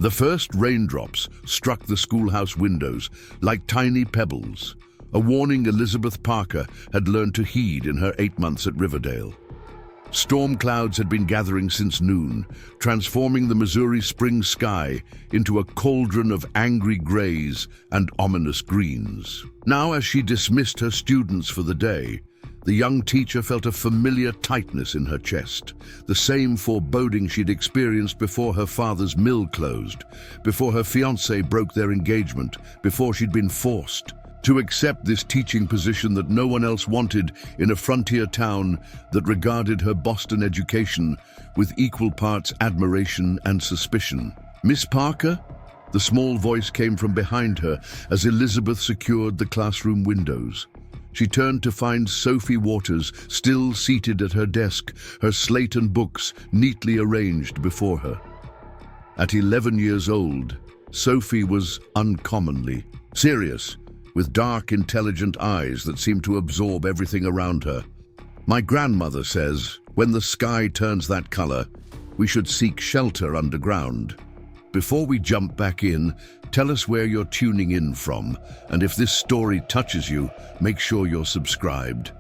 The first raindrops struck the schoolhouse windows like tiny pebbles, a warning Elizabeth Parker had learned to heed in her 8 months at Riverdale. Storm clouds had been gathering since noon, transforming the Missouri spring sky into a cauldron of angry grays and ominous greens. Now, as she dismissed her students for the day, the young teacher felt a familiar tightness in her chest, the same foreboding she'd experienced before her father's mill closed, before her fiancé broke their engagement, before she'd been forced to accept this teaching position that no one else wanted in a frontier town that regarded her Boston education with equal parts admiration and suspicion. "Miss Parker?" The small voice came from behind her as Elizabeth secured the classroom windows. She turned to find Sophie Waters still seated at her desk, her slate and books neatly arranged before her. At 11 years old, Sophie was uncommonly serious, with dark, intelligent eyes that seemed to absorb everything around her. "My grandmother says, when the sky turns that color, we should seek shelter underground. Before we jump back in, tell us where you're tuning in from, and if this story touches you, make sure you're subscribed.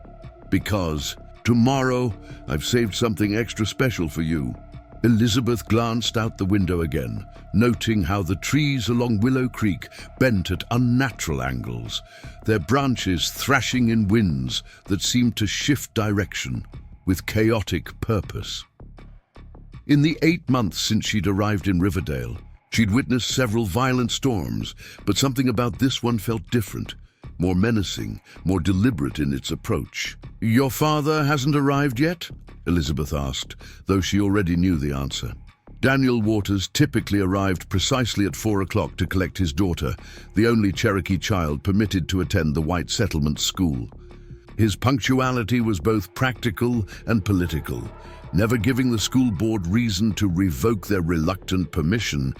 Because tomorrow, I've saved something extra special for you." Elizabeth glanced out the window again, noting how the trees along Willow Creek bent at unnatural angles, their branches thrashing in winds that seemed to shift direction with chaotic purpose. In the 8 months since she'd arrived in Riverdale, she'd witnessed several violent storms, but something about this one felt different, more menacing, more deliberate in its approach. "Your father hasn't arrived yet?" Elizabeth asked, though she already knew the answer. Daniel Waters typically arrived precisely at 4 o'clock to collect his daughter, the only Cherokee child permitted to attend the white settlement school. His punctuality was both practical and political, never giving the school board reason to revoke their reluctant permission,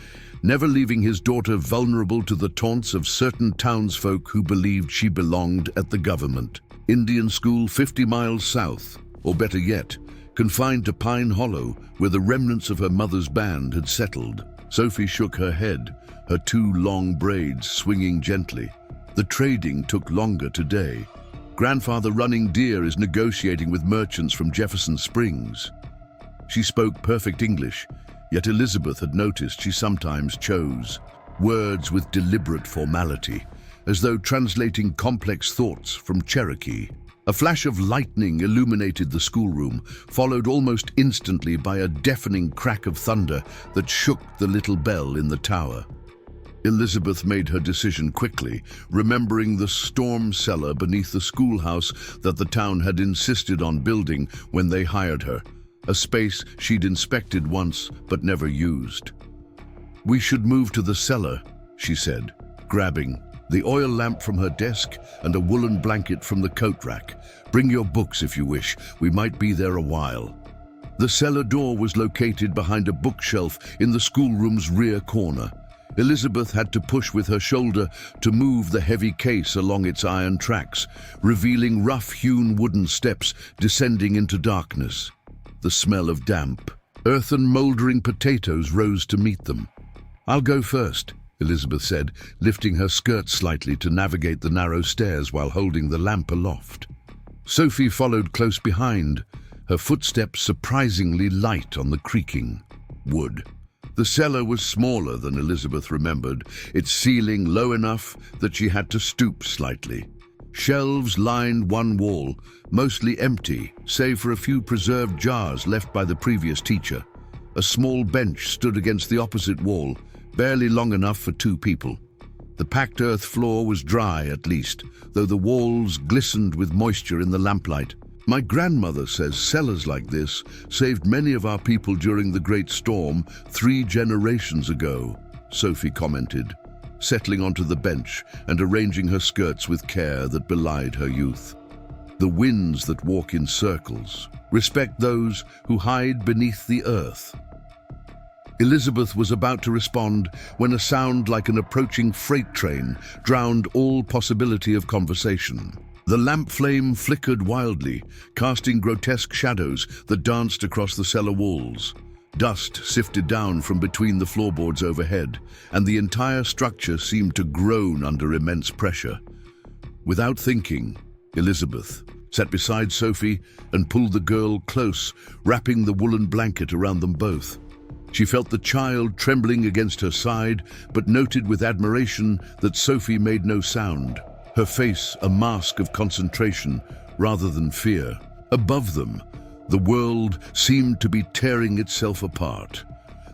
never leaving his daughter vulnerable to the taunts of certain townsfolk who believed she belonged at the government. Indian School 50 miles south, or better yet, confined to Pine Hollow, where the remnants of her mother's band had settled. Sophie shook her head, her 2 long braids swinging gently. "The trading took longer today. Grandfather Running Deer is negotiating with merchants from Jefferson Springs." She spoke perfect English, yet Elizabeth had noticed she sometimes chose words with deliberate formality, as though translating complex thoughts from Cherokee. A flash of lightning illuminated the schoolroom, followed almost instantly by a deafening crack of thunder that shook the little bell in the tower. Elizabeth made her decision quickly, remembering the storm cellar beneath the schoolhouse that the town had insisted on building when they hired her, a space she'd inspected once but never used. "We should move to the cellar," she said, grabbing the oil lamp from her desk and a woolen blanket from the coat rack. "Bring your books if you wish. We might be there a while." The cellar door was located behind a bookshelf in the schoolroom's rear corner. Elizabeth had to push with her shoulder to move the heavy case along its iron tracks, revealing rough-hewn wooden steps descending into darkness. The smell of damp, earth and moldering potatoes rose to meet them. "I'll go first," Elizabeth said, lifting her skirt slightly to navigate the narrow stairs while holding the lamp aloft. Sophie followed close behind, her footsteps surprisingly light on the creaking wood. The cellar was smaller than Elizabeth remembered, its ceiling low enough that she had to stoop slightly. Shelves lined one wall, mostly empty, save for a few preserved jars left by the previous teacher. A small bench stood against the opposite wall, barely long enough for 2 people. The packed earth floor was dry, at least, though the walls glistened with moisture in the lamplight. "My grandmother says cellars like this saved many of our people during the Great Storm 3 generations ago," Sophie commented, settling onto the bench and arranging her skirts with care that belied her youth. "The winds that walk in circles respect those who hide beneath the earth." Elizabeth was about to respond when a sound like an approaching freight train drowned all possibility of conversation. The lamp flame flickered wildly, casting grotesque shadows that danced across the cellar walls. Dust sifted down from between the floorboards overhead, and the entire structure seemed to groan under immense pressure. Without thinking, Elizabeth sat beside Sophie and pulled the girl close, wrapping the woolen blanket around them both. She felt the child trembling against her side, but noted with admiration that Sophie made no sound, her face a mask of concentration rather than fear. Above them, the world seemed to be tearing itself apart.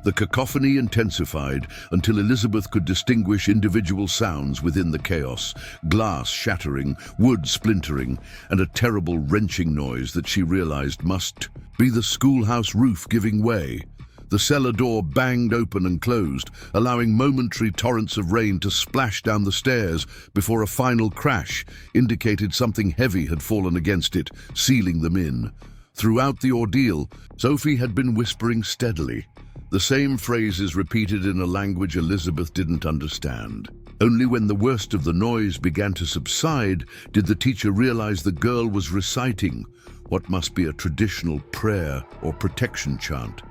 The cacophony intensified until Elizabeth could distinguish individual sounds within the chaos: glass shattering, wood splintering, and a terrible wrenching noise that she realized must be the schoolhouse roof giving way. The cellar door banged open and closed, allowing momentary torrents of rain to splash down the stairs before a final crash indicated something heavy had fallen against it, sealing them in. Throughout the ordeal, Sophie had been whispering steadily, the same phrases repeated in a language Elizabeth didn't understand. Only when the worst of the noise began to subside did the teacher realize the girl was reciting what must be a traditional prayer or protection chant,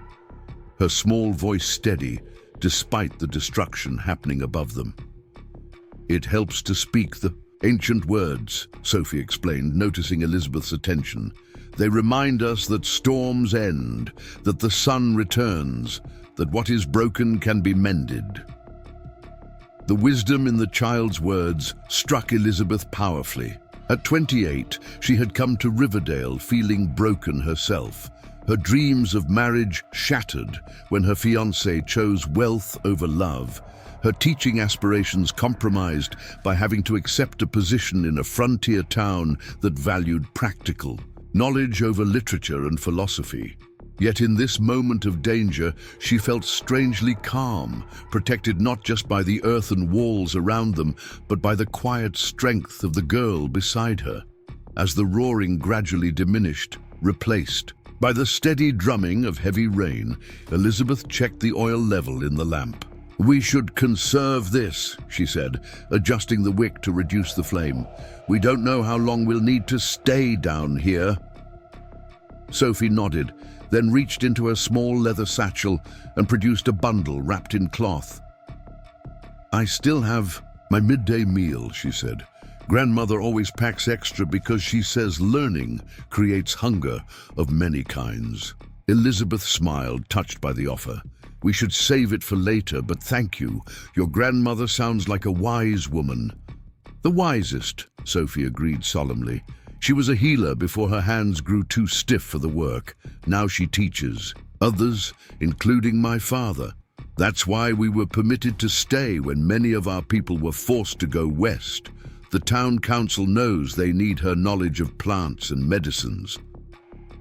her small voice steady despite the destruction happening above them. "It helps to speak the ancient words," Sophie explained, noticing Elizabeth's attention. "They remind us that storms end, that the sun returns, that what is broken can be mended." The wisdom in the child's words struck Elizabeth powerfully. At 28, she had come to Riverdale feeling broken herself. Her dreams of marriage shattered when her fiancé chose wealth over love, her teaching aspirations compromised by having to accept a position in a frontier town that valued practical knowledge over literature and philosophy. Yet in this moment of danger, she felt strangely calm, protected not just by the earthen walls around them, but by the quiet strength of the girl beside her. As the roaring gradually diminished, replaced by the steady drumming of heavy rain, Elizabeth checked the oil level in the lamp. "We should conserve this," she said, adjusting the wick to reduce the flame. "We don't know how long we'll need to stay down here." Sophie nodded, then reached into a small leather satchel and produced a bundle wrapped in cloth. "I still have my midday meal," she said. "Grandmother always packs extra because she says learning creates hunger of many kinds." Elizabeth smiled, touched by the offer. "We should save it for later, but thank you. Your grandmother sounds like a wise woman." "The wisest," Sophie agreed solemnly. "She was a healer before her hands grew too stiff for the work. Now she teaches others, including my father. That's why we were permitted to stay when many of our people were forced to go west. The town council knows they need her knowledge of plants and medicines."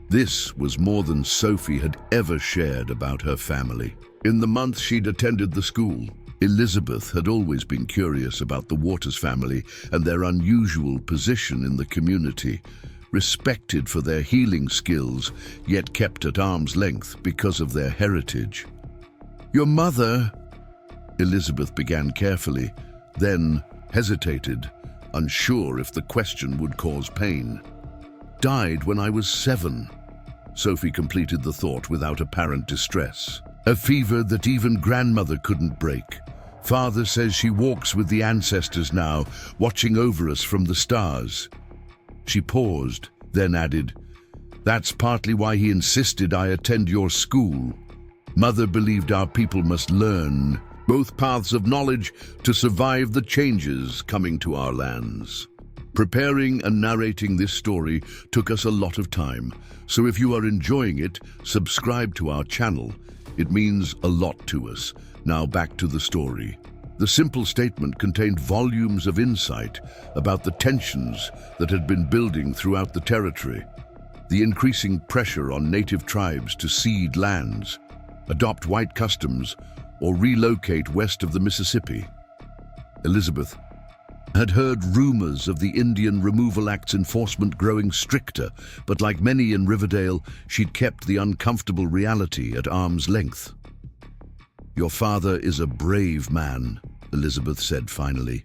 This was more than Sophie had ever shared about her family. In the month she'd attended the school, Elizabeth had always been curious about the Waters family and their unusual position in the community, respected for their healing skills, yet kept at arm's length because of their heritage. "Your mother," Elizabeth began carefully, then hesitated, unsure if the question would cause pain. "Died when I was 7. Sophie completed the thought without apparent distress. "A fever that even grandmother couldn't break. Father says she walks with the ancestors now, watching over us from the stars." She paused, then added, "That's partly why he insisted I attend your school. Mother believed our people must learn both paths of knowledge to survive the changes coming to our lands." Preparing and narrating this story took us a lot of time, so if you are enjoying it, subscribe to our channel. It means a lot to us. Now back to the story. The simple statement contained volumes of insight about the tensions that had been building throughout the territory, the increasing pressure on native tribes to cede lands, adopt white customs, or relocate west of the Mississippi. Elizabeth had heard rumors of the Indian Removal Act's enforcement growing stricter, but like many in Riverdale, she'd kept the uncomfortable reality at arm's length. "Your father is a brave man," Elizabeth said finally.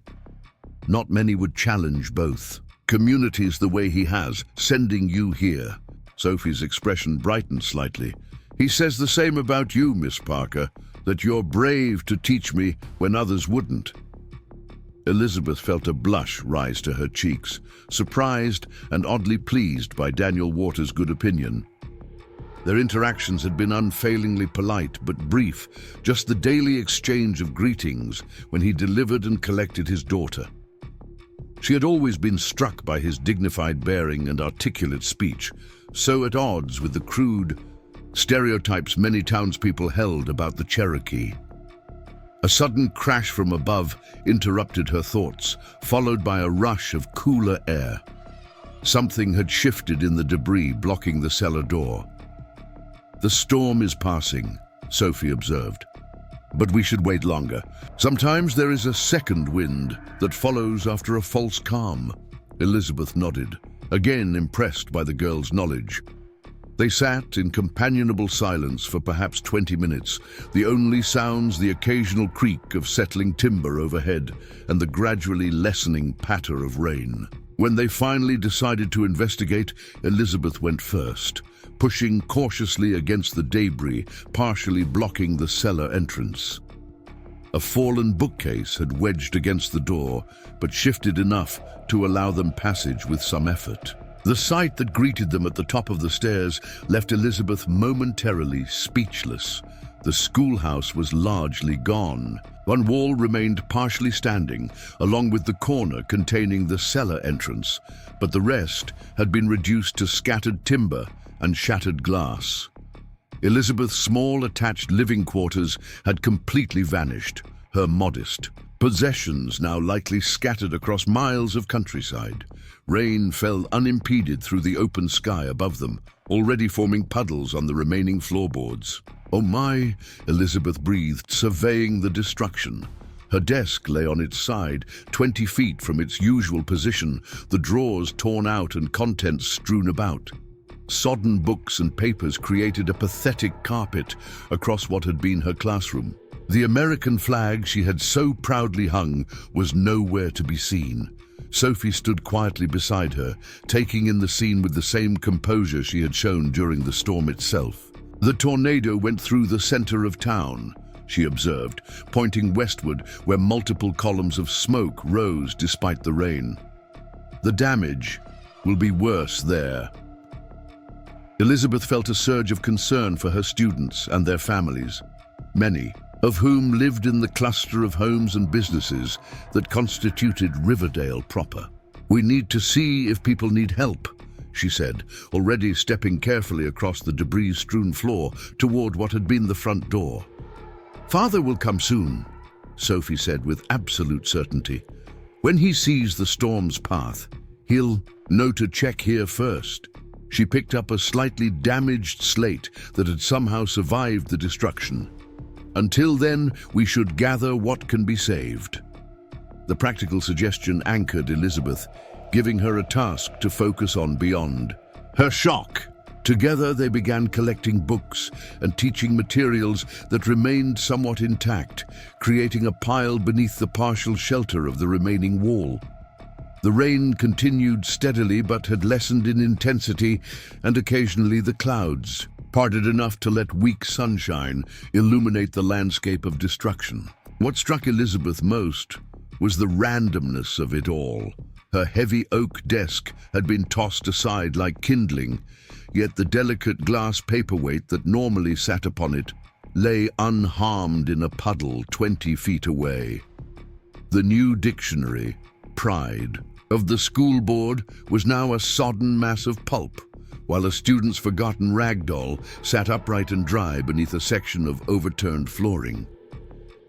"Not many would challenge both communities the way he has, sending you here." Sophie's expression brightened slightly. He says the same about you, Miss Parker, that you're brave to teach me when others wouldn't. Elizabeth felt a blush rise to her cheeks, surprised and oddly pleased by Daniel Waters' good opinion. Their interactions had been unfailingly polite but brief, just the daily exchange of greetings when he delivered and collected his daughter. She had always been struck by his dignified bearing and articulate speech, so at odds with the crude stereotypes many townspeople held about the Cherokee. A sudden crash from above interrupted her thoughts, followed by a rush of cooler air. Something had shifted in the debris blocking the cellar door. "The storm is passing," Sophie observed. "But we should wait longer. Sometimes there is a second wind that follows after a false calm." Elizabeth nodded, again impressed by the girl's knowledge. They sat in companionable silence for perhaps 20 minutes, the only sounds the occasional creak of settling timber overhead and the gradually lessening patter of rain. When they finally decided to investigate, Elizabeth went first, pushing cautiously against the debris, partially blocking the cellar entrance. A fallen bookcase had wedged against the door, but shifted enough to allow them passage with some effort. The sight that greeted them at the top of the stairs left Elizabeth momentarily speechless. The schoolhouse was largely gone. One wall remained partially standing, along with the corner containing the cellar entrance, but the rest had been reduced to scattered timber and shattered glass. Elizabeth's small attached living quarters had completely vanished, her modest possessions now likely scattered across miles of countryside. Rain fell unimpeded through the open sky above them, already forming puddles on the remaining floorboards. "Oh my," Elizabeth breathed, surveying the destruction. Her desk lay on its side, 20 feet from its usual position, the drawers torn out and contents strewn about. Sodden books and papers created a pathetic carpet across what had been her classroom. The American flag she had so proudly hung was nowhere to be seen. Sophie stood quietly beside her, taking in the scene with the same composure she had shown during the storm itself. "The tornado went through the center of town," she observed, pointing westward where multiple columns of smoke rose despite the rain. "The damage will be worse there." Elizabeth felt a surge of concern for her students and their families, many of whom lived in the cluster of homes and businesses that constituted Riverdale proper. "We need to see if people need help," she said, already stepping carefully across the debris-strewn floor toward what had been the front door. "Father will come soon," Sophie said with absolute certainty. "When he sees the storm's path, he'll know to check here first." She picked up a slightly damaged slate that had somehow survived the destruction. "Until then, we should gather what can be saved." The practical suggestion anchored Elizabeth, giving her a task to focus on beyond her shock. Together they began collecting books and teaching materials that remained somewhat intact, creating a pile beneath the partial shelter of the remaining wall. The rain continued steadily but had lessened in intensity, and occasionally the clouds parted enough to let weak sunshine illuminate the landscape of destruction. What struck Elizabeth most was the randomness of it all. Her heavy oak desk had been tossed aside like kindling, yet the delicate glass paperweight that normally sat upon it lay unharmed in a puddle 20 feet away. The new dictionary, Pride, of the school board was now a sodden mass of pulp, while a student's forgotten rag doll sat upright and dry beneath a section of overturned flooring.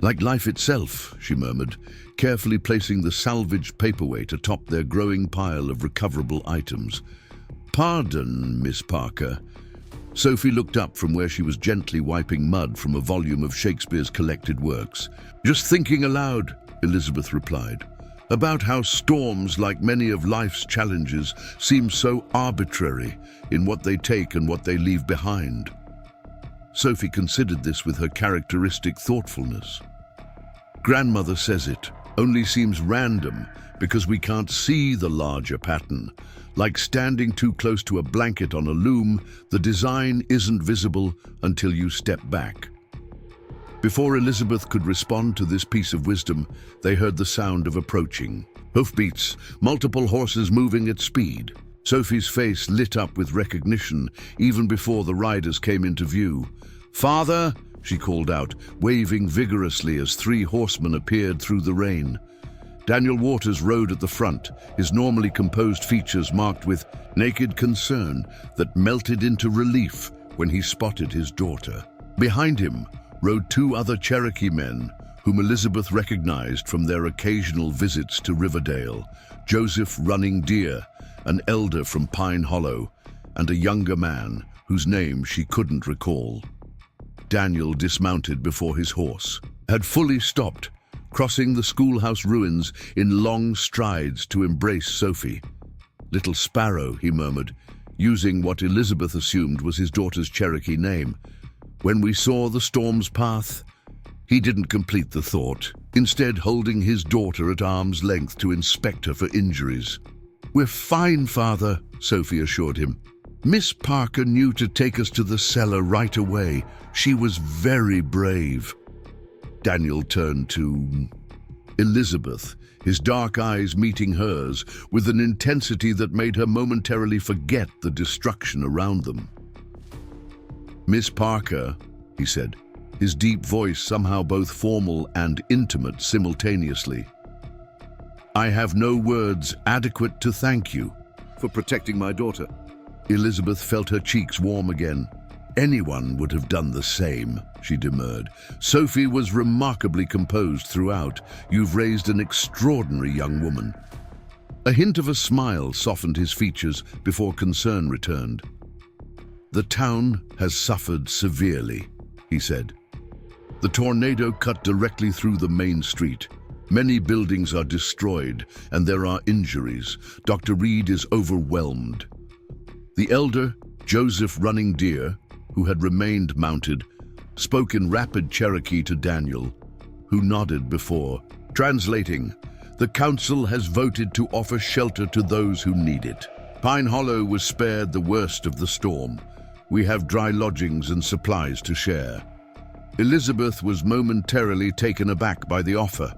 "Like life itself," she murmured, carefully placing the salvaged paperweight atop their growing pile of recoverable items. "Pardon, Miss Parker." Sophie looked up from where she was gently wiping mud from a volume of Shakespeare's collected works. "Just thinking aloud," Elizabeth replied, "about how storms, like many of life's challenges, seem so arbitrary in what they take and what they leave behind." Sophie considered this with her characteristic thoughtfulness. "Grandmother says it," only seems random because we can't see the larger pattern. Like standing too close to a blanket on a loom, the design isn't visible until you step back. Before Elizabeth could respond to this piece of wisdom, they heard the sound of approaching hoofbeats, multiple horses moving at speed. Sophie's face lit up with recognition even before the riders came into view. "Father!" she called out, waving vigorously as 3 horsemen appeared through the rain. Daniel Waters rode at the front, his normally composed features marked with naked concern that melted into relief when he spotted his daughter. Behind him rode 2 other Cherokee men, whom Elizabeth recognized from their occasional visits to Riverdale: Joseph Running Deer, an elder from Pine Hollow, and a younger man whose name she couldn't recall. Daniel dismounted before his horse, had fully stopped, crossing the schoolhouse ruins in long strides to embrace Sophie. "Little Sparrow," he murmured, using what Elizabeth assumed was his daughter's Cherokee name. "When we saw the storm's path..." He didn't complete the thought, instead holding his daughter at arm's length to inspect her for injuries. "We're fine, Father," Sophie assured him. "Miss Parker knew to take us to the cellar right away. She was very brave." Daniel turned to Elizabeth, his dark eyes meeting hers with an intensity that made her momentarily forget the destruction around them. "Miss Parker," he said, his deep voice somehow both formal and intimate simultaneously. "I have no words adequate to thank you for protecting my daughter." Elizabeth felt her cheeks warm again. "Anyone would have done the same," she demurred. "Sophie was remarkably composed throughout. You've raised an extraordinary young woman." A hint of a smile softened his features before concern returned. "The town has suffered severely," he said. "The tornado cut directly through the main street. Many buildings are destroyed, and there are injuries. Dr. Reed is overwhelmed." The elder, Joseph Running Deer, who had remained mounted, spoke in rapid Cherokee to Daniel, who nodded before. Translating, "The council has voted to offer shelter to those who need it. Pine Hollow was spared the worst of the storm. We have dry lodgings and supplies to share." Elizabeth was momentarily taken aback by the offer.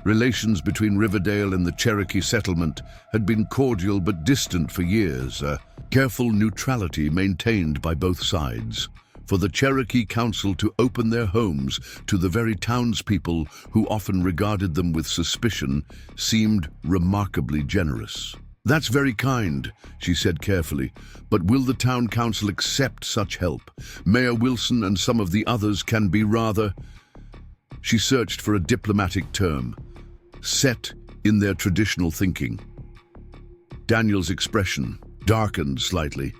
Relations between Riverdale and the Cherokee settlement had been cordial but distant for years, a careful neutrality maintained by both sides. For the Cherokee Council to open their homes to the very townspeople who often regarded them with suspicion seemed remarkably generous. "That's very kind," she said carefully, "but will the town council accept such help? Mayor Wilson and some of the others can be rather..." She searched for a diplomatic term. "Set in their traditional thinking." Daniel's expression darkened slightly.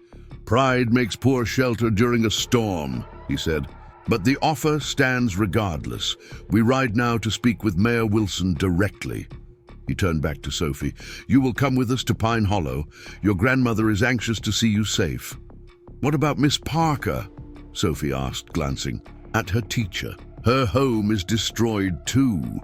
"Pride makes poor shelter during a storm," he said. "But the offer stands regardless. We ride now to speak with Mayor Wilson directly." He turned back to Sophie. "You will come with us to Pine Hollow. Your grandmother is anxious to see you safe." "What about Miss Parker?" Sophie asked, glancing at her teacher. "Her home is destroyed too."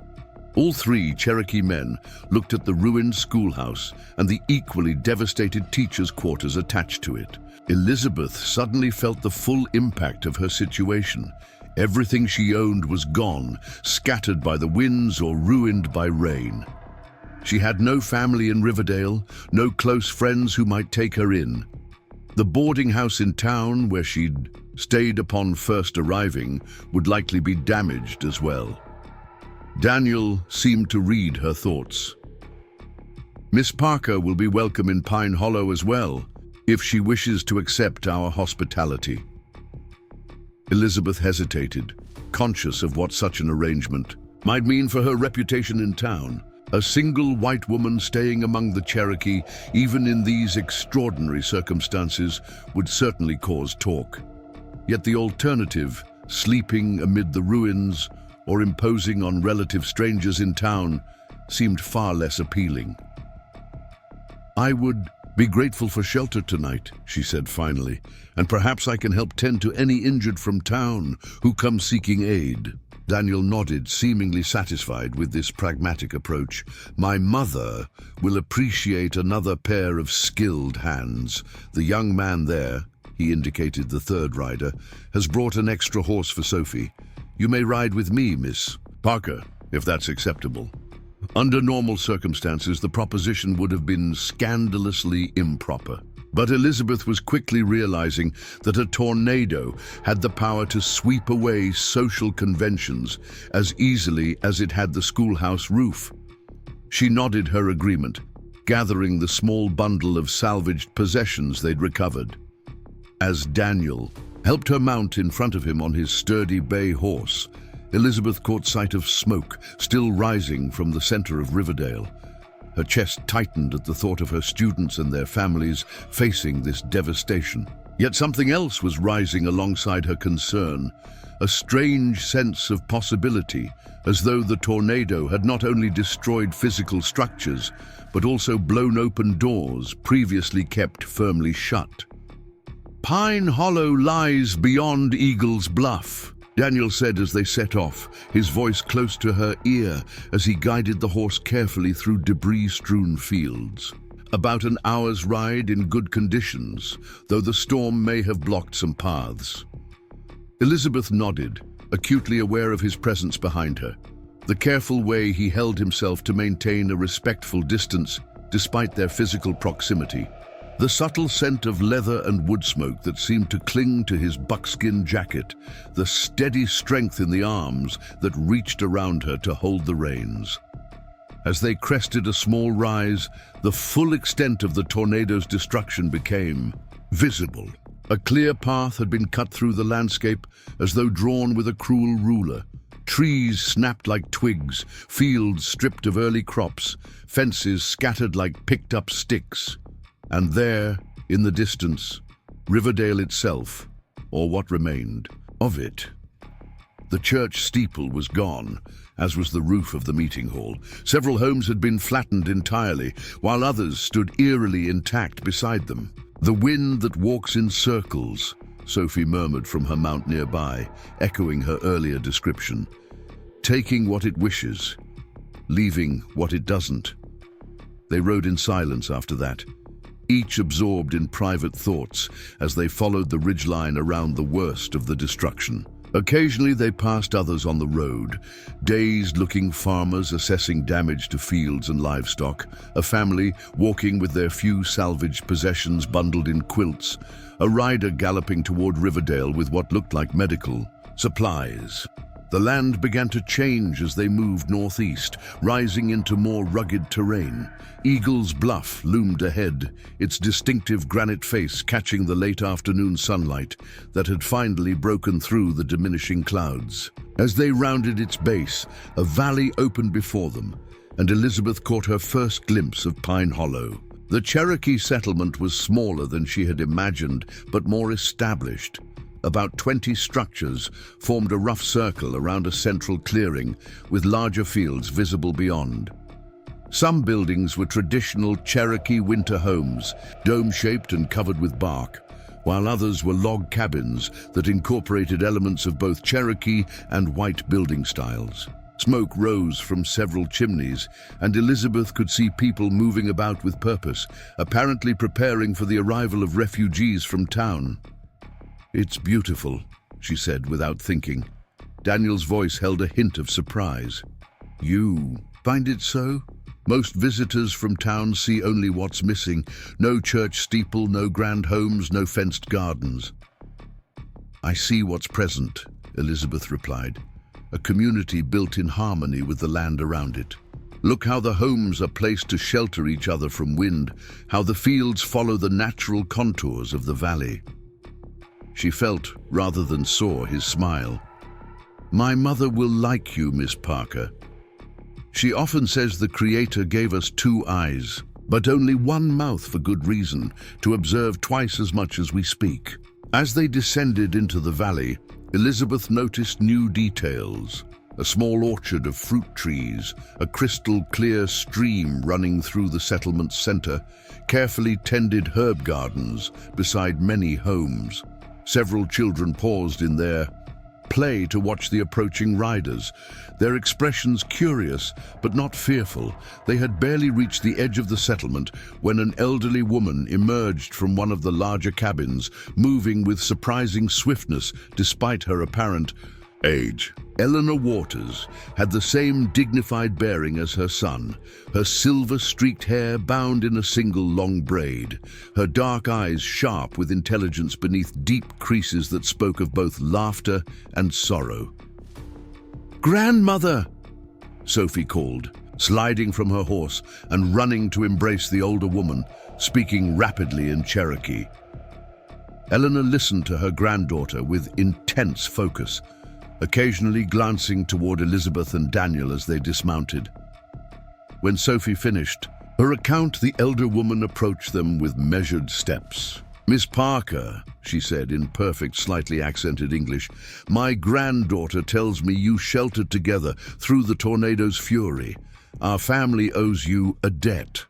All 3 Cherokee men looked at the ruined schoolhouse and the equally devastated teachers' quarters attached to it. Elizabeth suddenly felt the full impact of her situation. Everything she owned was gone, scattered by the winds or ruined by rain. She had no family in Riverdale, no close friends who might take her in. The boarding house in town where she'd stayed upon first arriving would likely be damaged as well. Daniel seemed to read her thoughts. "Miss Parker will be welcome in Pine Hollow as well, if she wishes to accept our hospitality." Elizabeth hesitated, conscious of what such an arrangement might mean for her reputation in town. A single white woman staying among the Cherokee, even in these extraordinary circumstances, would certainly cause talk. Yet the alternative, sleeping amid the ruins or imposing on relative strangers in town, seemed far less appealing. "I would be grateful for shelter tonight," she said finally, "and perhaps I can help tend to any injured from town who come seeking aid." Daniel nodded, seemingly satisfied with this pragmatic approach. My mother will appreciate another pair of skilled hands. The young man there, he indicated the third rider, has brought an extra horse for Sophie. You may ride with me, Miss Parker, if that's acceptable. Under normal circumstances, the proposition would have been scandalously improper. But Elizabeth was quickly realizing that a tornado had the power to sweep away social conventions as easily as it had the schoolhouse roof. She nodded her agreement, gathering the small bundle of salvaged possessions they'd recovered. As Daniel helped her mount in front of him on his sturdy bay horse, Elizabeth caught sight of smoke still rising from the center of Riverdale. Her chest tightened at the thought of her students and their families facing this devastation. Yet something else was rising alongside her concern, a strange sense of possibility, as though the tornado had not only destroyed physical structures, but also blown open doors previously kept firmly shut. Pine Hollow lies beyond Eagle's Bluff, Daniel said as they set off, his voice close to her ear as he guided the horse carefully through debris-strewn fields. About an hour's ride in good conditions, though the storm may have blocked some paths. Elizabeth nodded, acutely aware of his presence behind her. The careful way he held himself to maintain a respectful distance despite their physical proximity. The subtle scent of leather and wood smoke that seemed to cling to his buckskin jacket, the steady strength in the arms that reached around her to hold the reins. As they crested a small rise, the full extent of the tornado's destruction became visible. A clear path had been cut through the landscape as though drawn with a cruel ruler. Trees snapped like twigs, fields stripped of early crops, fences scattered like picked-up sticks. And there, in the distance, Riverdale itself, or what remained of it. The church steeple was gone, as was the roof of the meeting hall. Several homes had been flattened entirely, while others stood eerily intact beside them. The wind that walks in circles, Sophie murmured from her mount nearby, echoing her earlier description. Taking what it wishes, leaving what it doesn't. They rode in silence after that, each absorbed in private thoughts as they followed the ridgeline around the worst of the destruction. Occasionally they passed others on the road, dazed-looking farmers assessing damage to fields and livestock, a family walking with their few salvaged possessions bundled in quilts, a rider galloping toward Riverdale with what looked like medical supplies. The land began to change as they moved northeast, rising into more rugged terrain. Eagle's Bluff loomed ahead, its distinctive granite face catching the late afternoon sunlight that had finally broken through the diminishing clouds. As they rounded its base, a valley opened before them, and Elizabeth caught her first glimpse of Pine Hollow. The Cherokee settlement was smaller than she had imagined, but more established. About 20 structures formed a rough circle around a central clearing, with larger fields visible beyond. Some buildings were traditional Cherokee winter homes, dome-shaped and covered with bark, while others were log cabins that incorporated elements of both Cherokee and white building styles. Smoke rose from several chimneys, and Elizabeth could see people moving about with purpose, apparently preparing for the arrival of refugees from town. "It's beautiful," she said without thinking. Daniel's voice held a hint of surprise. "You find it so? Most visitors from town see only what's missing. No church steeple, no grand homes, no fenced gardens." "I see what's present," Elizabeth replied. "A community built in harmony with the land around it. Look how the homes are placed to shelter each other from wind, how the fields follow the natural contours of the valley." She felt, rather than saw, his smile. "My mother will like you, Miss Parker. She often says the Creator gave us 2 eyes, but only 1 mouth for good reason, to observe twice as much as we speak." As they descended into the valley, Elizabeth noticed new details. A small orchard of fruit trees, a crystal-clear stream running through the settlement's center, carefully tended herb gardens beside many homes. Several children paused in their play to watch the approaching riders, their expressions curious but not fearful. They had barely reached the edge of the settlement when an elderly woman emerged from one of the larger cabins, moving with surprising swiftness despite her apparent age. Eleanor Waters had the same dignified bearing as her son, her silver-streaked hair bound in a single long braid, her dark eyes sharp with intelligence beneath deep creases that spoke of both laughter and sorrow. "Grandmother!" Sophie called, sliding from her horse and running to embrace the older woman, speaking rapidly in Cherokee. Eleanor listened to her granddaughter with intense focus, occasionally glancing toward Elizabeth and Daniel as they dismounted. When Sophie finished her account, the elder woman approached them with measured steps. "Miss Parker," she said in perfect, slightly accented English, "my granddaughter tells me you sheltered together through the tornado's fury. Our family owes you a debt."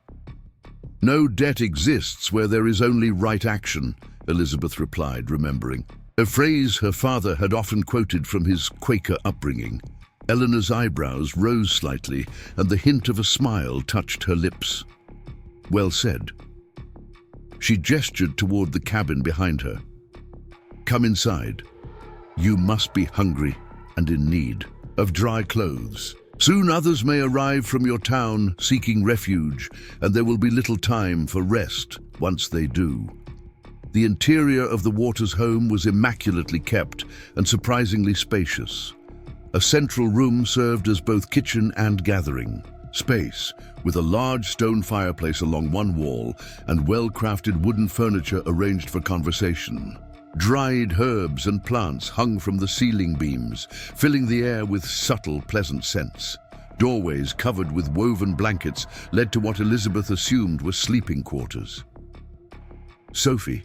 "No debt exists where there is only right action," Elizabeth replied, remembering a phrase her father had often quoted from his Quaker upbringing. Eleanor's eyebrows rose slightly, and the hint of a smile touched her lips. "Well said." She gestured toward the cabin behind her. "Come inside. You must be hungry and in need of dry clothes. Soon others may arrive from your town seeking refuge, and there will be little time for rest once they do." The interior of the Waters home was immaculately kept and surprisingly spacious. A central room served as both kitchen and gathering space, with a large stone fireplace along one wall and well-crafted wooden furniture arranged for conversation. Dried herbs and plants hung from the ceiling beams, filling the air with subtle, pleasant scents. Doorways covered with woven blankets led to what Elizabeth assumed were sleeping quarters. "Sophie,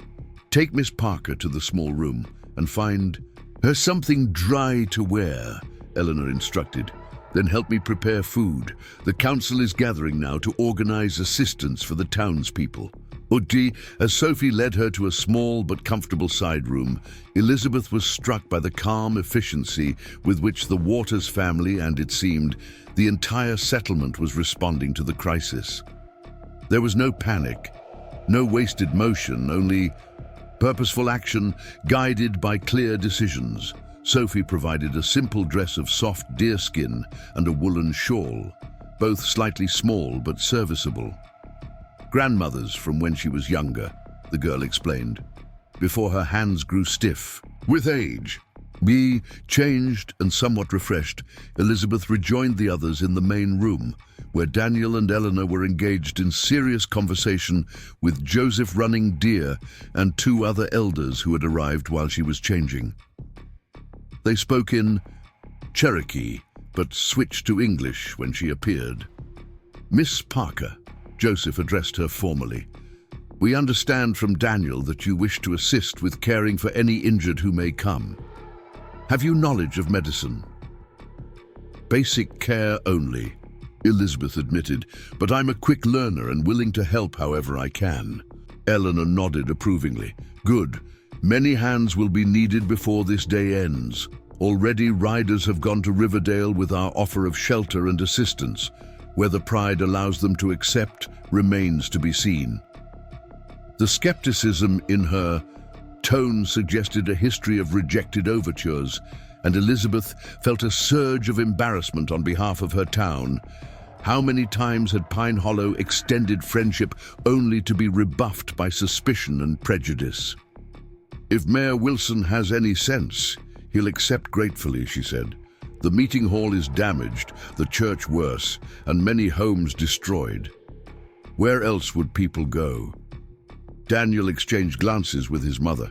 take Miss Parker to the small room and find her something dry to wear," Eleanor instructed. "Then help me prepare food. The council is gathering now to organize assistance for the townspeople." Utti, as Sophie led her to a small but comfortable side room, Elizabeth was struck by the calm efficiency with which the Waters family and, it seemed, the entire settlement was responding to the crisis. There was no panic, no wasted motion, only purposeful action guided by clear decisions. Sophie provided a simple dress of soft deerskin and a woolen shawl, both slightly small but serviceable. "Grandmother's from when she was younger," the girl explained, before her hands grew stiff with age. Changed and somewhat refreshed, Elizabeth rejoined the others in the main room, where Daniel and Eleanor were engaged in serious conversation with Joseph running deer and two other elders who had arrived while she was changing. They spoke in Cherokee, but switched to English when she appeared. "Miss Parker," Joseph addressed her formally, "we understand from Daniel that you wish to assist with caring for any injured who may come. Have you knowledge of medicine?" "Basic care only," Elizabeth admitted, "but I'm a quick learner and willing to help however I can." Eleanor nodded approvingly. "Good. Many hands will be needed before this day ends. Already riders have gone to Riverdale with our offer of shelter and assistance. Whether pride allows them to accept remains to be seen." The skepticism in her tone suggested a history of rejected overtures, and Elizabeth felt a surge of embarrassment on behalf of her town. How many times had Pine Hollow extended friendship only to be rebuffed by suspicion and prejudice? "If Mayor Wilson has any sense, he'll accept gratefully," she said. "The meeting hall is damaged, the church worse, and many homes destroyed. Where else would people go?" Daniel exchanged glances with his mother.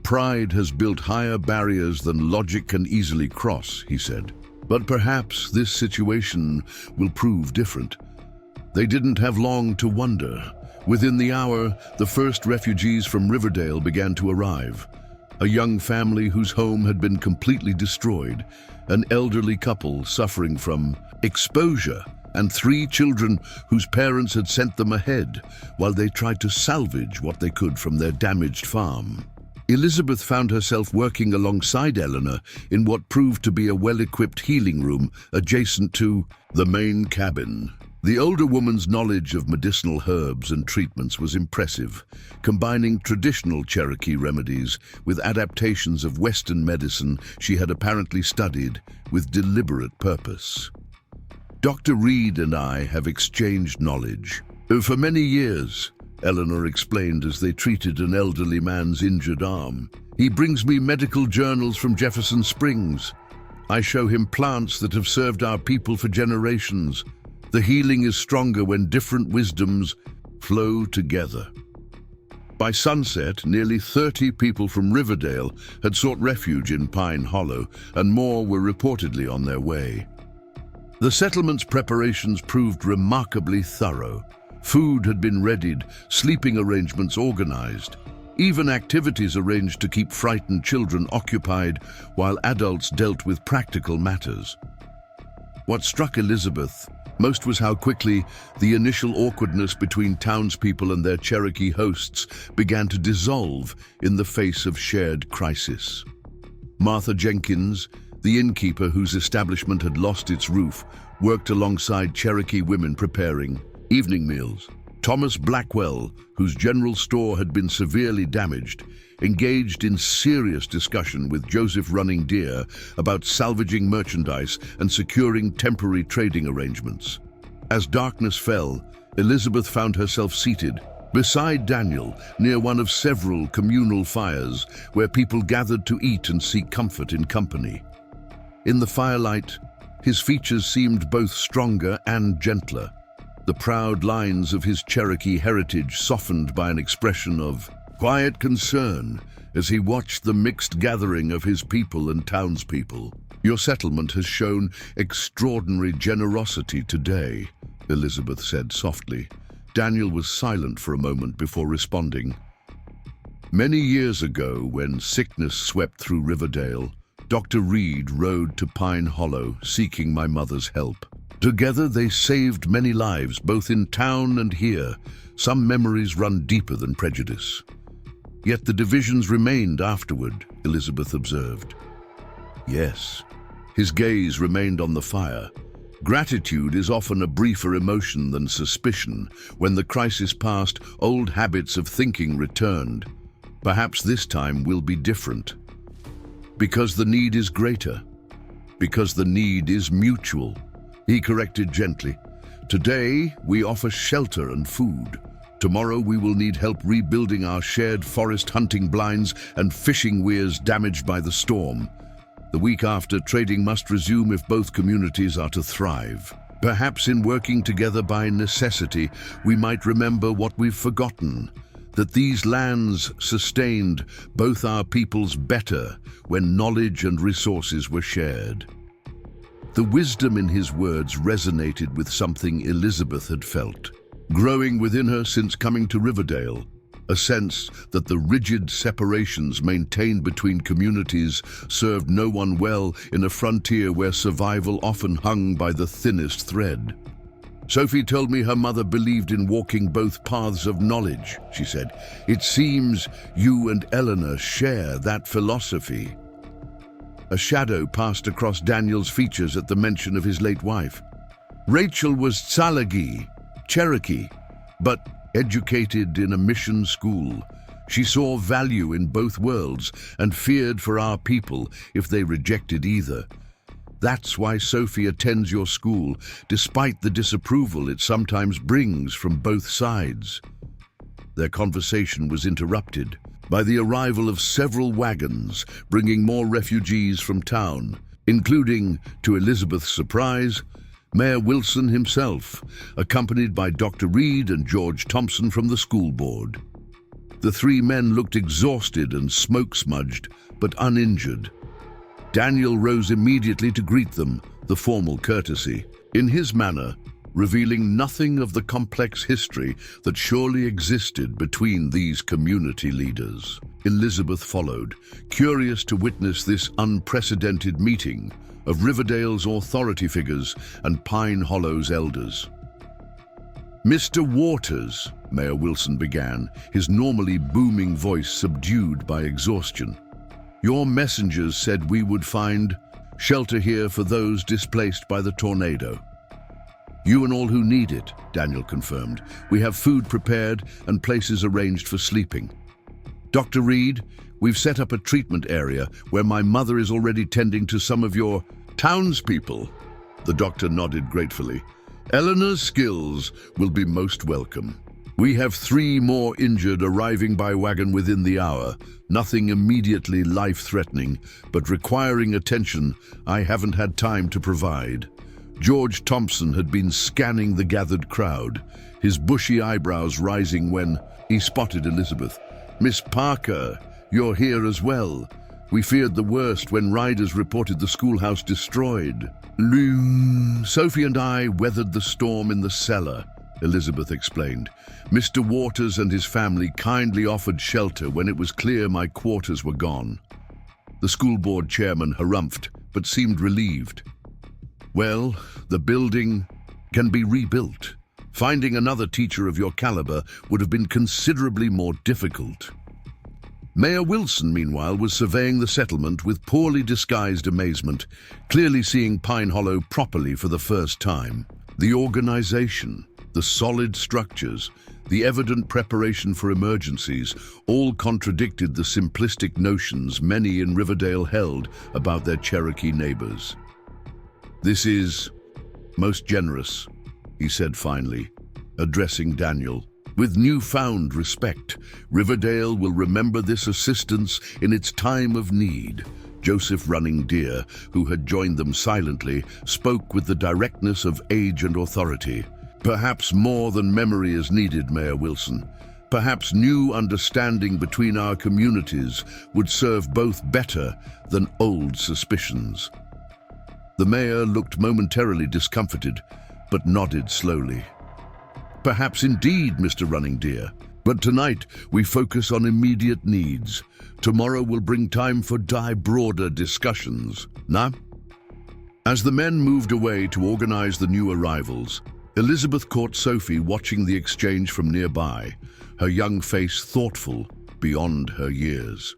"Pride has built higher barriers than logic can easily cross," he said. "But perhaps this situation will prove different." They didn't have long to wonder. Within the hour, the first refugees from Riverdale began to arrive. A young family whose home had been completely destroyed, an elderly couple suffering from exposure, and 3 children whose parents had sent them ahead while they tried to salvage what they could from their damaged farm. Elizabeth found herself working alongside Eleanor in what proved to be a well-equipped healing room adjacent to the main cabin. The older woman's knowledge of medicinal herbs and treatments was impressive, combining traditional Cherokee remedies with adaptations of Western medicine she had apparently studied with deliberate purpose. Dr. Reed and I have exchanged knowledge. For many years, Eleanor explained as they treated an elderly man's injured arm. He brings me medical journals from Jefferson Springs. I show him plants that have served our people for generations. The healing is stronger when different wisdoms flow together. By sunset, nearly 30 people from Riverdale had sought refuge in Pine Hollow, and more were reportedly on their way. The settlement's preparations proved remarkably thorough. Food had been readied, sleeping arrangements organized, even activities arranged to keep frightened children occupied while adults dealt with practical matters. What struck Elizabeth most was how quickly the initial awkwardness between townspeople and their Cherokee hosts began to dissolve in the face of shared crisis. Martha Jenkins, the innkeeper whose establishment had lost its roof, worked alongside Cherokee women preparing evening meals. Thomas Blackwell, whose general store had been severely damaged, engaged in serious discussion with Joseph Running Deer about salvaging merchandise and securing temporary trading arrangements. As darkness fell, Elizabeth found herself seated beside Daniel near one of several communal fires where people gathered to eat and seek comfort in company. In the firelight, his features seemed both stronger and gentler, the proud lines of his Cherokee heritage softened by an expression of quiet concern as he watched the mixed gathering of his people and townspeople. "Your settlement has shown extraordinary generosity today," Elizabeth said softly. Daniel was silent for a moment before responding. "Many years ago, when sickness swept through Riverdale, Dr. Reed rode to Pine Hollow seeking my mother's help. Together they saved many lives, both in town and here. Some memories run deeper than prejudice. Yet the divisions remained afterward," Elizabeth observed. "Yes." His gaze remained on the fire. "Gratitude is often a briefer emotion than suspicion. When the crisis passed, old habits of thinking returned. Perhaps this time will be different. Because the need is greater. Because the need is mutual," he corrected gently. "Today, we offer shelter and food. Tomorrow we will need help rebuilding our shared forest hunting blinds and fishing weirs damaged by the storm. The week after, trading must resume if both communities are to thrive. Perhaps in working together by necessity, we might remember what we've forgotten, that these lands sustained both our peoples better when knowledge and resources were shared." The wisdom in his words resonated with something Elizabeth had felt, growing within her since coming to Riverdale, a sense that the rigid separations maintained between communities served no one well in a frontier where survival often hung by the thinnest thread. "Sophie told me her mother believed in walking both paths of knowledge," she said. "It seems you and Eleanor share that philosophy." A shadow passed across Daniel's features at the mention of his late wife. Rachel was Tsalagi, Cherokee, but educated in a mission school. She saw value in both worlds and feared for our people if they rejected either. That's why Sophie attends your school, despite the disapproval it sometimes brings from both sides. Their conversation was interrupted by the arrival of several wagons bringing more refugees from town, including, to Elizabeth's surprise, Mayor Wilson himself, accompanied by Dr. Reed and George Thompson from the school board. The three men looked exhausted and smoke-smudged, but uninjured. Daniel rose immediately to greet them, the formal courtesy, in his manner, revealing nothing of the complex history that surely existed between these community leaders. Elizabeth followed, curious to witness this unprecedented meeting of Riverdale's authority figures and Pine Hollow's elders. "Mr. Waters," Mayor Wilson began, his normally booming voice subdued by exhaustion. "Your messengers said we would find shelter here for those displaced by the tornado." "You and all who need it," Daniel confirmed. "We have food prepared and places arranged for sleeping. Dr. Reed, we've set up a treatment area where my mother is already tending to some of your townspeople." The doctor nodded gratefully. "Eleanor's skills will be most welcome. We have 3 more injured arriving by wagon within the hour. Nothing immediately life-threatening, but requiring attention I haven't had time to provide." George Thompson had been scanning the gathered crowd, his bushy eyebrows rising when he spotted Elizabeth. "Miss Parker, you're here as well. We feared the worst when riders reported the schoolhouse destroyed." "Sophie and I weathered the storm in the cellar," Elizabeth explained. "Mr. Waters and his family kindly offered shelter when it was clear my quarters were gone." The school board chairman harumphed, but seemed relieved. "Well, the building can be rebuilt. Finding another teacher of your caliber would have been considerably more difficult." Mayor Wilson, meanwhile, was surveying the settlement with poorly disguised amazement, clearly seeing Pine Hollow properly for the first time. The organization, the solid structures, the evident preparation for emergencies, all contradicted the simplistic notions many in Riverdale held about their Cherokee neighbors. "This is most generous," he said finally, addressing Daniel. "With newfound respect, Riverdale will remember this assistance in its time of need." Joseph Running Deer, who had joined them silently, spoke with the directness of age and authority. "Perhaps more than memory is needed, Mayor Wilson. Perhaps new understanding between our communities would serve both better than old suspicions." The mayor looked momentarily discomfited, but nodded slowly. "Perhaps indeed, Mr. Running Deer. But tonight we focus on immediate needs. Tomorrow will bring time for broader discussions. Nah?" As the men moved away to organize the new arrivals, Elizabeth caught Sophie watching the exchange from nearby, her young face thoughtful beyond her years.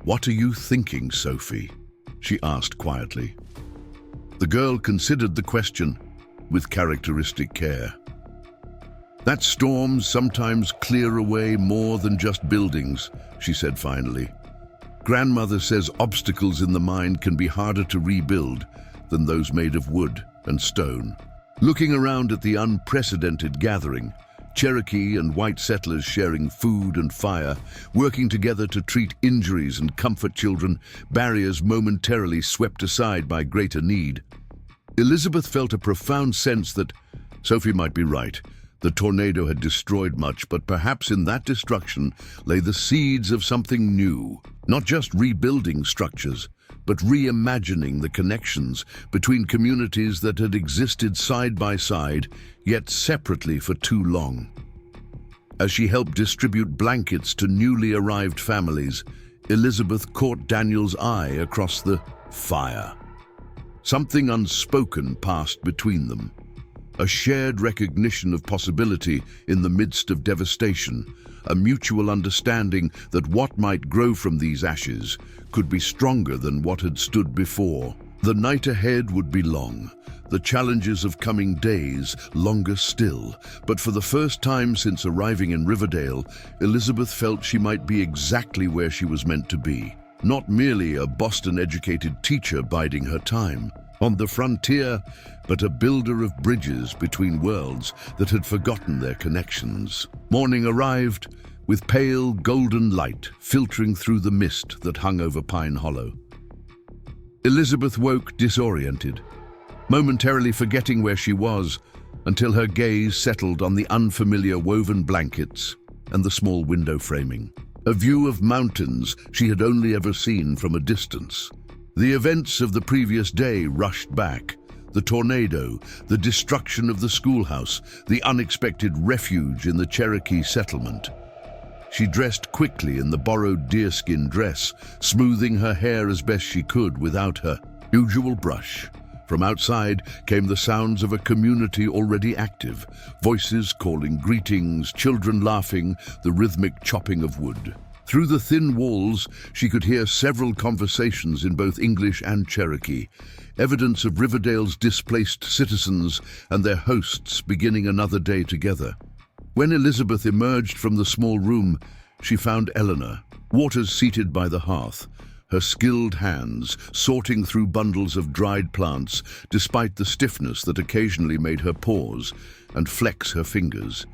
"What are you thinking, Sophie?" she asked quietly. The girl considered the question with characteristic care. "That storms sometimes clear away more than just buildings," she said finally. "Grandmother says obstacles in the mind can be harder to rebuild than those made of wood and stone." Looking around at the unprecedented gathering, Cherokee and white settlers sharing food and fire, working together to treat injuries and comfort children, barriers momentarily swept aside by greater need. Elizabeth felt a profound sense that Sophie might be right. The tornado had destroyed much, but perhaps in that destruction lay the seeds of something new. Not just rebuilding structures, but reimagining the connections between communities that had existed side by side, yet separately for too long. As she helped distribute blankets to newly arrived families, Elizabeth caught Daniel's eye across the fire. Something unspoken passed between them. A shared recognition of possibility in the midst of devastation, a mutual understanding that what might grow from these ashes could be stronger than what had stood before. The night ahead would be long, the challenges of coming days longer still, but for the first time since arriving in Riverdale, Elizabeth felt she might be exactly where she was meant to be. Not merely a Boston-educated teacher biding her time on the frontier, but a builder of bridges between worlds that had forgotten their connections. Morning arrived, with pale golden light filtering through the mist that hung over Pine Hollow. Elizabeth woke disoriented, momentarily forgetting where she was, until her gaze settled on the unfamiliar woven blankets and the small window framing. A view of mountains she had only ever seen from a distance. The events of the previous day rushed back. The tornado, the destruction of the schoolhouse, the unexpected refuge in the Cherokee settlement. She dressed quickly in the borrowed deerskin dress, smoothing her hair as best she could without her usual brush. From outside came the sounds of a community already active, voices calling greetings, children laughing, the rhythmic chopping of wood. Through the thin walls, she could hear several conversations in both English and Cherokee, evidence of Riverdale's displaced citizens and their hosts beginning another day together. When Elizabeth emerged from the small room, she found Eleanor, Waters seated by the hearth, her skilled hands sorting through bundles of dried plants despite the stiffness that occasionally made her pause and flex her fingers.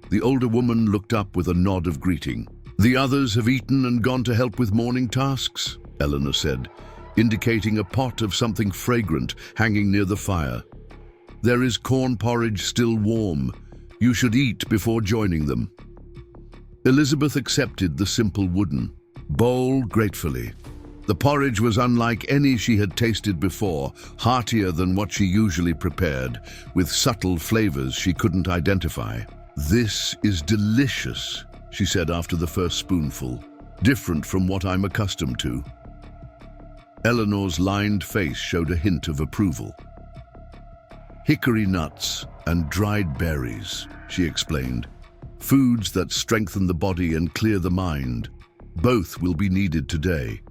The older woman looked up with a nod of greeting. "The others have eaten and gone to help with morning tasks," Eleanor said, indicating a pot of something fragrant hanging near the fire. "There is corn porridge still warm. You should eat before joining them." Elizabeth accepted the simple wooden bowl gratefully. The porridge was unlike any she had tasted before, heartier than what she usually prepared, with subtle flavors she couldn't identify. "This is delicious," she said after the first spoonful, "different from what I'm accustomed to." Eleanor's lined face showed a hint of approval. "Hickory nuts and dried berries," she explained. "Foods that strengthen the body and clear the mind. Both will be needed today."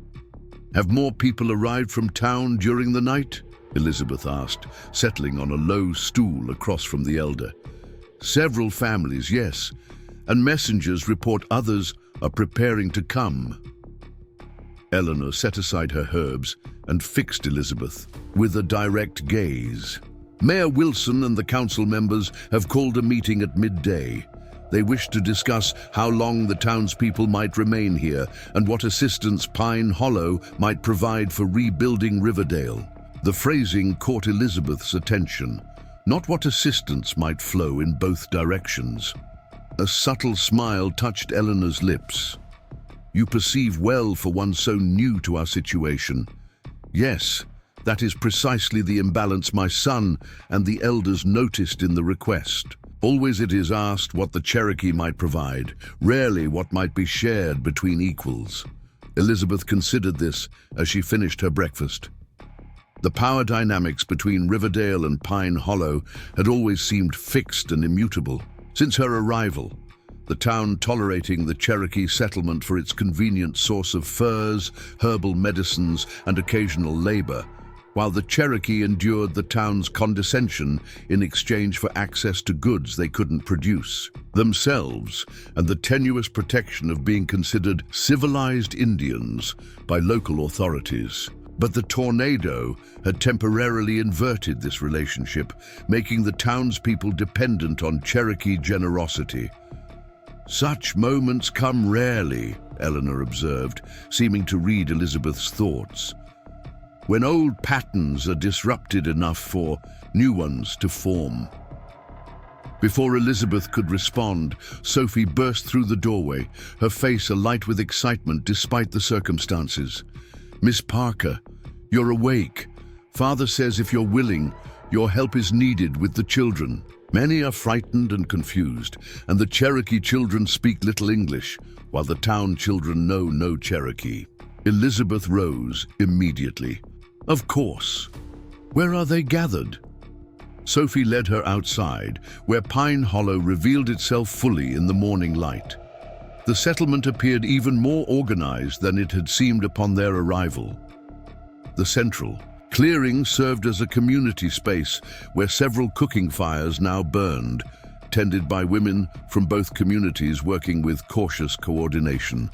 "Have more people arrived from town during the night?" Elizabeth asked, settling on a low stool across from the elder. "Several families, yes, and messengers report others are preparing to come." Eleanor set aside her herbs and fixed Elizabeth with a direct gaze. "Mayor Wilson and the council members have called a meeting at midday. They wish to discuss how long the townspeople might remain here and what assistance Pine Hollow might provide for rebuilding Riverdale." The phrasing caught Elizabeth's attention, not what assistance might flow in both directions. A subtle smile touched Eleanor's lips. "You perceive well for one so new to our situation. Yes, that is precisely the imbalance my son and the elders noticed in the request. Always it is asked what the Cherokee might provide, rarely what might be shared between equals." Elizabeth considered this as she finished her breakfast. The power dynamics between Riverdale and Pine Hollow had always seemed fixed and immutable. Since her arrival, the town tolerating the Cherokee settlement for its convenient source of furs, herbal medicines, and occasional labor, while the Cherokee endured the town's condescension in exchange for access to goods they couldn't produce themselves and the tenuous protection of being considered civilized Indians by local authorities. But the tornado had temporarily inverted this relationship, making the townspeople dependent on Cherokee generosity. "Such moments come rarely," Eleanor observed, seeming to read Elizabeth's thoughts. "When old patterns are disrupted enough for new ones to form." Before Elizabeth could respond, Sophie burst through the doorway, her face alight with excitement despite the circumstances. "Miss Parker, you're awake. Father says if you're willing, your help is needed with the children. Many are frightened and confused, and the Cherokee children speak little English, while the town children know no Cherokee." Elizabeth rose immediately. "Of course. Where are they gathered?" Sophie led her outside, where Pine Hollow revealed itself fully in the morning light. The settlement appeared even more organized than it had seemed upon their arrival. The central clearing served as a community space where several cooking fires now burned, tended by women from both communities working with cautious coordination.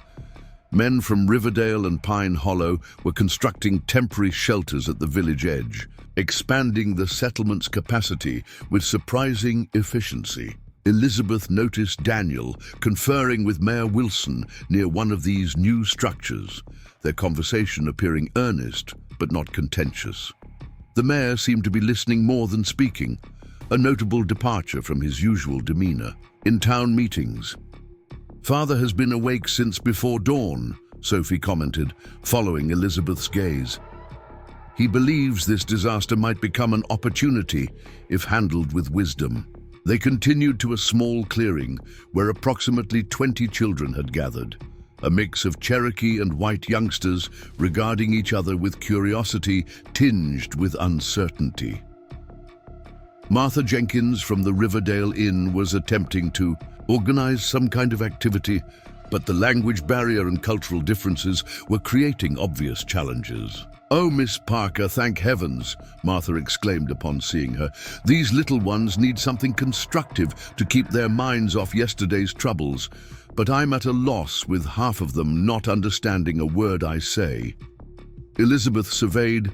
Men from Riverdale and Pine Hollow were constructing temporary shelters at the village edge, expanding the settlement's capacity with surprising efficiency. Elizabeth noticed Daniel conferring with Mayor Wilson near one of these new structures, their conversation appearing earnest but not contentious. The mayor seemed to be listening more than speaking, a notable departure from his usual demeanor. In town meetings, "Father has been awake since before dawn," Sophie commented, following Elizabeth's gaze. "He believes this disaster might become an opportunity if handled with wisdom." They continued to a small clearing where approximately 20 children had gathered. a mix of Cherokee and white youngsters regarding each other with curiosity tinged with uncertainty. Martha Jenkins from the Riverdale Inn was attempting to organize some kind of activity, but the language barrier and cultural differences were creating obvious challenges. "Oh, Miss Parker, thank heavens," Martha exclaimed upon seeing her. "These little ones need something constructive to keep their minds off yesterday's troubles, but I'm at a loss with half of them not understanding a word I say." Elizabeth surveyed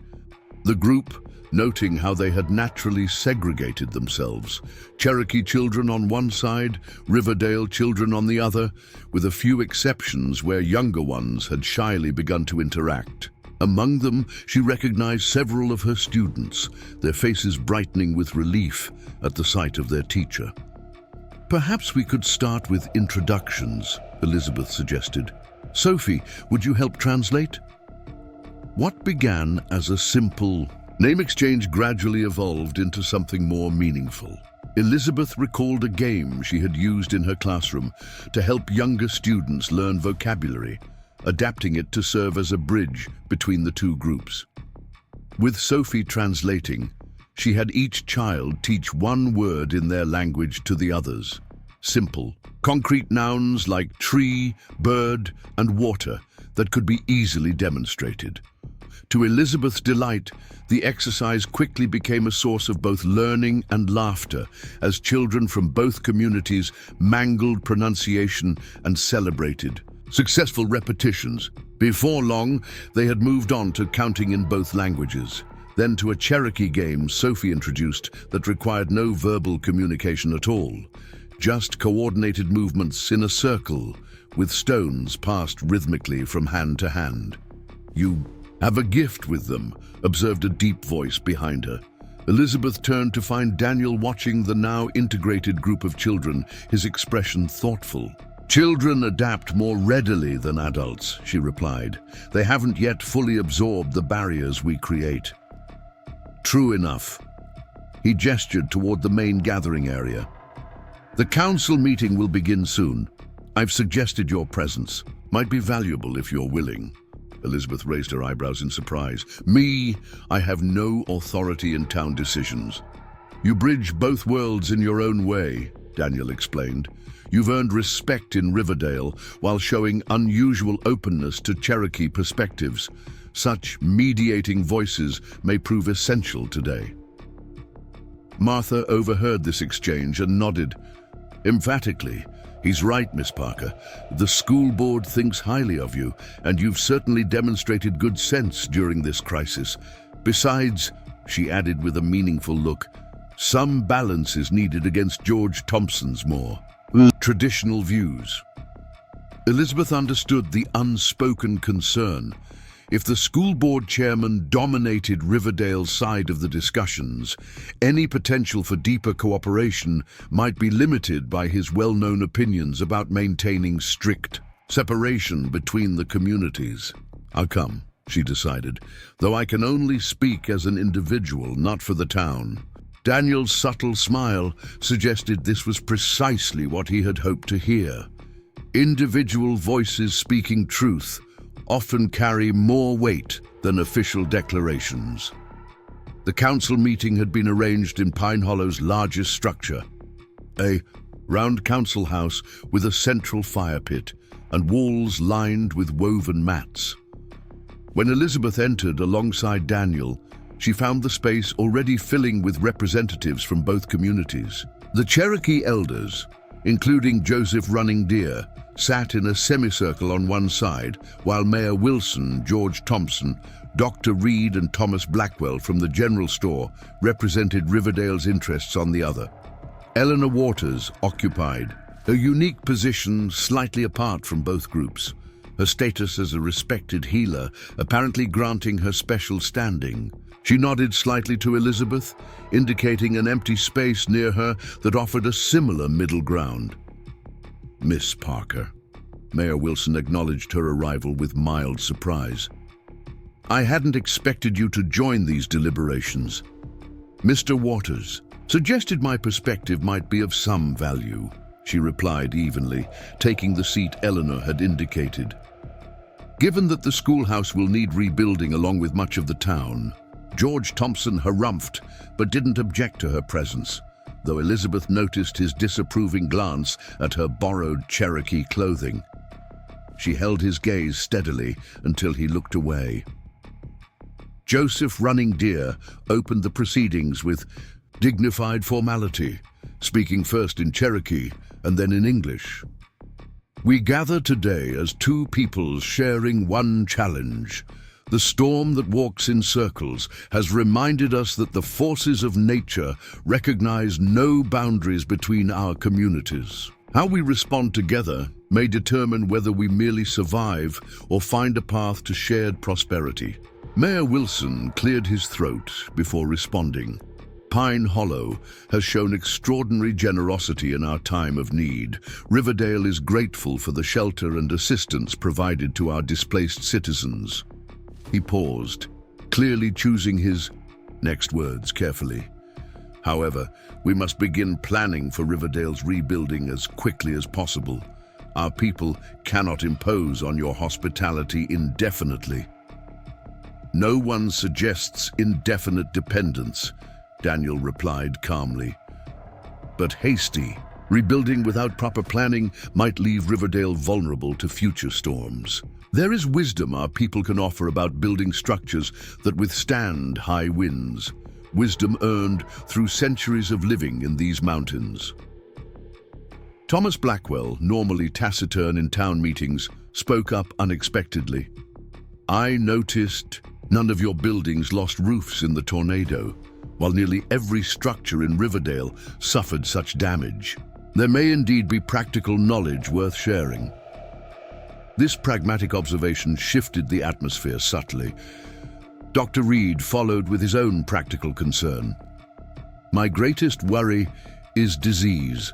the group, noting how they had naturally segregated themselves. Cherokee children on one side, Riverdale children on the other, with a few exceptions where younger ones had shyly begun to interact. Among them, she recognized several of her students, their faces brightening with relief at the sight of their teacher. "Perhaps we could start with introductions," Elizabeth suggested. "Sophie, would you help translate?" What began as a simple name exchange gradually evolved into something more meaningful. Elizabeth recalled a game she had used in her classroom to help younger students learn vocabulary, adapting it to serve as a bridge between the two groups. With Sophie translating, she had each child teach one word in their language to the others. Simple, concrete nouns like tree, bird, and water that could be easily demonstrated. To Elizabeth's delight, the exercise quickly became a source of both learning and laughter as children from both communities mangled pronunciation and celebrated successful repetitions. Before long, they had moved on to counting in both languages. Then to a Cherokee game Sophie introduced that required no verbal communication at all, just coordinated movements in a circle with stones passed rhythmically from hand to hand. "You have a gift with them," observed a deep voice behind her. Elizabeth turned to find Daniel watching the now integrated group of children, his expression thoughtful. "Children adapt more readily than adults," she replied. "They haven't yet fully absorbed the barriers we create." "True enough." He gestured toward the main gathering area. "The council meeting will begin soon. I've suggested your presence. Might be valuable if you're willing." Elizabeth raised her eyebrows in surprise. "Me? I have no authority in town decisions." "You bridge both worlds in your own way," Daniel explained. "You've earned respect in Riverdale while showing unusual openness to Cherokee perspectives. Such mediating voices may prove essential today." Martha overheard this exchange and nodded emphatically. "He's right, Miss Parker. The school board thinks highly of you, and you've certainly demonstrated good sense during this crisis. Besides," she added with a meaningful look, "some balance is needed against George Thompson's more traditional views." Elizabeth understood the unspoken concern. If the school board chairman dominated Riverdale's side of the discussions, any potential for deeper cooperation might be limited by his well-known opinions about maintaining strict separation between the communities. "I'll come," she decided, "though I can only speak as an individual, not for the town." Daniel's subtle smile suggested this was precisely what he had hoped to hear. Individual voices speaking truth often carry more weight than official declarations. The council meeting had been arranged in Pine Hollow's largest structure, a round council house with a central fire pit and walls lined with woven mats. When Elizabeth entered alongside Daniel, she found the space already filling with representatives from both communities. The Cherokee elders, including Joseph Running Deer, sat in a semicircle on one side, while Mayor Wilson, George Thompson, Dr. Reed and Thomas Blackwell from the general store represented Riverdale's interests on the other. Eleanor Waters occupied a unique position slightly apart from both groups, her status as a respected healer apparently granting her special standing. She nodded slightly to Elizabeth, indicating an empty space near her that offered a similar middle ground. "Miss Parker." Mayor Wilson acknowledged her arrival with mild surprise. "I hadn't expected you to join these deliberations. Mr. Waters suggested my perspective might be of some value." she replied evenly, taking the seat Eleanor had indicated. Given that the schoolhouse will need rebuilding along with much of the town, George Thompson harumphed but didn't object to her presence, though Elizabeth noticed his disapproving glance at her borrowed Cherokee clothing. She held his gaze steadily until he looked away. Joseph Running Deer opened the proceedings with dignified formality, speaking first in Cherokee and then in English. We gather today as two peoples sharing one challenge. The storm that walks in circles has reminded us that the forces of nature recognize no boundaries between our communities. How we respond together may determine whether we merely survive or find a path to shared prosperity. Mayor Wilson cleared his throat before responding. Pine Hollow has shown extraordinary generosity in our time of need. Riverdale is grateful for the shelter and assistance provided to our displaced citizens. He paused, clearly choosing his next words carefully. However, we must begin planning for Riverdale's rebuilding as quickly as possible. Our people cannot impose on your hospitality indefinitely. No one suggests indefinite dependence, Daniel replied calmly. But hasty, rebuilding without proper planning might leave Riverdale vulnerable to future storms. There is wisdom our people can offer about building structures that withstand high winds, wisdom earned through centuries of living in these mountains. Thomas Blackwell, normally taciturn in town meetings, spoke up unexpectedly. I noticed none of your buildings lost roofs in the tornado, while nearly every structure in Riverdale suffered such damage. There may indeed be practical knowledge worth sharing. This pragmatic observation shifted the atmosphere subtly. Dr. Reed followed with his own practical concern. My greatest worry is disease.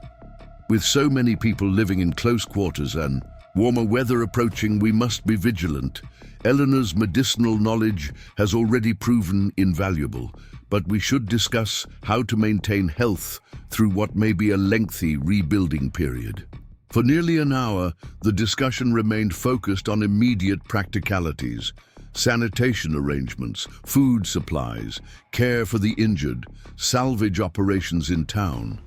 With so many people living in close quarters and warmer weather approaching, we must be vigilant. Eleanor's medicinal knowledge has already proven invaluable, but we should discuss how to maintain health through what may be a lengthy rebuilding period. For nearly an hour, the discussion remained focused on immediate practicalities: sanitation arrangements, food supplies, care for the injured, salvage operations in town.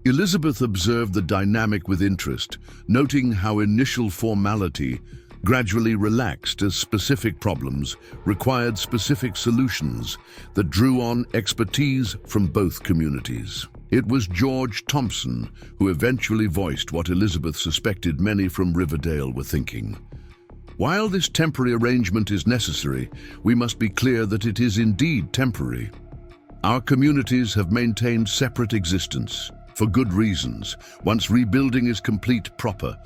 Elizabeth observed the dynamic with interest, noting how initial formality gradually relaxed as specific problems required specific solutions that drew on expertise from both communities. It was George Thompson who eventually voiced what Elizabeth suspected many from Riverdale were thinking. While this temporary arrangement is necessary, we must be clear that it is indeed temporary. Our communities have maintained separate existence, for good reasons. Once rebuilding is complete proper,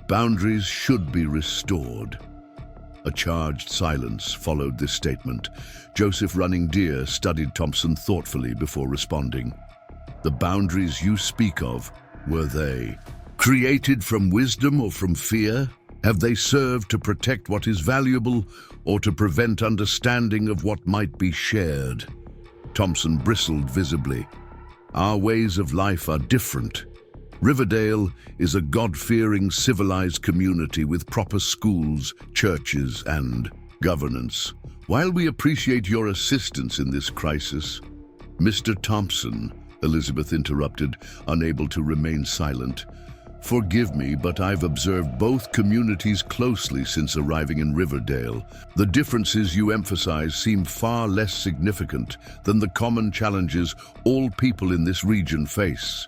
boundaries should be restored. A charged silence followed this statement. Joseph Running Deer studied Thompson thoughtfully before responding. The boundaries you speak of, were they created from wisdom or from fear? Have they served to protect what is valuable or to prevent understanding of what might be shared? Thompson bristled visibly. Our ways of life are different. Riverdale is a God-fearing, civilized community with proper schools, churches, and governance. While we appreciate your assistance in this crisis, Mr. Thompson, Elizabeth interrupted, unable to remain silent. Forgive me, but I've observed both communities closely since arriving in Riverdale. The differences you emphasize seem far less significant than the common challenges all people in this region face.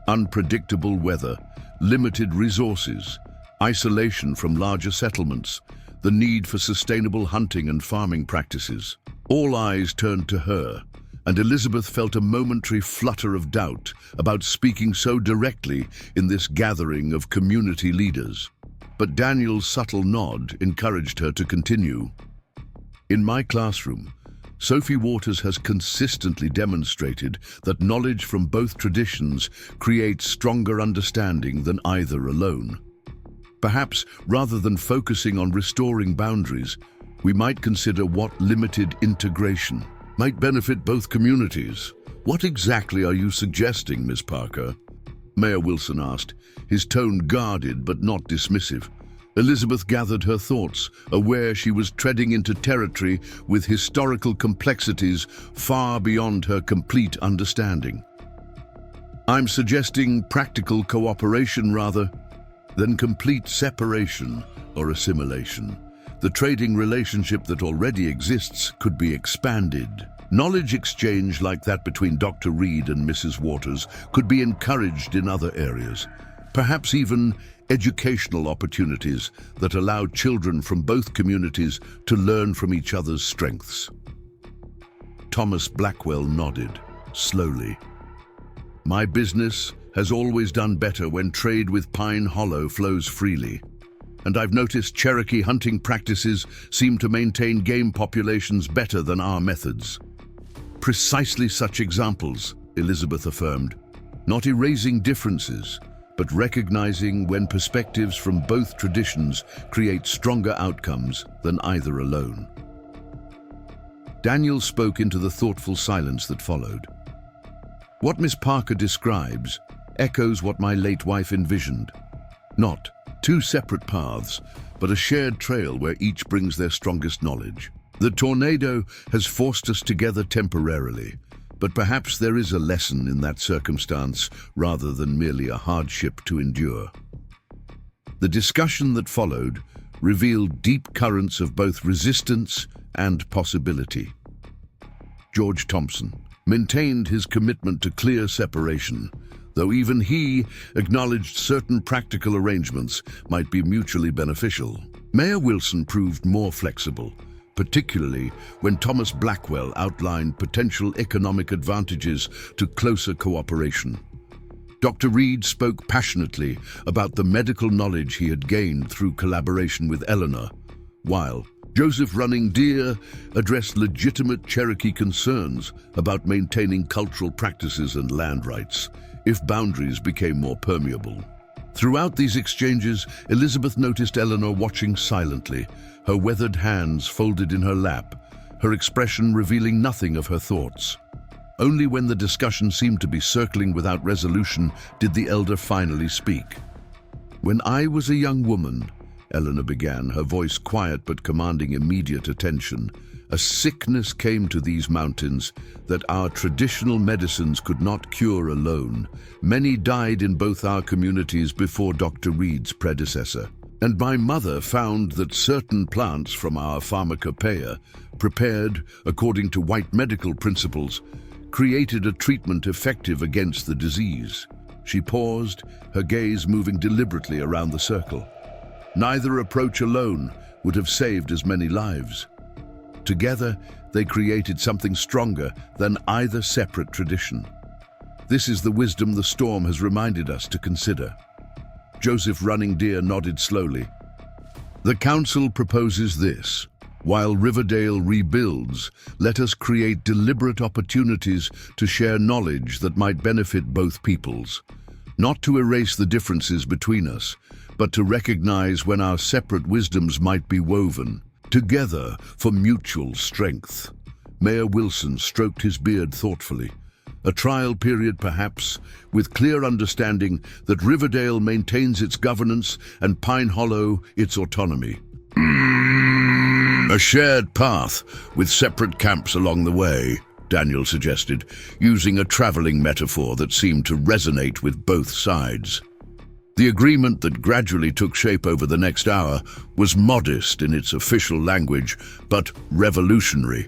Unpredictable weather, limited resources, isolation from larger settlements, the need for sustainable hunting and farming practices. All eyes turned to her, and Elizabeth felt a momentary flutter of doubt about speaking so directly in this gathering of community leaders. But Daniel's subtle nod encouraged her to continue. In my classroom, Sophie Waters has consistently demonstrated that knowledge from both traditions creates stronger understanding than either alone. Perhaps, rather than focusing on restoring boundaries, we might consider what limited integration might benefit both communities. What exactly are you suggesting, Ms. Parker? Mayor Wilson asked, his tone guarded but not dismissive. Elizabeth gathered her thoughts, aware she was treading into territory with historical complexities far beyond her complete understanding. I'm suggesting practical cooperation rather than complete separation or assimilation. The trading relationship that already exists could be expanded. Knowledge exchange like that between Dr. Reed and Mrs. Waters could be encouraged in other areas. Perhaps even educational opportunities that allow children from both communities to learn from each other's strengths. Thomas Blackwell nodded, slowly. My business has always done better when trade with Pine Hollow flows freely. And I've noticed Cherokee hunting practices seem to maintain game populations better than our methods. Precisely such examples, Elizabeth affirmed. Not erasing differences, but recognizing when perspectives from both traditions create stronger outcomes than either alone. Daniel spoke into the thoughtful silence that followed. What Miss Parker describes echoes what my late wife envisioned. Not two separate paths, but a shared trail where each brings their strongest knowledge. The tornado has forced us together temporarily, but perhaps there is a lesson in that circumstance rather than merely a hardship to endure. The discussion that followed revealed deep currents of both resistance and possibility. George Thompson maintained his commitment to clear separation, though even he acknowledged certain practical arrangements might be mutually beneficial. Mayor Wilson proved more flexible, particularly when Thomas Blackwell outlined potential economic advantages to closer cooperation. Dr. Reed spoke passionately about the medical knowledge he had gained through collaboration with Eleanor, while Joseph Running Deer addressed legitimate Cherokee concerns about maintaining cultural practices and land rights if boundaries became more permeable. Throughout these exchanges, Elizabeth noticed Eleanor watching silently, her weathered hands folded in her lap, her expression revealing nothing of her thoughts. Only when the discussion seemed to be circling without resolution did the elder finally speak. "When I was a young woman," Eleanor began, her voice quiet but commanding immediate attention, "a sickness came to these mountains that our traditional medicines could not cure alone. Many died in both our communities before Dr. Reed's predecessor. And my mother found that certain plants from our pharmacopoeia, prepared according to white medical principles, created a treatment effective against the disease." She paused, her gaze moving deliberately around the circle. Neither approach alone would have saved as many lives. Together, they created something stronger than either separate tradition. This is the wisdom the storm has reminded us to consider. Joseph Running Deer nodded slowly. "The council proposes this. While Riverdale rebuilds, let us create deliberate opportunities to share knowledge that might benefit both peoples. Not to erase the differences between us, but to recognize when our separate wisdoms might be woven together for mutual strength." Mayor Wilson stroked his beard thoughtfully. A trial period perhaps, with clear understanding that Riverdale maintains its governance and Pine Hollow its autonomy. "A shared path with separate camps along the way," Daniel suggested, using a traveling metaphor that seemed to resonate with both sides. The agreement that gradually took shape over the next hour was modest in its official language, but revolutionary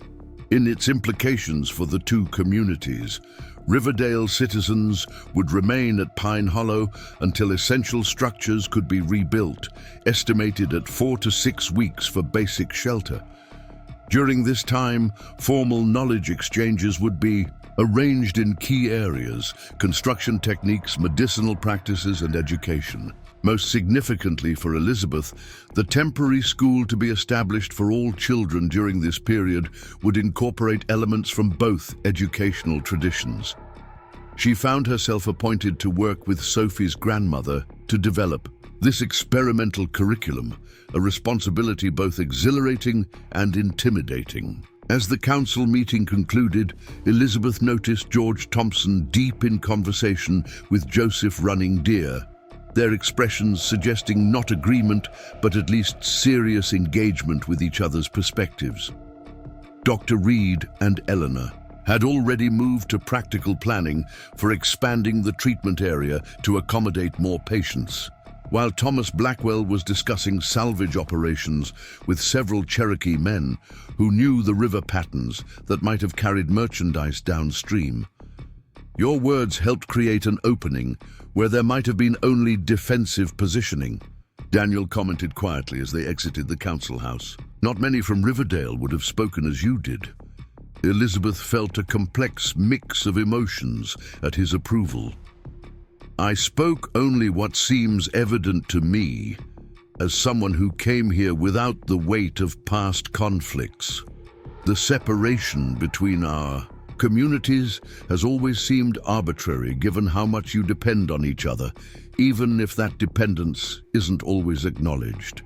in its implications for the two communities. Riverdale citizens would remain at Pine Hollow until essential structures could be rebuilt, estimated at 4 to 6 weeks for basic shelter. During this time, formal knowledge exchanges would be arranged in key areas: construction techniques, medicinal practices, and education. Most significantly for Elizabeth, the temporary school to be established for all children during this period would incorporate elements from both educational traditions. She found herself appointed to work with Sophie's grandmother to develop this experimental curriculum, a responsibility both exhilarating and intimidating. As the council meeting concluded, Elizabeth noticed George Thompson deep in conversation with Joseph Running Deer, their expressions suggesting not agreement, but at least serious engagement with each other's perspectives. Dr. Reed and Eleanor had already moved to practical planning for expanding the treatment area to accommodate more patients, while Thomas Blackwell was discussing salvage operations with several Cherokee men who knew the river patterns that might have carried merchandise downstream. Your words helped create an opening where there might have been only defensive positioning, Daniel commented quietly as they exited the council house. Not many from Riverdale would have spoken as you did. Elizabeth felt a complex mix of emotions at his approval. I spoke only what seems evident to me as someone who came here without the weight of past conflicts. The separation between our communities has always seemed arbitrary given how much you depend on each other, even if that dependence isn't always acknowledged.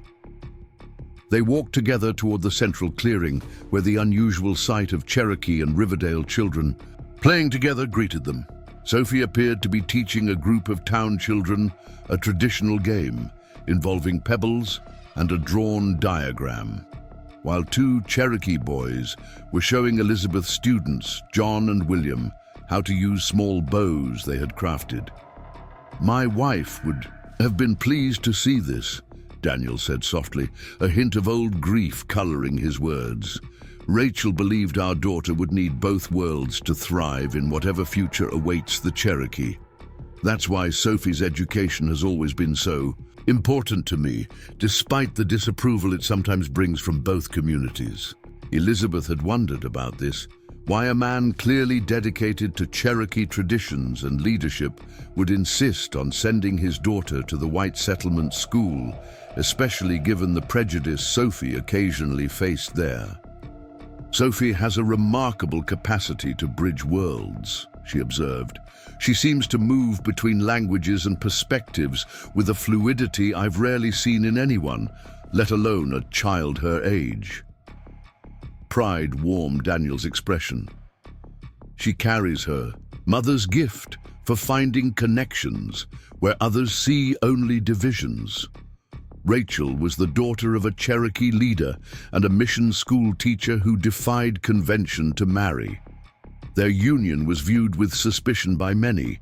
They walked together toward the central clearing where the unusual sight of Cherokee and Riverdale children playing together greeted them. Sophie appeared to be teaching a group of town children a traditional game involving pebbles and a drawn diagram, while two Cherokee boys were showing Elizabeth's students, John and William, how to use small bows they had crafted. My wife would have been pleased to see this, Daniel said softly, a hint of old grief coloring his words. Rachel believed our daughter would need both worlds to thrive in whatever future awaits the Cherokee. That's why Sophie's education has always been so important to me, despite the disapproval it sometimes brings from both communities. Elizabeth had wondered about this, why a man clearly dedicated to Cherokee traditions and leadership would insist on sending his daughter to the white settlement school, especially given the prejudice Sophie occasionally faced there. Sophie has a remarkable capacity to bridge worlds, she observed. She seems to move between languages and perspectives with a fluidity I've rarely seen in anyone, let alone a child her age. Pride warmed Daniel's expression. She carries her mother's gift for finding connections where others see only divisions. Rachel was the daughter of a Cherokee leader and a mission school teacher who defied convention to marry. Their union was viewed with suspicion by many,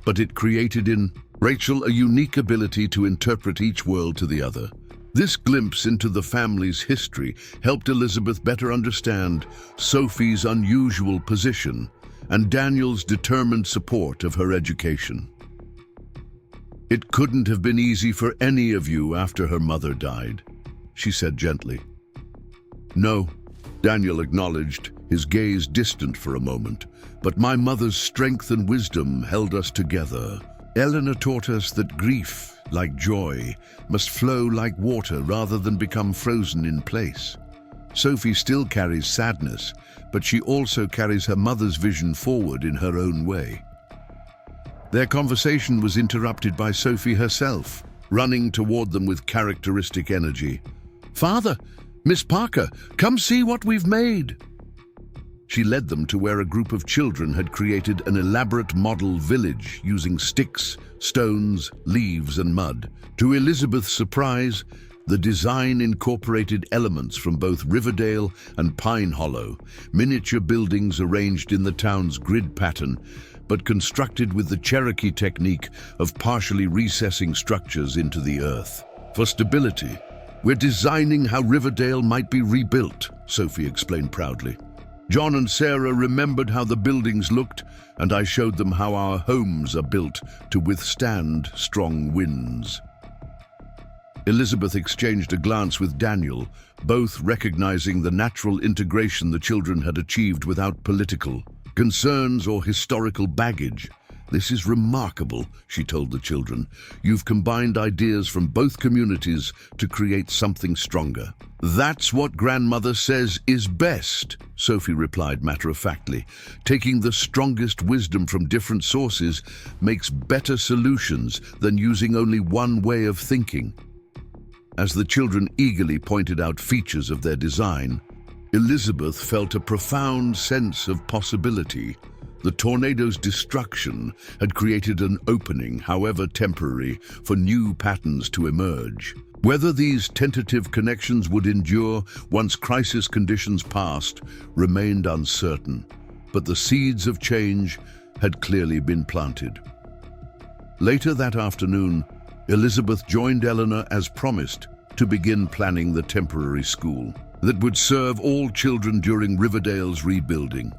but it created in Rachel a unique ability to interpret each world to the other. This glimpse into the family's history helped Elizabeth better understand Sophie's unusual position and Daniel's determined support of her education. It couldn't have been easy for any of you after her mother died, she said gently. No, Daniel acknowledged, his gaze distant for a moment, but my mother's strength and wisdom held us together. Eleanor taught us that grief, like joy, must flow like water rather than become frozen in place. Sophie still carries sadness, but she also carries her mother's vision forward in her own way. Their conversation was interrupted by Sophie herself, running toward them with characteristic energy. "Father, Miss Parker, come see what we've made." She led them to where a group of children had created an elaborate model village using sticks, stones, leaves, and mud. To Elizabeth's surprise, the design incorporated elements from both Riverdale and Pine Hollow, miniature buildings arranged in the town's grid pattern, but constructed with the Cherokee technique of partially recessing structures into the earth. For stability, we're designing how Riverdale might be rebuilt, Sophie explained proudly. John and Sarah remembered how the buildings looked, and I showed them how our homes are built to withstand strong winds. Elizabeth exchanged a glance with Daniel, both recognizing the natural integration the children had achieved without political concerns or historical baggage. "This is remarkable," she told the children. "You've combined ideas from both communities to create something stronger." "That's what Grandmother says is best," Sophie replied matter-of-factly. "Taking the strongest wisdom from different sources makes better solutions than using only one way of thinking." As the children eagerly pointed out features of their design, Elizabeth felt a profound sense of possibility. The tornado's destruction had created an opening, however temporary, for new patterns to emerge. Whether these tentative connections would endure once crisis conditions passed remained uncertain, but the seeds of change had clearly been planted. Later that afternoon, Elizabeth joined Eleanor as promised to begin planning the temporary school that would serve all children during Riverdale's rebuilding.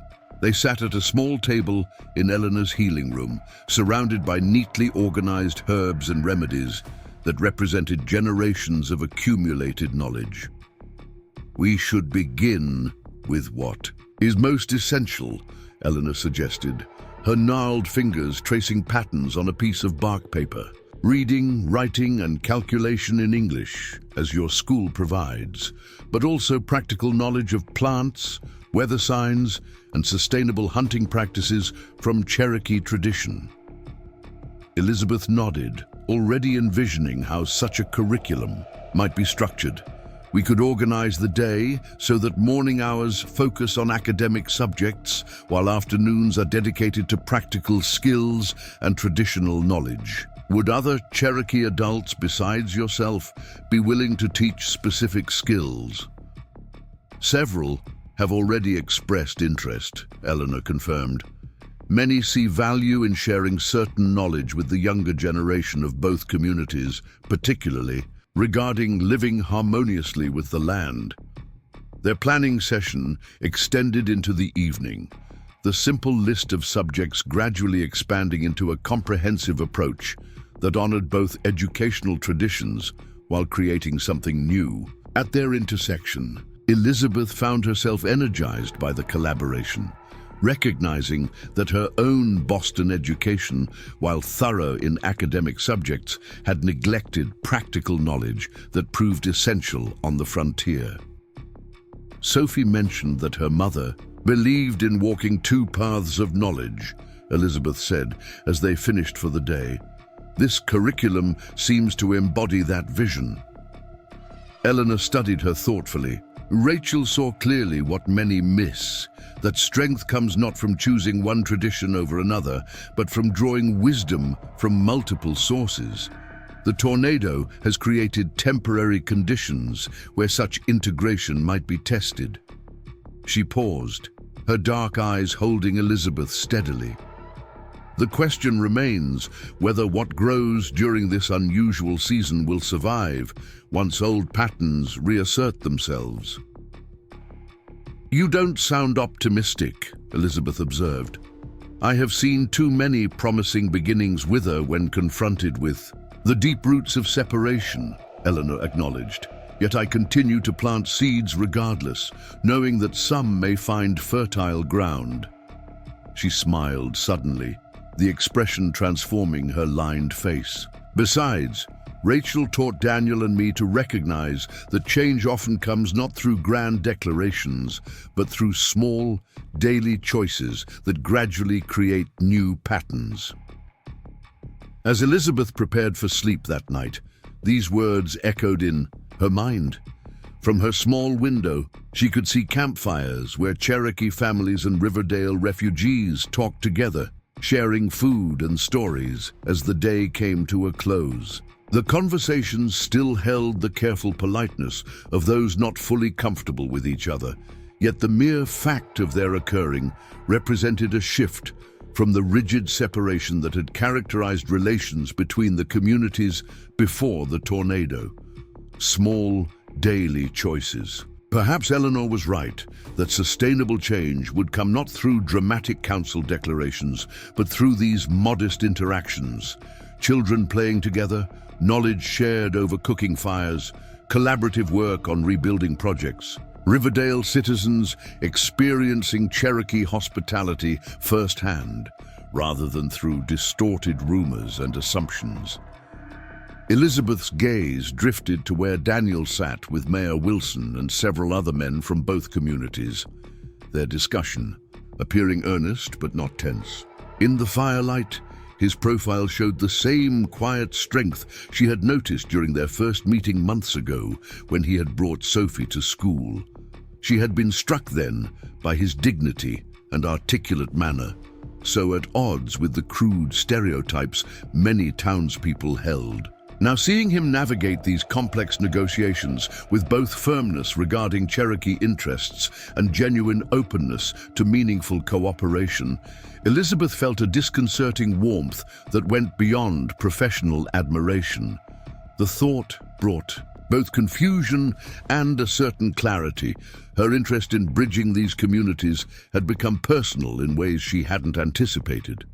They sat at a small table in Eleanor's healing room, surrounded by neatly organized herbs and remedies that represented generations of accumulated knowledge. "We should begin with what is most essential," Eleanor suggested, her gnarled fingers tracing patterns on a piece of bark paper. "Reading, writing, and calculation in English, as your school provides, but also practical knowledge of plants, weather signs, and sustainable hunting practices from Cherokee tradition." Elizabeth nodded, already envisioning how such a curriculum might be structured. "We could organize the day so that morning hours focus on academic subjects, while afternoons are dedicated to practical skills and traditional knowledge. Would other Cherokee adults besides yourself be willing to teach specific skills?" "Several have already expressed interest," Eleanor confirmed. "Many see value in sharing certain knowledge with the younger generation of both communities, particularly regarding living harmoniously with the land." Their planning session extended into the evening, the simple list of subjects gradually expanding into a comprehensive approach that honored both educational traditions while creating something new. At their intersection, Elizabeth found herself energized by the collaboration, recognizing that her own Boston education, while thorough in academic subjects, had neglected practical knowledge that proved essential on the frontier. Sophie mentioned that her mother believed in walking two paths of knowledge, Elizabeth said as they finished for the day. "This curriculum seems to embody that vision." Eleanor studied her thoughtfully. Rachel saw clearly what many miss, that strength comes not from choosing one tradition over another, but from drawing wisdom from multiple sources. The tornado has created temporary conditions where such integration might be tested. She paused, her dark eyes holding Elizabeth steadily. "The question remains whether what grows during this unusual season will survive once old patterns reassert themselves." "You don't sound optimistic," Elizabeth observed. "I have seen too many promising beginnings wither when confronted with the deep roots of separation," Eleanor acknowledged. "Yet I continue to plant seeds regardless, knowing that some may find fertile ground." She smiled suddenly, the expression transforming her lined face. "Besides, Rachel taught Daniel and me to recognize that change often comes not through grand declarations, but through small, daily choices that gradually create new patterns." As Elizabeth prepared for sleep that night, these words echoed in her mind. From her small window, she could see campfires where Cherokee families and Riverdale refugees talked together, sharing food and stories as the day came to a close. The conversations still held the careful politeness of those not fully comfortable with each other, yet the mere fact of their occurring represented a shift from the rigid separation that had characterized relations between the communities before the tornado. Small, daily choices. Perhaps Eleanor was right, that sustainable change would come not through dramatic council declarations, but through these modest interactions. Children playing together, knowledge shared over cooking fires, collaborative work on rebuilding projects. Riverdale citizens experiencing Cherokee hospitality firsthand, rather than through distorted rumors and assumptions. Elizabeth's gaze drifted to where Daniel sat with Mayor Wilson and several other men from both communities, their discussion appearing earnest but not tense. In the firelight, his profile showed the same quiet strength she had noticed during their first meeting months ago when he had brought Sophie to school. She had been struck then by his dignity and articulate manner, so at odds with the crude stereotypes many townspeople held. Now, seeing him navigate these complex negotiations with both firmness regarding Cherokee interests and genuine openness to meaningful cooperation, Elizabeth felt a disconcerting warmth that went beyond professional admiration. The thought brought both confusion and a certain clarity. Her interest in bridging these communities had become personal in ways she hadn't anticipated.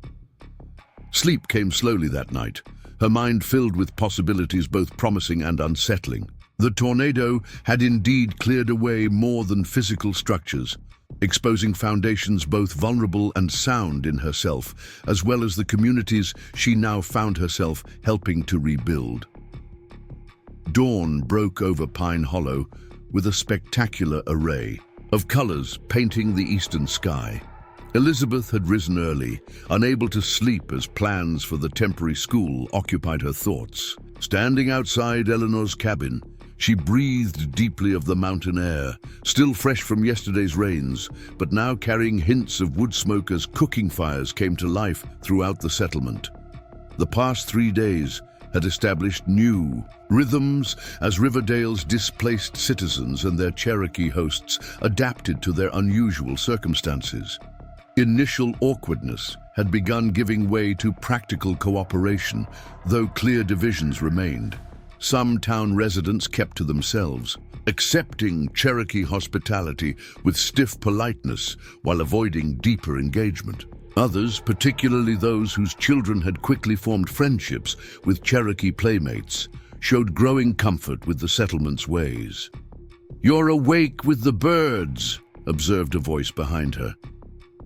Sleep came slowly that night, her mind filled with possibilities both promising and unsettling. The tornado had indeed cleared away more than physical structures, exposing foundations both vulnerable and sound in herself, as well as the communities she now found herself helping to rebuild. Dawn broke over Pine Hollow with a spectacular array of colors painting the eastern sky. Elizabeth had risen early, unable to sleep as plans for the temporary school occupied her thoughts. Standing outside Eleanor's cabin, she breathed deeply of the mountain air, still fresh from yesterday's rains, but now carrying hints of wood smoke as cooking fires came to life throughout the settlement. The past 3 days had established new rhythms as Riverdale's displaced citizens and their Cherokee hosts adapted to their unusual circumstances. Initial awkwardness had begun giving way to practical cooperation, though clear divisions remained. Some town residents kept to themselves, accepting Cherokee hospitality with stiff politeness while avoiding deeper engagement. Others, particularly those whose children had quickly formed friendships with Cherokee playmates, showed growing comfort with the settlement's ways. "You're awake with the birds," observed a voice behind her.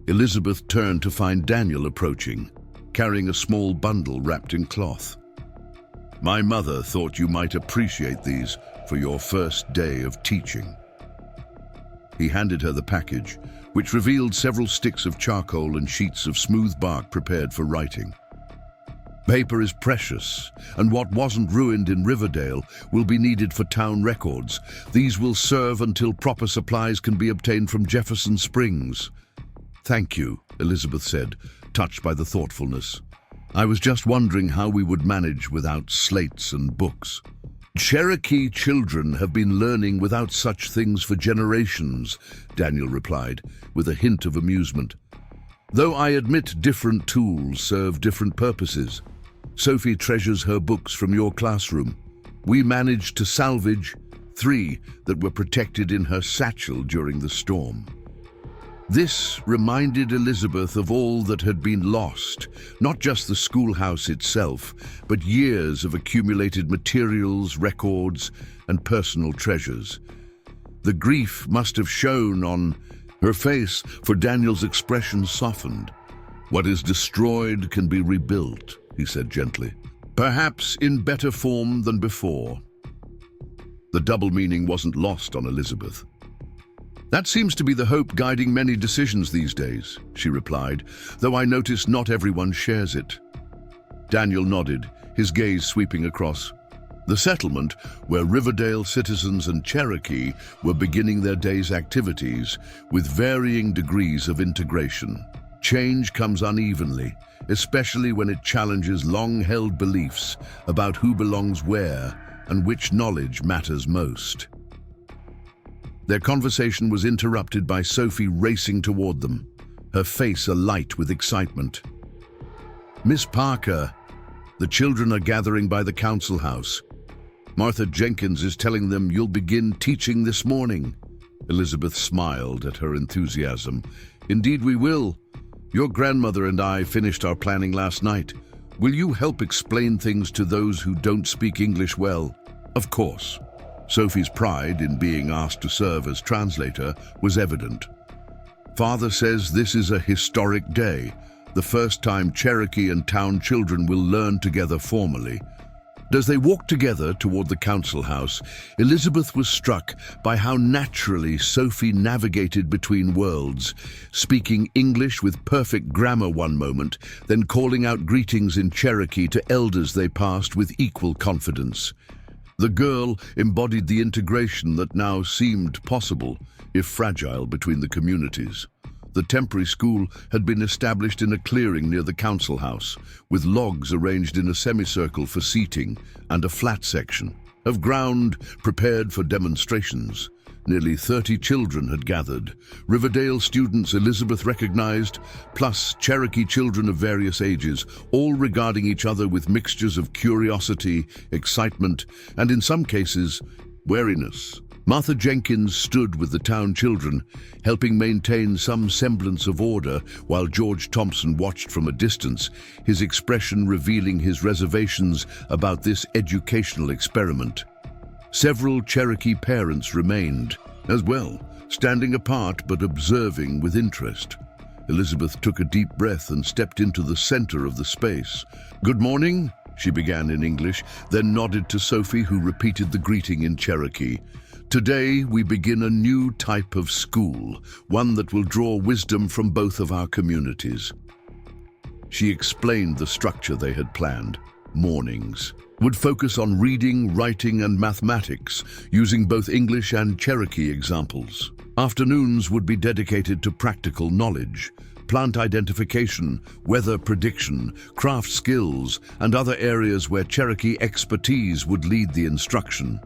Elizabeth turned to find Daniel approaching, carrying a small bundle wrapped in cloth. "My mother thought you might appreciate these for your first day of teaching." He handed her the package, which revealed several sticks of charcoal and sheets of smooth bark prepared for writing. "Paper is precious, and what wasn't ruined in Riverdale will be needed for town records. These will serve until proper supplies can be obtained from Jefferson Springs." "Thank you," Elizabeth said, touched by the thoughtfulness. "I was just wondering how we would manage without slates and books." "Cherokee children have been learning without such things for generations," Daniel replied, with a hint of amusement. "Though I admit different tools serve different purposes. Sophie treasures her books from your classroom. We managed to salvage 3 that were protected in her satchel during the storm." This reminded Elizabeth of all that had been lost, not just the schoolhouse itself, but years of accumulated materials, records, and personal treasures. The grief must have shown on her face, for Daniel's expression softened. "What is destroyed can be rebuilt," he said gently. "Perhaps in better form than before." The double meaning wasn't lost on Elizabeth. "That seems to be the hope guiding many decisions these days," she replied, "though I notice not everyone shares it." Daniel nodded, his gaze sweeping across the settlement where Riverdale citizens and Cherokee were beginning their day's activities with varying degrees of integration. Change comes unevenly, especially when it challenges long-held beliefs about who belongs where and which knowledge matters most. Their conversation was interrupted by Sophie racing toward them, her face alight with excitement. "Miss Parker, the children are gathering by the council house. Martha Jenkins is telling them you'll begin teaching this morning." Elizabeth smiled at her enthusiasm. "Indeed we will. Your grandmother and I finished our planning last night. Will you help explain things to those who don't speak English well?" "Of course." Sophie's pride in being asked to serve as translator was evident. "Father says this is a historic day, the first time Cherokee and town children will learn together formally." As they walked together toward the council house, Elizabeth was struck by how naturally Sophie navigated between worlds, speaking English with perfect grammar one moment, then calling out greetings in Cherokee to elders they passed with equal confidence. The girl embodied the integration that now seemed possible, if fragile, between the communities. The temporary school had been established in a clearing near the council house, with logs arranged in a semicircle for seating and a flat section of ground prepared for demonstrations. Nearly 30 children had gathered. Riverdale students Elizabeth recognized, plus Cherokee children of various ages, all regarding each other with mixtures of curiosity, excitement, and in some cases, wariness. Martha Jenkins stood with the town children, helping maintain some semblance of order, while George Thompson watched from a distance, his expression revealing his reservations about this educational experiment. Several Cherokee parents remained, as well, standing apart but observing with interest. Elizabeth took a deep breath and stepped into the center of the space. "Good morning," she began in English, then nodded to Sophie, who repeated the greeting in Cherokee. "Today we begin a new type of school, one that will draw wisdom from both of our communities." She explained the structure they had planned. Mornings would focus on reading, writing, and mathematics, using both English and Cherokee examples. Afternoons would be dedicated to practical knowledge, plant identification, weather prediction, craft skills, and other areas where Cherokee expertise would lead the instruction.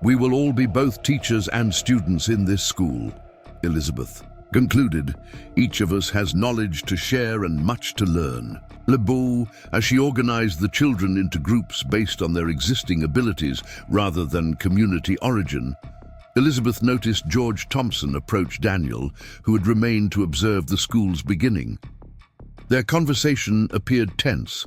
"We will all be both teachers and students in this school," Elizabeth concluded. "Each of us has knowledge to share and much to learn." Lebeau, as she organized the children into groups based on their existing abilities rather than community origin, Elizabeth noticed George Thompson approach Daniel, who had remained to observe the school's beginning. Their conversation appeared tense,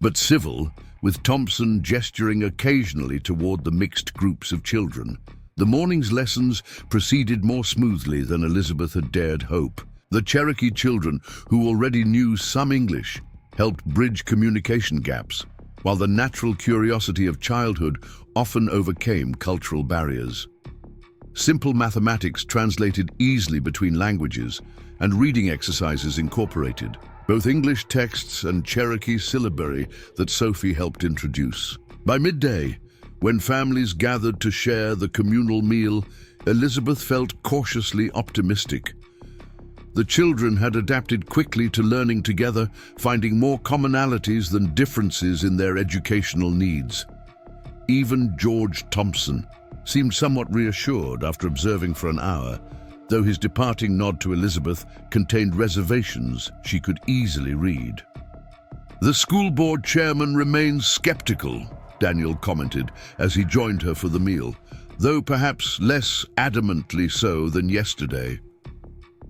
but civil, with Thompson gesturing occasionally toward the mixed groups of children. The morning's lessons proceeded more smoothly than Elizabeth had dared hope. The Cherokee children, who already knew some English, helped bridge communication gaps, while the natural curiosity of childhood often overcame cultural barriers. Simple mathematics translated easily between languages, and reading exercises incorporated both English texts and Cherokee syllabary that Sophie helped introduce. By midday, when families gathered to share the communal meal, Elizabeth felt cautiously optimistic. The children had adapted quickly to learning together, finding more commonalities than differences in their educational needs. Even George Thompson seemed somewhat reassured after observing for an hour, though his departing nod to Elizabeth contained reservations she could easily read. "The school board chairman remains skeptical," Daniel commented as he joined her for the meal, though perhaps less adamantly so than yesterday.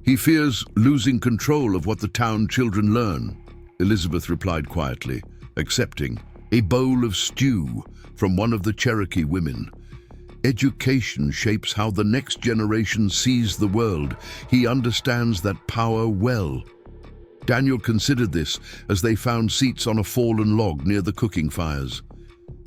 "He fears losing control of what the town children learn," Elizabeth replied quietly, accepting a bowl of stew from one of the Cherokee women. "Education shapes how the next generation sees the world. He understands that power well." Daniel considered this as they found seats on a fallen log near the cooking fires.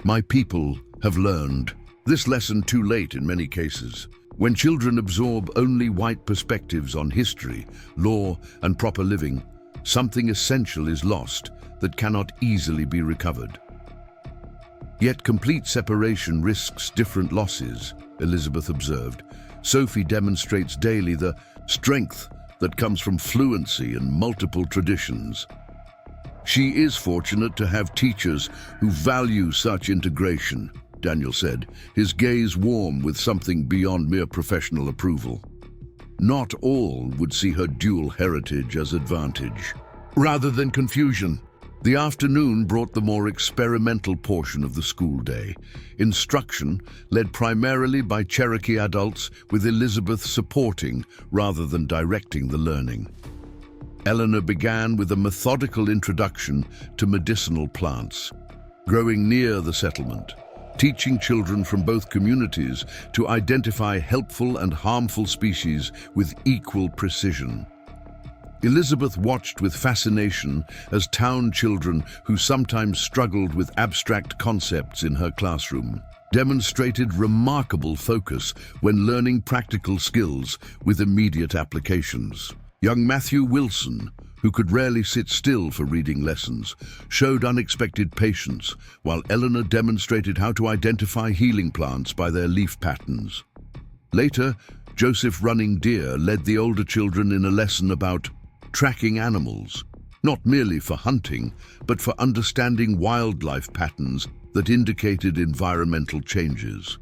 "My people have learned this lesson too late in many cases. When children absorb only white perspectives on history, law, and proper living, something essential is lost that cannot easily be recovered." Yet complete separation risks different losses, Elizabeth observed. Sophie demonstrates daily the strength that comes from fluency in multiple traditions. "She is fortunate to have teachers who value such integration," Daniel said, his gaze warm with something beyond mere professional approval. Not all would see her dual heritage as advantage, rather than confusion. The afternoon brought the more experimental portion of the school day. Instruction led primarily by Cherokee adults, with Elizabeth supporting rather than directing the learning. Eleanor began with a methodical introduction to medicinal plants, growing near the settlement, teaching children from both communities to identify helpful and harmful species with equal precision. Elizabeth watched with fascination as town children who sometimes struggled with abstract concepts in her classroom demonstrated remarkable focus when learning practical skills with immediate applications. Young Matthew Wilson, who could rarely sit still for reading lessons, showed unexpected patience, while Eleanor demonstrated how to identify healing plants by their leaf patterns. Later, Joseph Running Deer led the older children in a lesson about tracking animals, not merely for hunting, but for understanding wildlife patterns that indicated environmental changes.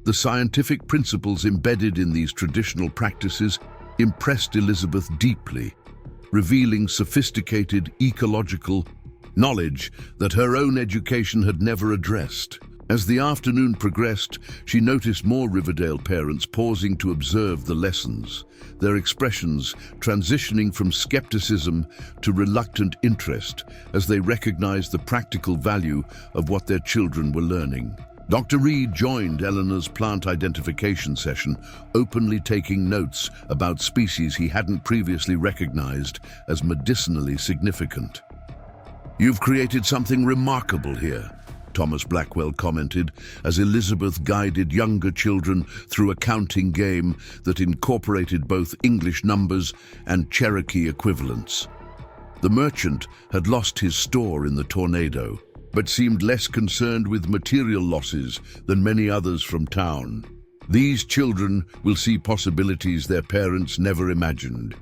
The scientific principles embedded in these traditional practices impressed Elizabeth deeply, revealing sophisticated ecological knowledge that her own education had never addressed. As the afternoon progressed, she noticed more Riverdale parents pausing to observe the lessons, their expressions transitioning from skepticism to reluctant interest as they recognized the practical value of what their children were learning. Dr. Reed joined Eleanor's plant identification session, openly taking notes about species he hadn't previously recognized as medicinally significant. "You've created something remarkable here," Thomas Blackwell commented as Elizabeth guided younger children through a counting game that incorporated both English numbers and Cherokee equivalents. The merchant had lost his store in the tornado, but seemed less concerned with material losses than many others from town. "These children will see possibilities their parents never imagined.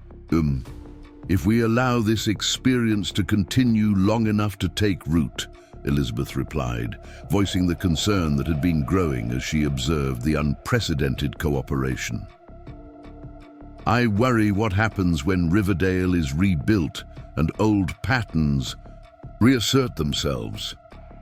If we allow this experience to continue long enough to take root," Elizabeth replied, voicing the concern that had been growing as she observed the unprecedented cooperation. "I worry what happens when Riverdale is rebuilt and old patterns reassert themselves."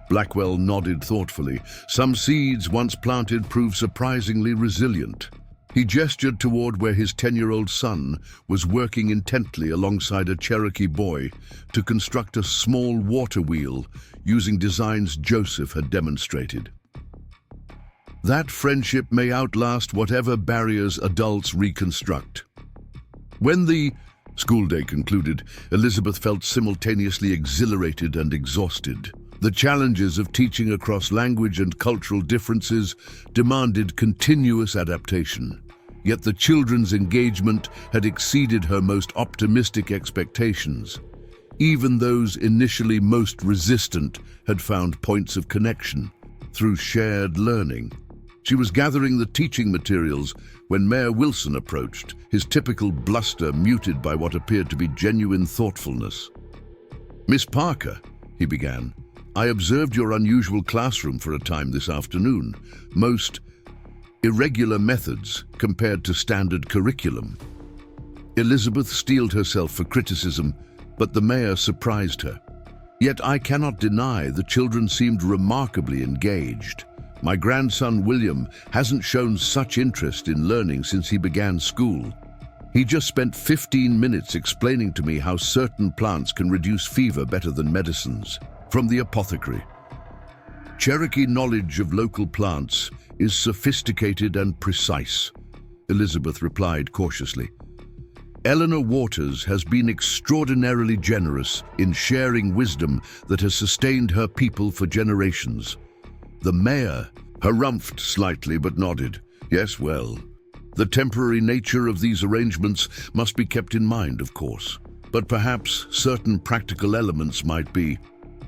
Blackwell nodded thoughtfully. "Some seeds once planted prove surprisingly resilient." He gestured toward where his 10-year-old son was working intently alongside a Cherokee boy to construct a small water wheel using designs Joseph had demonstrated. "That friendship may outlast whatever barriers adults reconstruct." When the school day concluded, Elizabeth felt simultaneously exhilarated and exhausted. The challenges of teaching across language and cultural differences demanded continuous adaptation. Yet the children's engagement had exceeded her most optimistic expectations. Even those initially most resistant had found points of connection through shared learning. She was gathering the teaching materials when Mayor Wilson approached, his typical bluster muted by what appeared to be genuine thoughtfulness. "Miss Parker," he began, "I observed your unusual classroom for a time this afternoon. Most irregular methods compared to standard curriculum." Elizabeth steeled herself for criticism, but the mayor surprised her. "Yet I cannot deny the children seemed remarkably engaged. My grandson William hasn't shown such interest in learning since he began school. He just spent 15 minutes explaining to me how certain plants can reduce fever better than medicines from the apothecary." Cherokee knowledge of local plants is sophisticated and precise, Elizabeth replied cautiously. "Eleanor Waters has been extraordinarily generous in sharing wisdom that has sustained her people for generations." The mayor harumphed slightly but nodded. "Yes, well, the temporary nature of these arrangements must be kept in mind, of course. But perhaps certain practical elements might be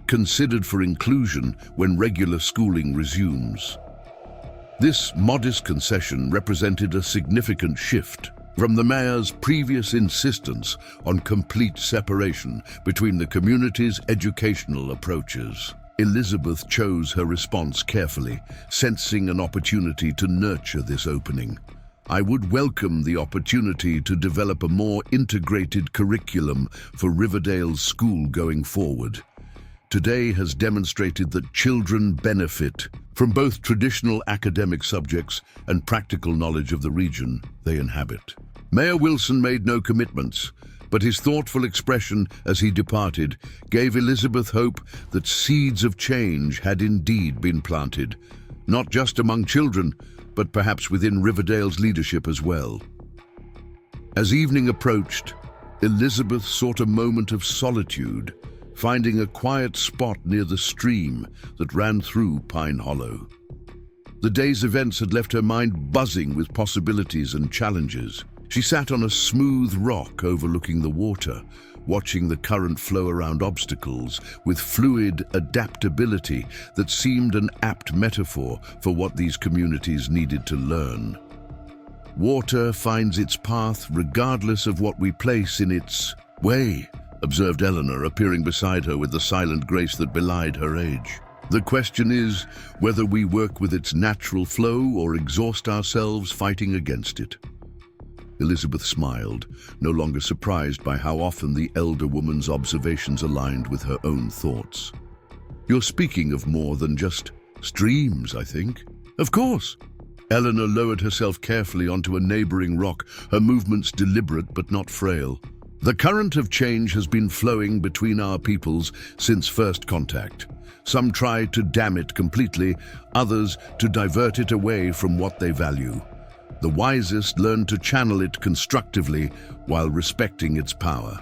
considered for inclusion when regular schooling resumes." This modest concession represented a significant shift from the mayor's previous insistence on complete separation between the community's educational approaches. Elizabeth chose her response carefully, sensing an opportunity to nurture this opening. "I would welcome the opportunity to develop a more integrated curriculum for Riverdale's school going forward. Today has demonstrated that children benefit from both traditional academic subjects and practical knowledge of the region they inhabit." Mayor Wilson made no commitments, but his thoughtful expression as he departed gave Elizabeth hope that seeds of change had indeed been planted, not just among children, but perhaps within Riverdale's leadership as well. As evening approached, Elizabeth sought a moment of solitude, finding a quiet spot near the stream that ran through Pine Hollow. The day's events had left her mind buzzing with possibilities and challenges. She sat on a smooth rock overlooking the water, watching the current flow around obstacles with fluid adaptability that seemed an apt metaphor for what these communities needed to learn. Water finds its path regardless of what we place in its way, observed Eleanor, appearing beside her with the silent grace that belied her age. The question is whether we work with its natural flow or exhaust ourselves fighting against it. Elizabeth smiled, no longer surprised by how often the elder woman's observations aligned with her own thoughts. You're speaking of more than just streams, I think. Of course. Eleanor lowered herself carefully onto a neighboring rock, her movements deliberate but not frail. The current of change has been flowing between our peoples since first contact. Some try to dam it completely, others to divert it away from what they value. The wisest learn to channel it constructively while respecting its power.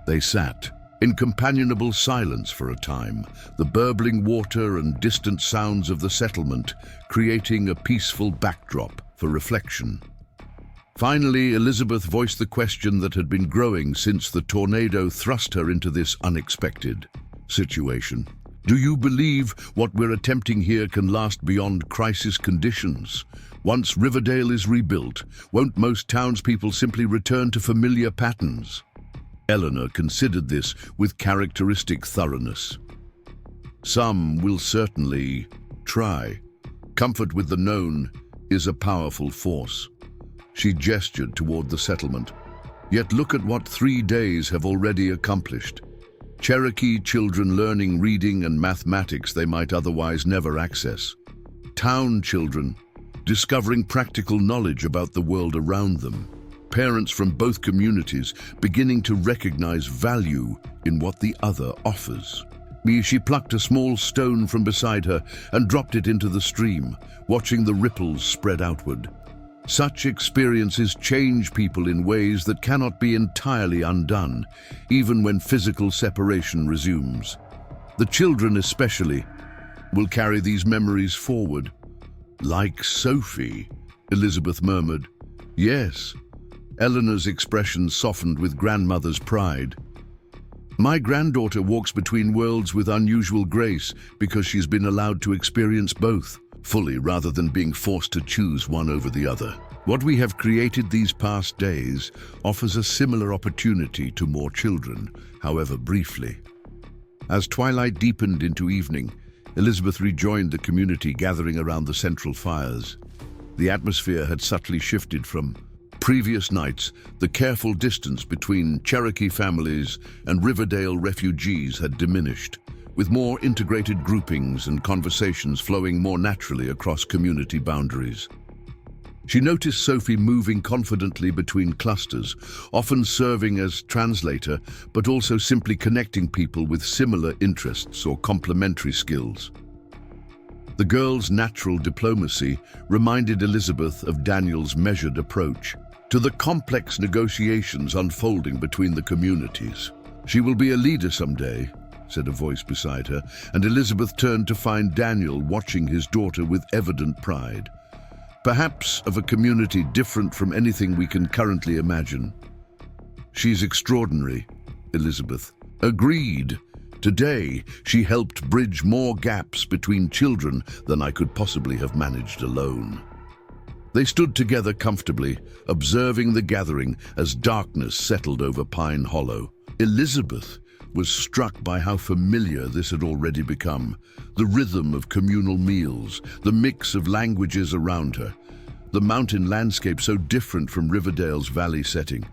They sat in companionable silence for a time, the burbling water and distant sounds of the settlement creating a peaceful backdrop for reflection. Finally, Elizabeth voiced the question that had been growing since the tornado thrust her into this unexpected situation. Do you believe what we're attempting here can last beyond crisis conditions? Once Riverdale is rebuilt, won't most townspeople simply return to familiar patterns? Eleanor considered this with characteristic thoroughness. Some will certainly try. Comfort with the known is a powerful force. She gestured toward the settlement. Yet look at what 3 days have already accomplished. Cherokee children learning reading and mathematics they might otherwise never access. Town children discovering practical knowledge about the world around them. Parents from both communities beginning to recognize value in what the other offers. She plucked a small stone from beside her and dropped it into the stream, watching the ripples spread outward. Such experiences change people in ways that cannot be entirely undone, even when physical separation resumes. The children especially will carry these memories forward. Like Sophie, Elizabeth murmured. Yes. Eleanor's expression softened with grandmother's pride. My granddaughter walks between worlds with unusual grace because she's been allowed to experience both fully rather than being forced to choose one over the other. What we have created these past days offers a similar opportunity to more children, however briefly. As twilight deepened into evening, Elizabeth rejoined the community gathering around the central fires. The atmosphere had subtly shifted from previous nights. The careful distance between Cherokee families and Riverdale refugees had diminished, with more integrated groupings and conversations flowing more naturally across community boundaries. She noticed Sophie moving confidently between clusters, often serving as translator, but also simply connecting people with similar interests or complementary skills. The girl's natural diplomacy reminded Elizabeth of Daniel's measured approach to the complex negotiations unfolding between the communities. She will be a leader someday, said a voice beside her, and Elizabeth turned to find Daniel watching his daughter with evident pride. Perhaps of a community different from anything we can currently imagine. She's extraordinary, Elizabeth agreed. Today, she helped bridge more gaps between children than I could possibly have managed alone. They stood together comfortably, observing the gathering as darkness settled over Pine Hollow. Elizabeth was struck by how familiar this had already become. The rhythm of communal meals, the mix of languages around her, the mountain landscape so different from Riverdale's valley setting.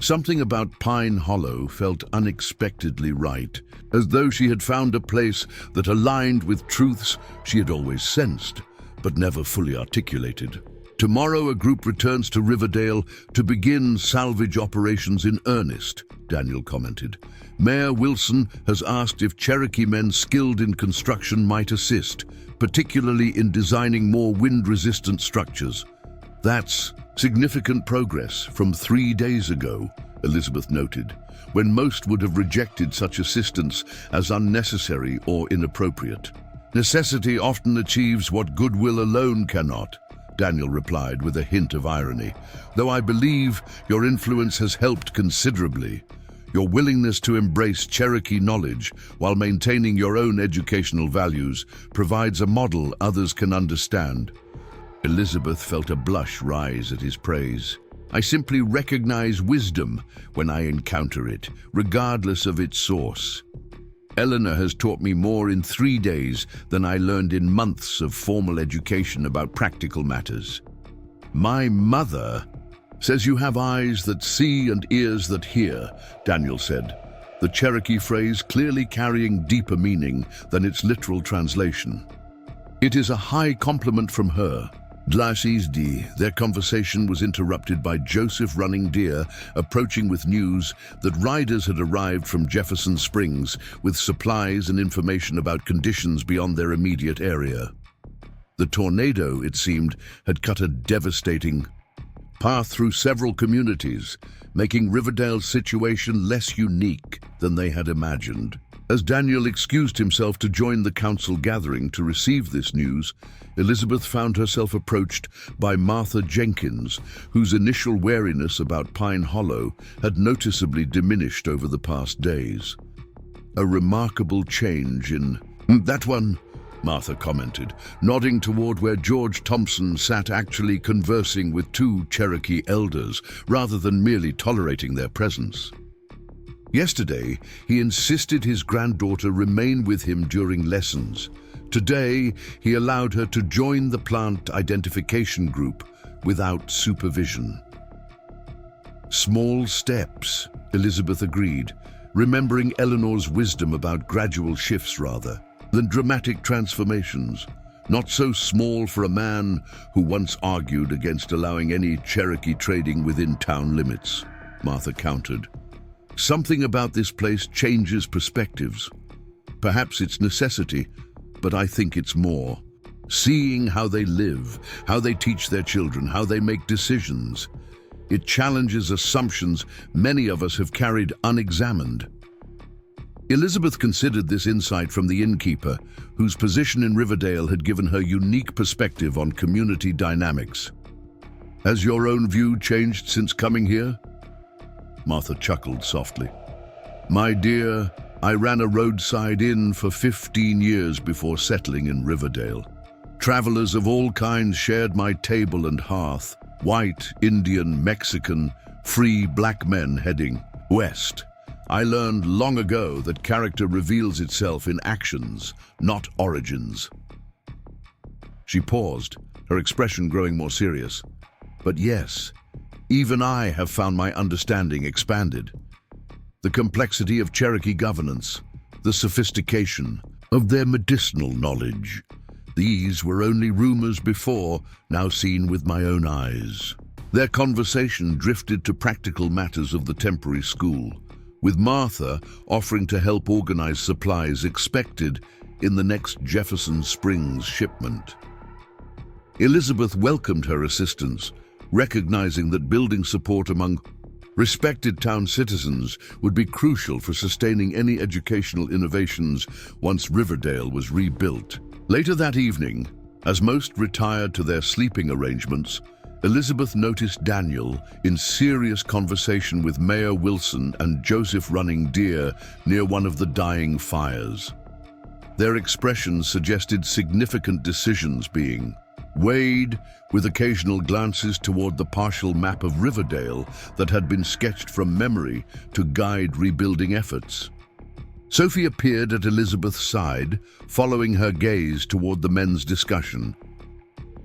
Something about Pine Hollow felt unexpectedly right, as though she had found a place that aligned with truths she had always sensed, but never fully articulated. Tomorrow a group returns to Riverdale to begin salvage operations in earnest, Daniel commented. Mayor Wilson has asked if Cherokee men skilled in construction might assist, particularly in designing more wind-resistant structures. That's significant progress from 3 days ago, Elizabeth noted, when most would have rejected such assistance as unnecessary or inappropriate. Necessity often achieves what goodwill alone cannot, Daniel replied with a hint of irony. "Though I believe your influence has helped considerably. Your willingness to embrace Cherokee knowledge while maintaining your own educational values provides a model others can understand." Elizabeth felt a blush rise at his praise. "I simply recognize wisdom when I encounter it, regardless of its source. Eleanor has taught me more in 3 days than I learned in months of formal education about practical matters." "My mother says you have eyes that see and ears that hear," Daniel said, the Cherokee phrase clearly carrying deeper meaning than its literal translation. "It is a high compliment from her." Their conversation was interrupted by Joseph Running Deer approaching with news that riders had arrived from Jefferson Springs with supplies and information about conditions beyond their immediate area. The tornado, it seemed, had cut a devastating path through several communities, making Riverdale's situation less unique than they had imagined. As Daniel excused himself to join the council gathering to receive this news, Elizabeth found herself approached by Martha Jenkins, whose initial wariness about Pine Hollow had noticeably diminished over the past days. "A remarkable change in that one," Martha commented, nodding toward where George Thompson sat actually conversing with 2 Cherokee elders rather than merely tolerating their presence. Yesterday, he insisted his granddaughter remain with him during lessons. Today, he allowed her to join the plant identification group without supervision. "Small steps," Elizabeth agreed, remembering Eleanor's wisdom about gradual shifts rather than dramatic transformations. "Not so small for a man who once argued against allowing any Cherokee trading within town limits," Martha countered. "Something about this place changes perspectives. Perhaps it's necessity, but I think it's more. Seeing how they live, how they teach their children, how they make decisions. It challenges assumptions many of us have carried unexamined." Elizabeth considered this insight from the innkeeper, whose position in Riverdale had given her unique perspective on community dynamics. "Has your own view changed since coming here?" Martha chuckled softly. "My dear, I ran a roadside inn for 15 years before settling in Riverdale. Travelers of all kinds shared my table and hearth. White, Indian, Mexican, free black men heading west. I learned long ago that character reveals itself in actions, not origins." She paused, her expression growing more serious. "But yes, even I have found my understanding expanded. The complexity of Cherokee governance, the sophistication of their medicinal knowledge. These were only rumors before, now seen with my own eyes." Their conversation drifted to practical matters of the temporary school, with Martha offering to help organize supplies expected in the next Jefferson Springs shipment. Elizabeth welcomed her assistance, recognizing that building support among respected town citizens would be crucial for sustaining any educational innovations once Riverdale was rebuilt. Later that evening, as most retired to their sleeping arrangements, Elizabeth noticed Daniel in serious conversation with Mayor Wilson and Joseph Running Deer near one of the dying fires. Their expressions suggested significant decisions being weighed, with occasional glances toward the partial map of Riverdale that had been sketched from memory to guide rebuilding efforts. Sophie appeared at Elizabeth's side, following her gaze toward the men's discussion.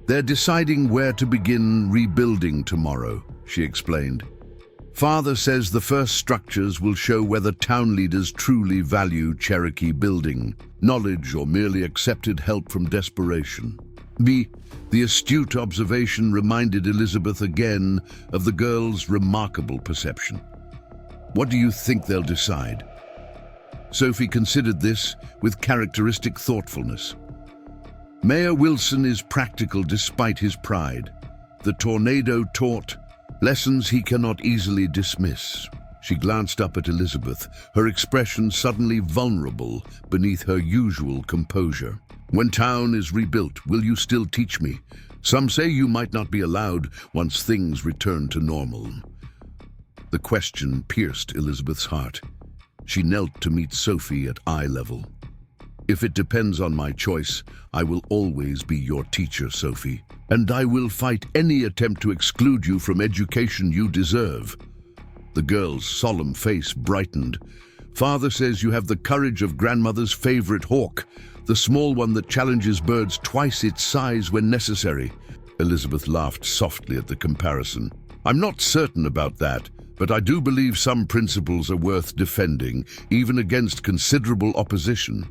"They're deciding where to begin rebuilding tomorrow," she explained. "Father says the first structures will show whether town leaders truly value Cherokee building, knowledge, or merely accepted help from desperation." The astute observation reminded Elizabeth again of the girl's remarkable perception. "What do you think they'll decide?" Sophie considered this with characteristic thoughtfulness. "Mayor Wilson is practical despite his pride. The tornado taught lessons he cannot easily dismiss." She glanced up at Elizabeth, her expression suddenly vulnerable beneath her usual composure. When town is rebuilt, will you still teach me? Some say you might not be allowed once things return to normal. The question pierced Elizabeth's heart. She knelt to meet Sophie at eye level. If it depends on my choice, I will always be your teacher, Sophie, and I will fight any attempt to exclude you from education you deserve. The girl's solemn face brightened. Father says you have the courage of grandmother's favorite hawk, the small one that challenges birds twice its size when necessary. Elizabeth laughed softly at the comparison. I'm not certain about that, but I do believe some principles are worth defending, even against considerable opposition.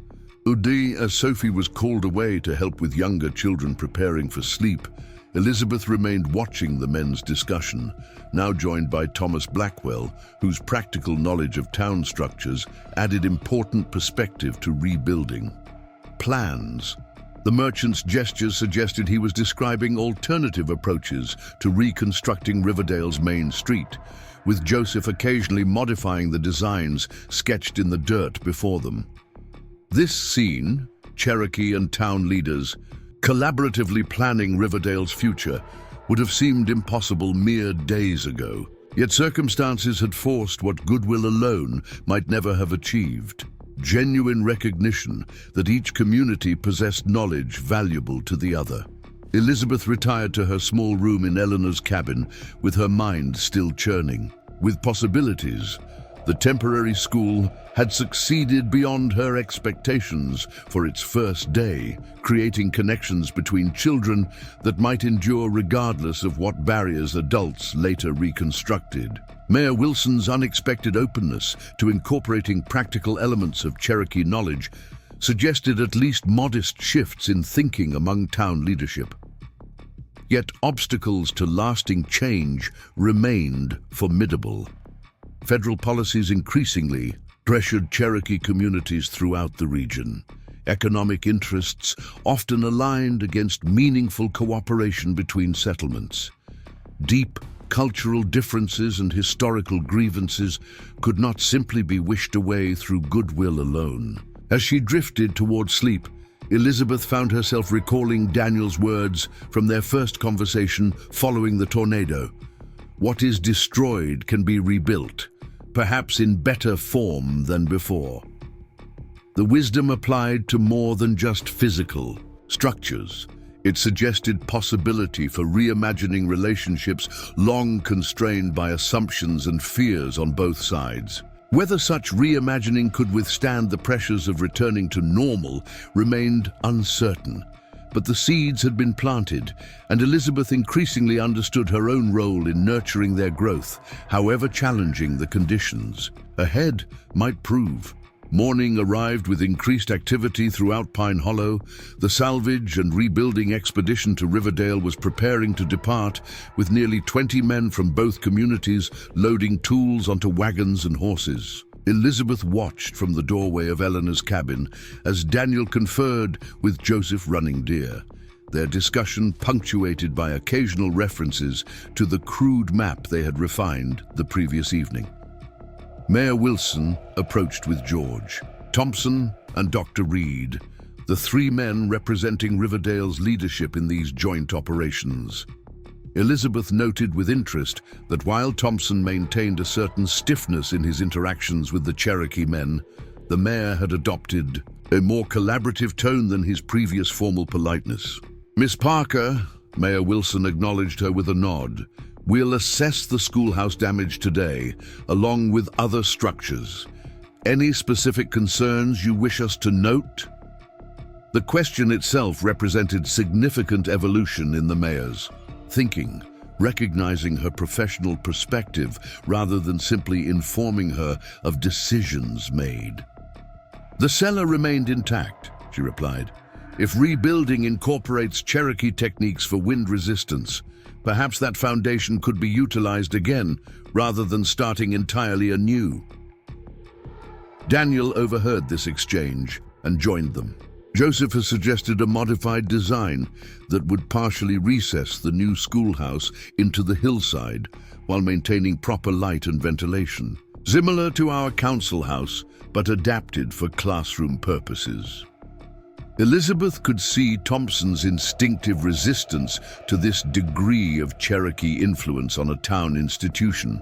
As Sophie was called away to help with younger children preparing for sleep, Elizabeth remained watching the men's discussion, now joined by Thomas Blackwell, whose practical knowledge of town structures added important perspective to rebuilding. Plans. The merchant's gestures suggested he was describing alternative approaches to reconstructing Riverdale's main street, with Joseph occasionally modifying the designs sketched in the dirt before them. This scene, Cherokee and town leaders collaboratively planning Riverdale's future, would have seemed impossible mere days ago. Yet circumstances had forced what goodwill alone might never have achieved. Genuine recognition that each community possessed knowledge valuable to the other. Elizabeth retired to her small room in Eleanor's cabin, with her mind still churning. With possibilities, the temporary school had succeeded beyond her expectations for its first day, creating connections between children that might endure regardless of what barriers adults later reconstructed. Mayor Wilson's unexpected openness to incorporating practical elements of Cherokee knowledge suggested at least modest shifts in thinking among town leadership. Yet obstacles to lasting change remained formidable. Federal policies increasingly pressured Cherokee communities throughout the region. Economic interests often aligned against meaningful cooperation between settlements. Deep cultural differences and historical grievances could not simply be wished away through goodwill alone. As she drifted toward sleep, Elizabeth found herself recalling Daniel's words from their first conversation following the tornado. What is destroyed can be rebuilt, perhaps in better form than before. The wisdom applied to more than just physical structures. It suggested possibility for reimagining relationships long constrained by assumptions and fears on both sides. Whether such reimagining could withstand the pressures of returning to normal remained uncertain. But the seeds had been planted, and Elizabeth increasingly understood her own role in nurturing their growth, however challenging the conditions ahead might prove. Morning arrived with increased activity throughout Pine Hollow. The salvage and rebuilding expedition to Riverdale was preparing to depart, with nearly 20 men from both communities loading tools onto wagons and horses. Elizabeth watched from the doorway of Eleanor's cabin as Daniel conferred with Joseph Running Deer, their discussion punctuated by occasional references to the crude map they had refined the previous evening. Mayor Wilson approached with George, Thompson, and Dr. Reed, the three men representing Riverdale's leadership in these joint operations. Elizabeth noted with interest that while Thompson maintained a certain stiffness in his interactions with the Cherokee men, the mayor had adopted a more collaborative tone than his previous formal politeness. Miss Parker, Mayor Wilson acknowledged her with a nod. We'll assess the schoolhouse damage today, along with other structures. Any specific concerns you wish us to note? The question itself represented significant evolution in the mayor's thinking, recognizing her professional perspective rather than simply informing her of decisions made. The cellar remained intact, she replied. If rebuilding incorporates Cherokee techniques for wind resistance, perhaps that foundation could be utilized again rather than starting entirely anew. Daniel overheard this exchange and joined them. Joseph has suggested a modified design that would partially recess the new schoolhouse into the hillside while maintaining proper light and ventilation. Similar to our council house, but adapted for classroom purposes. Elizabeth could see Thompson's instinctive resistance to this degree of Cherokee influence on a town institution.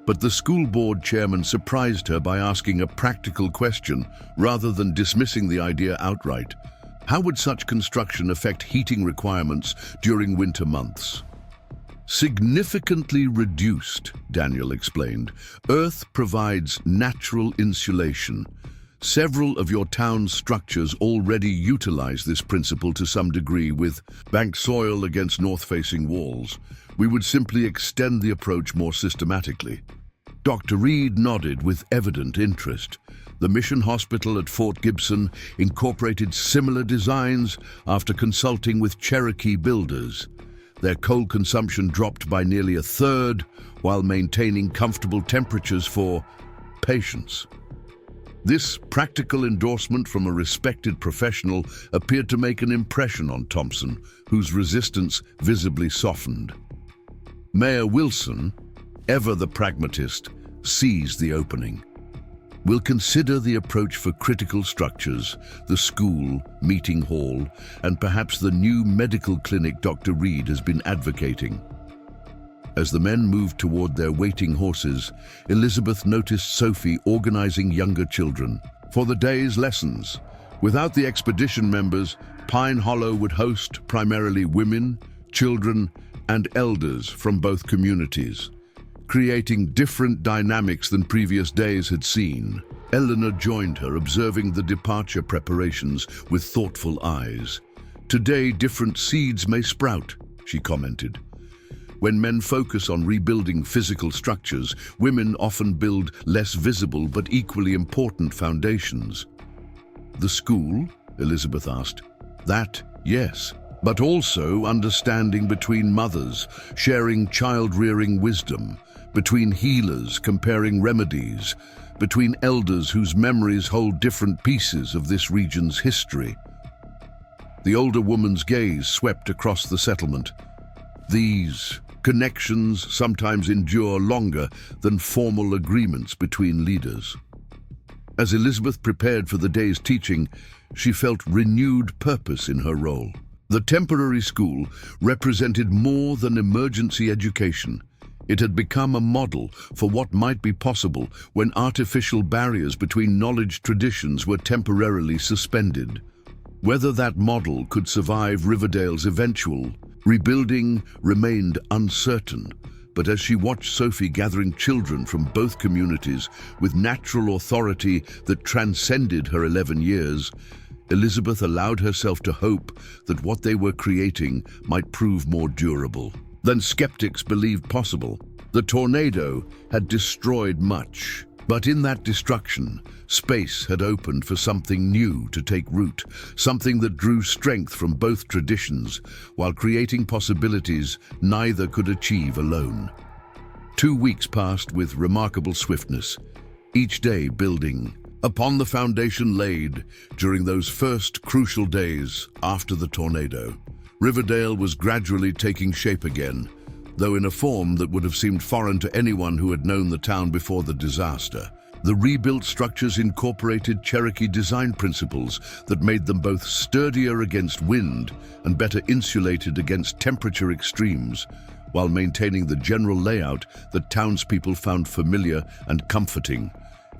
But the school board chairman surprised her by asking a practical question rather than dismissing the idea outright. How would such construction affect heating requirements during winter months? Significantly reduced, Daniel explained. Earth provides natural insulation. Several of your town's structures already utilize this principle to some degree with banked soil against north-facing walls. We would simply extend the approach more systematically. Dr. Reed nodded with evident interest. The mission hospital at Fort Gibson incorporated similar designs after consulting with Cherokee builders. Their coal consumption dropped by nearly a third while maintaining comfortable temperatures for patients. This practical endorsement from a respected professional appeared to make an impression on Thompson, whose resistance visibly softened. Mayor Wilson, ever the pragmatist, seized the opening. We'll consider the approach for critical structures, the school, meeting hall, and perhaps the new medical clinic Dr. Reed has been advocating. As the men moved toward their waiting horses, Elizabeth noticed Sophie organizing younger children for the day's lessons. Without the expedition members, Pine Hollow would host primarily women, children, and elders from both communities, creating different dynamics than previous days had seen. Eleanor joined her, observing the departure preparations with thoughtful eyes. "Today, different seeds may sprout," she commented. When men focus on rebuilding physical structures, women often build less visible but equally important foundations. "The school?" Elizabeth asked. "That, yes, but also understanding between mothers, sharing child-rearing wisdom, between healers comparing remedies, between elders whose memories hold different pieces of this region's history." The older woman's gaze swept across the settlement. These connections sometimes endure longer than formal agreements between leaders. As Elizabeth prepared for the day's teaching, she felt renewed purpose in her role. The temporary school represented more than emergency education. It had become a model for what might be possible when artificial barriers between knowledge traditions were temporarily suspended. Whether that model could survive Riverdale's eventual rebuilding remained uncertain, but as she watched Sophie gathering children from both communities with natural authority that transcended her 11 years, Elizabeth allowed herself to hope that what they were creating might prove more durable than skeptics believed possible. The tornado had destroyed much, but in that destruction, space had opened for something new to take root, something that drew strength from both traditions, while creating possibilities neither could achieve alone. 2 weeks passed with remarkable swiftness, each day building upon the foundation laid during those first crucial days after the tornado. Riverdale was gradually taking shape again, though in a form that would have seemed foreign to anyone who had known the town before the disaster. The rebuilt structures incorporated Cherokee design principles that made them both sturdier against wind and better insulated against temperature extremes, while maintaining the general layout that townspeople found familiar and comforting.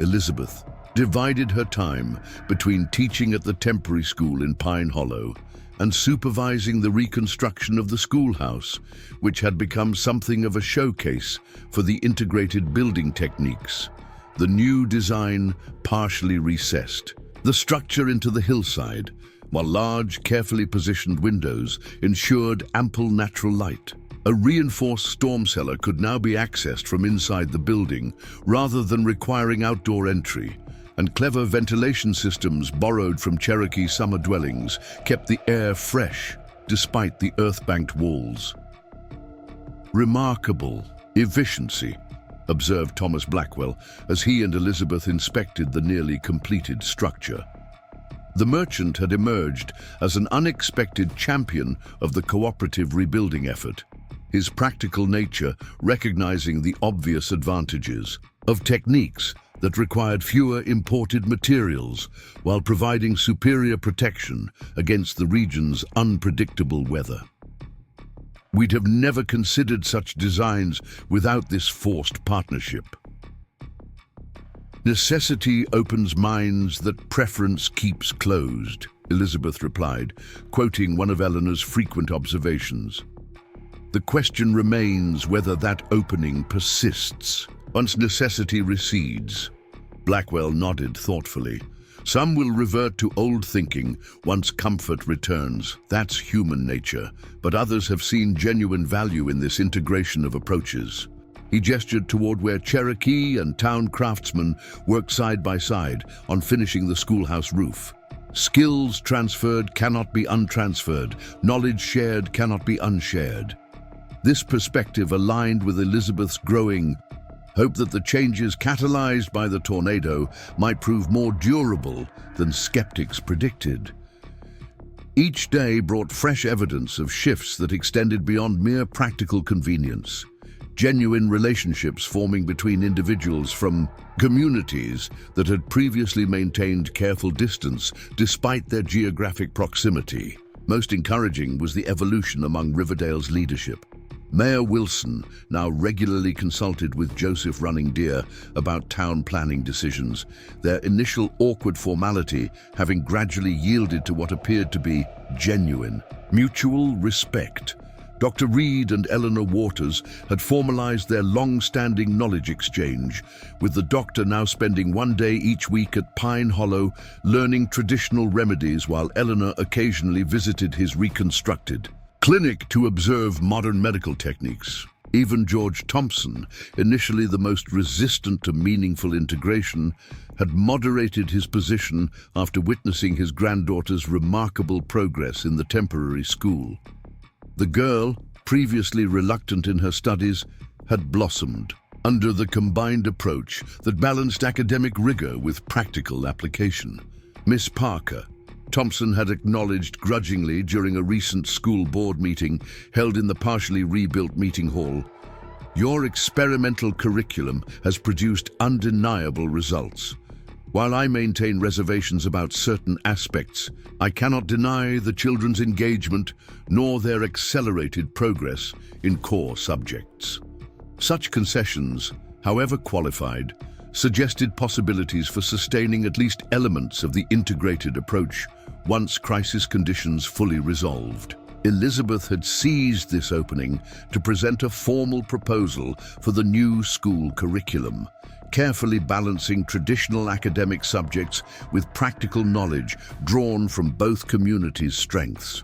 Elizabeth divided her time between teaching at the temporary school in Pine Hollow and supervising the reconstruction of the schoolhouse, which had become something of a showcase for the integrated building techniques. The new design partially recessed the structure into the hillside, while large, carefully positioned windows ensured ample natural light. A reinforced storm cellar could now be accessed from inside the building rather than requiring outdoor entry, and clever ventilation systems borrowed from Cherokee summer dwellings kept the air fresh despite the earth-banked walls. "Remarkable efficiency," observed Thomas Blackwell as he and Elizabeth inspected the nearly completed structure. The merchant had emerged as an unexpected champion of the cooperative rebuilding effort, his practical nature recognizing the obvious advantages of techniques that required fewer imported materials while providing superior protection against the region's unpredictable weather. We'd have never considered such designs without this forced partnership. "Necessity opens minds that preference keeps closed," Elizabeth replied, quoting one of Eleanor's frequent observations. "The question remains whether that opening persists once necessity recedes." Blackwell nodded thoughtfully. "Some will revert to old thinking once comfort returns. That's human nature. But others have seen genuine value in this integration of approaches." He gestured toward where Cherokee and town craftsmen worked side by side on finishing the schoolhouse roof. "Skills transferred cannot be untransferred. Knowledge shared cannot be unshared." This perspective aligned with Elizabeth's growing hope that the changes catalyzed by the tornado might prove more durable than skeptics predicted. Each day brought fresh evidence of shifts that extended beyond mere practical convenience. Genuine relationships forming between individuals from communities that had previously maintained careful distance despite their geographic proximity. Most encouraging was the evolution among Riverdale's leadership. Mayor Wilson now regularly consulted with Joseph Running Deer about town planning decisions, their initial awkward formality having gradually yielded to what appeared to be genuine, mutual respect. Dr. Reed and Eleanor Waters had formalized their long-standing knowledge exchange, with the doctor now spending one day each week at Pine Hollow learning traditional remedies while Eleanor occasionally visited his reconstructed clinic to observe modern medical techniques. Even George Thompson, initially the most resistant to meaningful integration, had moderated his position after witnessing his granddaughter's remarkable progress in the temporary school. The girl, previously reluctant in her studies, had blossomed under the combined approach that balanced academic rigor with practical application. Miss Parker, Thompson had acknowledged grudgingly during a recent school board meeting held in the partially rebuilt meeting hall, "Your experimental curriculum has produced undeniable results. While I maintain reservations about certain aspects, I cannot deny the children's engagement nor their accelerated progress in core subjects." Such concessions, however qualified, suggested possibilities for sustaining at least elements of the integrated approach once crisis conditions fully resolved. Elizabeth had seized this opening to present a formal proposal for the new school curriculum, carefully balancing traditional academic subjects with practical knowledge drawn from both communities' strengths.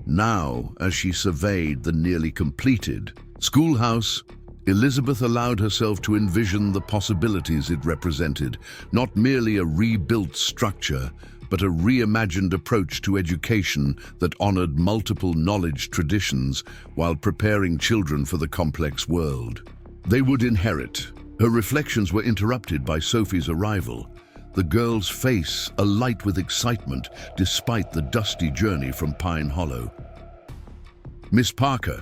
Now, as she surveyed the nearly completed schoolhouse, Elizabeth allowed herself to envision the possibilities it represented, not merely a rebuilt structure, but a reimagined approach to education that honored multiple knowledge traditions while preparing children for the complex world they would inherit. Her reflections were interrupted by Sophie's arrival, the girl's face alight with excitement despite the dusty journey from Pine Hollow. "Miss Parker,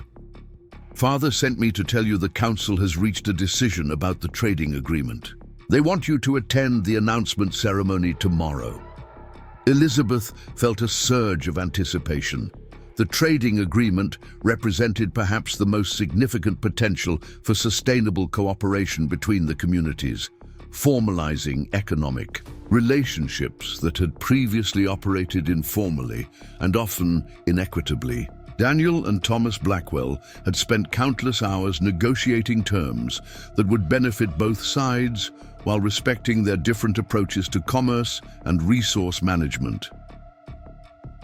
Father sent me to tell you the council has reached a decision about the trading agreement. They want you to attend the announcement ceremony tomorrow." Elizabeth felt a surge of anticipation. The trading agreement represented perhaps the most significant potential for sustainable cooperation between the communities, formalizing economic relationships that had previously operated informally and often inequitably. Daniel and Thomas Blackwell had spent countless hours negotiating terms that would benefit both sides while respecting their different approaches to commerce and resource management.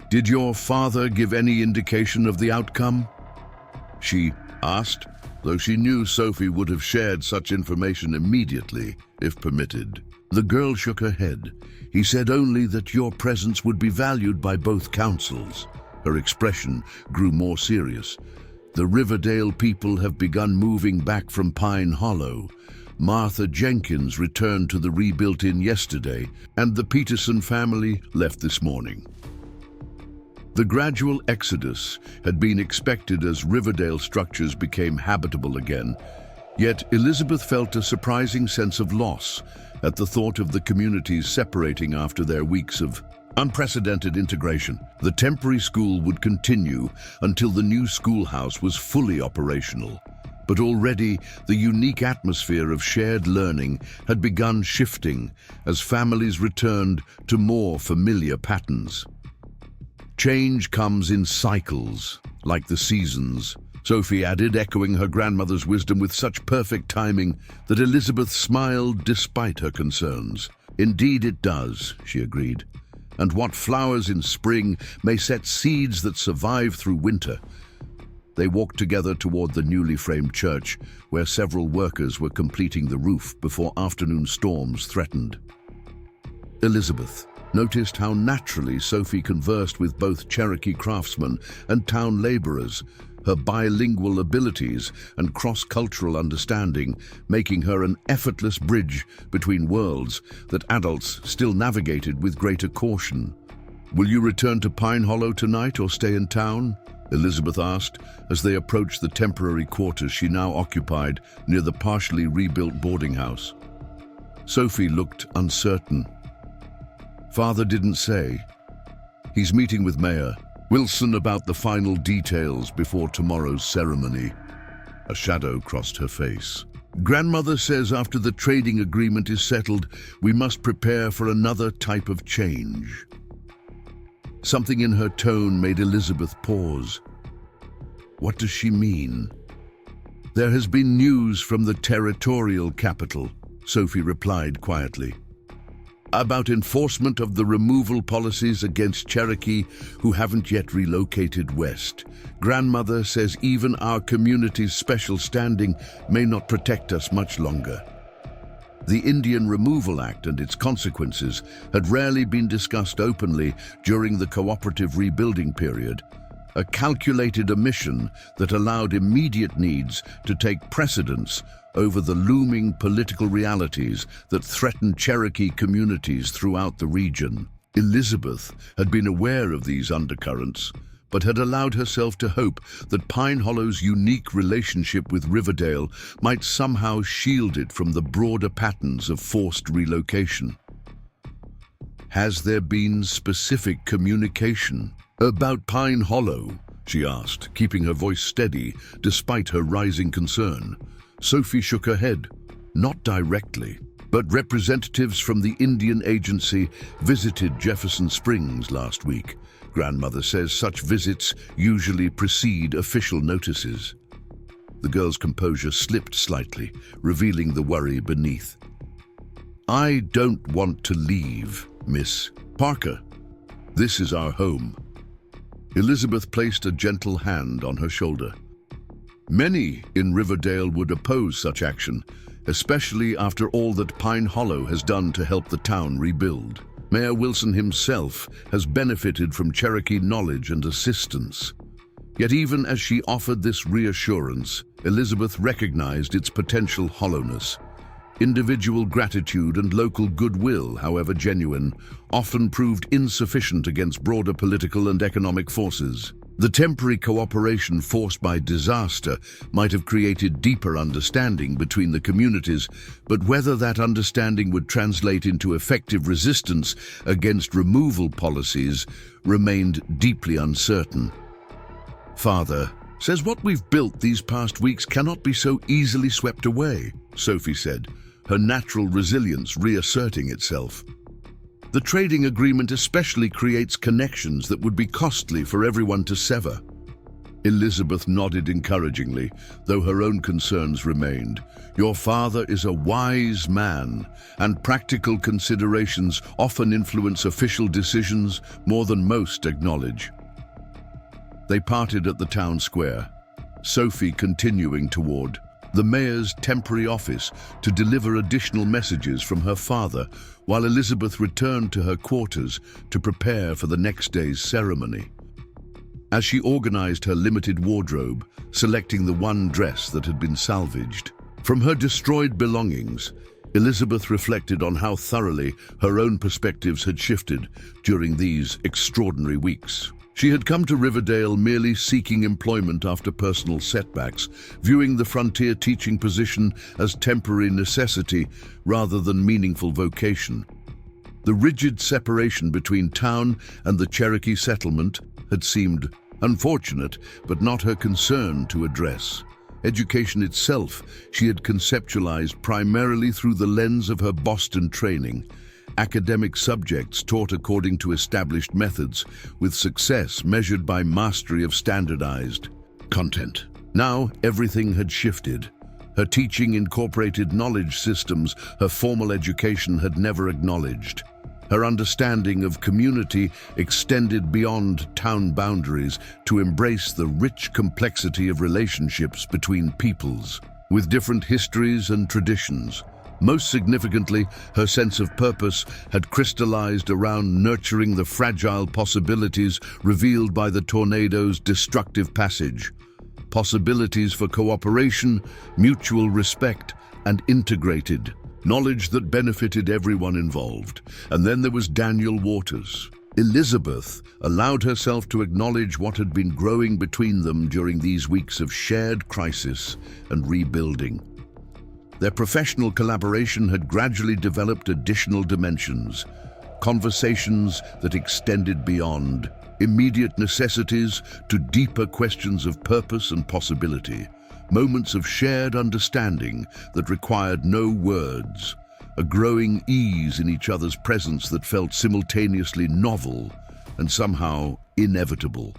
"Did your father give any indication of the outcome?" she asked, though she knew Sophie would have shared such information immediately, if permitted. The girl shook her head. "He said only that your presence would be valued by both councils." Her expression grew more serious. "The Riverdale people have begun moving back from Pine Hollow. Martha Jenkins returned to the rebuilt inn yesterday, and the Peterson family left this morning." The gradual exodus had been expected as Riverdale structures became habitable again, Yet Elizabeth felt a surprising sense of loss at the thought of the communities separating after their weeks of unprecedented integration. The temporary school would continue until the new schoolhouse was fully operational. But already the unique atmosphere of shared learning had begun shifting as families returned to more familiar patterns. Change comes in cycles, like the seasons, Sophie added, echoing her grandmother's wisdom with such perfect timing that Elizabeth smiled despite her concerns. Indeed it does, she agreed. And what flowers in spring may set seeds that survive through winter. They walked together toward the newly framed church, where several workers were completing the roof before afternoon storms threatened. Elizabeth noticed how naturally Sophie conversed with both Cherokee craftsmen and town laborers, her bilingual abilities and cross-cultural understanding making her an effortless bridge between worlds that adults still navigated with greater caution. "Will you return to Pine Hollow tonight or stay in town?" Elizabeth asked as they approached the temporary quarters she now occupied near the partially rebuilt boarding house. Sophie looked uncertain. "Father didn't say. He's meeting with Mayor Wilson about the final details before tomorrow's ceremony." A shadow crossed her face. "Grandmother says after the trading agreement is settled, we must prepare for another type of change." Something in her tone made Elizabeth pause. What does she mean? "There has been news from the territorial capital," Sophie replied quietly, "about enforcement of the removal policies against Cherokee who haven't yet relocated west. Grandmother says even our community's special standing may not protect us much longer." The Indian Removal Act and its consequences had rarely been discussed openly during the cooperative rebuilding period, a calculated omission that allowed immediate needs to take precedence over the looming political realities that threatened Cherokee communities throughout the region. Elizabeth had been aware of these undercurrents, but had allowed herself to hope that Pine Hollow's unique relationship with Riverdale might somehow shield it from the broader patterns of forced relocation. "Has there been specific communication about Pine Hollow?" she asked, keeping her voice steady despite her rising concern. Sophie shook her head. "Not directly, but representatives from the Indian Agency visited Jefferson Springs last week. Grandmother says such visits usually precede official notices." The girl's composure slipped slightly, revealing the worry beneath. "I don't want to leave, Miss Parker. This is our home." Elizabeth placed a gentle hand on her shoulder. "Many in Riverdale would oppose such action, especially after all that Pine Hollow has done to help the town rebuild. Mayor Wilson himself has benefited from Cherokee knowledge and assistance." Yet even as she offered this reassurance, Elizabeth recognized its potential hollowness. Individual gratitude and local goodwill, however genuine, often proved insufficient against broader political and economic forces. The temporary cooperation forced by disaster might have created deeper understanding between the communities, but whether that understanding would translate into effective resistance against removal policies remained deeply uncertain. "Father says what we've built these past weeks cannot be so easily swept away," Sophie said, her natural resilience reasserting itself. "The trading agreement especially creates connections that would be costly for everyone to sever." Elizabeth nodded encouragingly, though her own concerns remained. "Your father is a wise man, and practical considerations often influence official decisions more than most acknowledge." They parted at the town square, Sophie continuing toward the mayor's temporary office to deliver additional messages from her father, while Elizabeth returned to her quarters to prepare for the next day's ceremony. As she organized her limited wardrobe, selecting the one dress that had been salvaged from her destroyed belongings, Elizabeth reflected on how thoroughly her own perspectives had shifted during these extraordinary weeks. She had come to Riverdale merely seeking employment after personal setbacks, viewing the frontier teaching position as temporary necessity rather than meaningful vocation. The rigid separation between town and the Cherokee settlement had seemed unfortunate, but not her concern to address. Education itself she had conceptualized primarily through the lens of her Boston training, academic subjects taught according to established methods, with success measured by mastery of standardized content. Now everything had shifted. Her teaching incorporated knowledge systems her formal education had never acknowledged. Her understanding of community extended beyond town boundaries to embrace the rich complexity of relationships between peoples, with different histories and traditions. Most significantly, her sense of purpose had crystallized around nurturing the fragile possibilities revealed by the tornado's destructive passage. Possibilities for cooperation, mutual respect, and integrated knowledge that benefited everyone involved. And then there was Daniel Waters. Elizabeth allowed herself to acknowledge what had been growing between them during these weeks of shared crisis and rebuilding. Their professional collaboration had gradually developed additional dimensions, conversations that extended beyond immediate necessities to deeper questions of purpose and possibility, moments of shared understanding that required no words, a growing ease in each other's presence that felt simultaneously novel and somehow inevitable.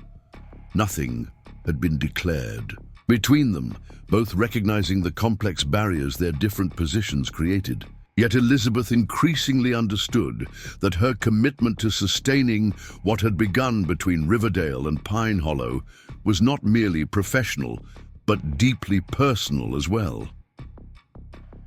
Nothing had been declared. Between them, both recognizing the complex barriers their different positions created. Yet Elizabeth increasingly understood that her commitment to sustaining what had begun between Riverdale and Pine Hollow was not merely professional, but deeply personal as well.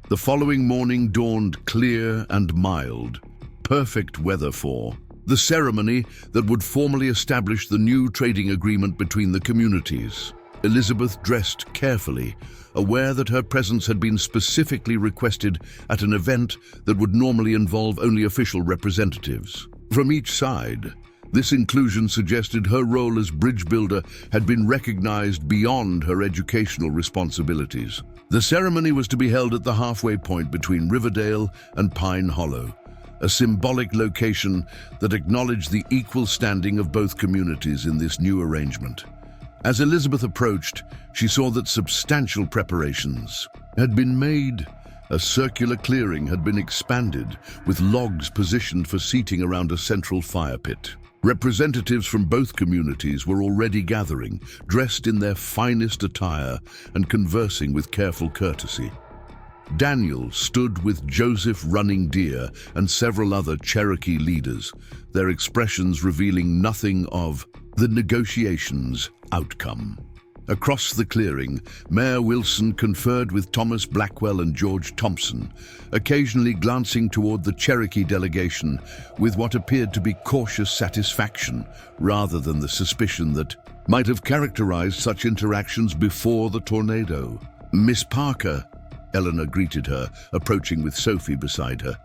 The following morning dawned clear and mild, perfect weather for the ceremony that would formally establish the new trading agreement between the communities. Elizabeth dressed carefully, aware that her presence had been specifically requested at an event that would normally involve only official representatives. From each side, this inclusion suggested her role as bridge builder had been recognized beyond her educational responsibilities. The ceremony was to be held at the halfway point between Riverdale and Pine Hollow, a symbolic location that acknowledged the equal standing of both communities in this new arrangement. As Elizabeth approached, she saw that substantial preparations had been made. A circular clearing had been expanded, with logs positioned for seating around a central fire pit. Representatives from both communities were already gathering, dressed in their finest attire and conversing with careful courtesy. Daniel stood with Joseph Running Deer and several other Cherokee leaders, their expressions revealing nothing of the negotiations' outcome. Across the clearing, Mayor Wilson conferred with Thomas Blackwell and George Thompson, occasionally glancing toward the Cherokee delegation with what appeared to be cautious satisfaction rather than the suspicion that might have characterized such interactions before the tornado. "Miss Parker," Eleanor greeted her, approaching with Sophie beside her.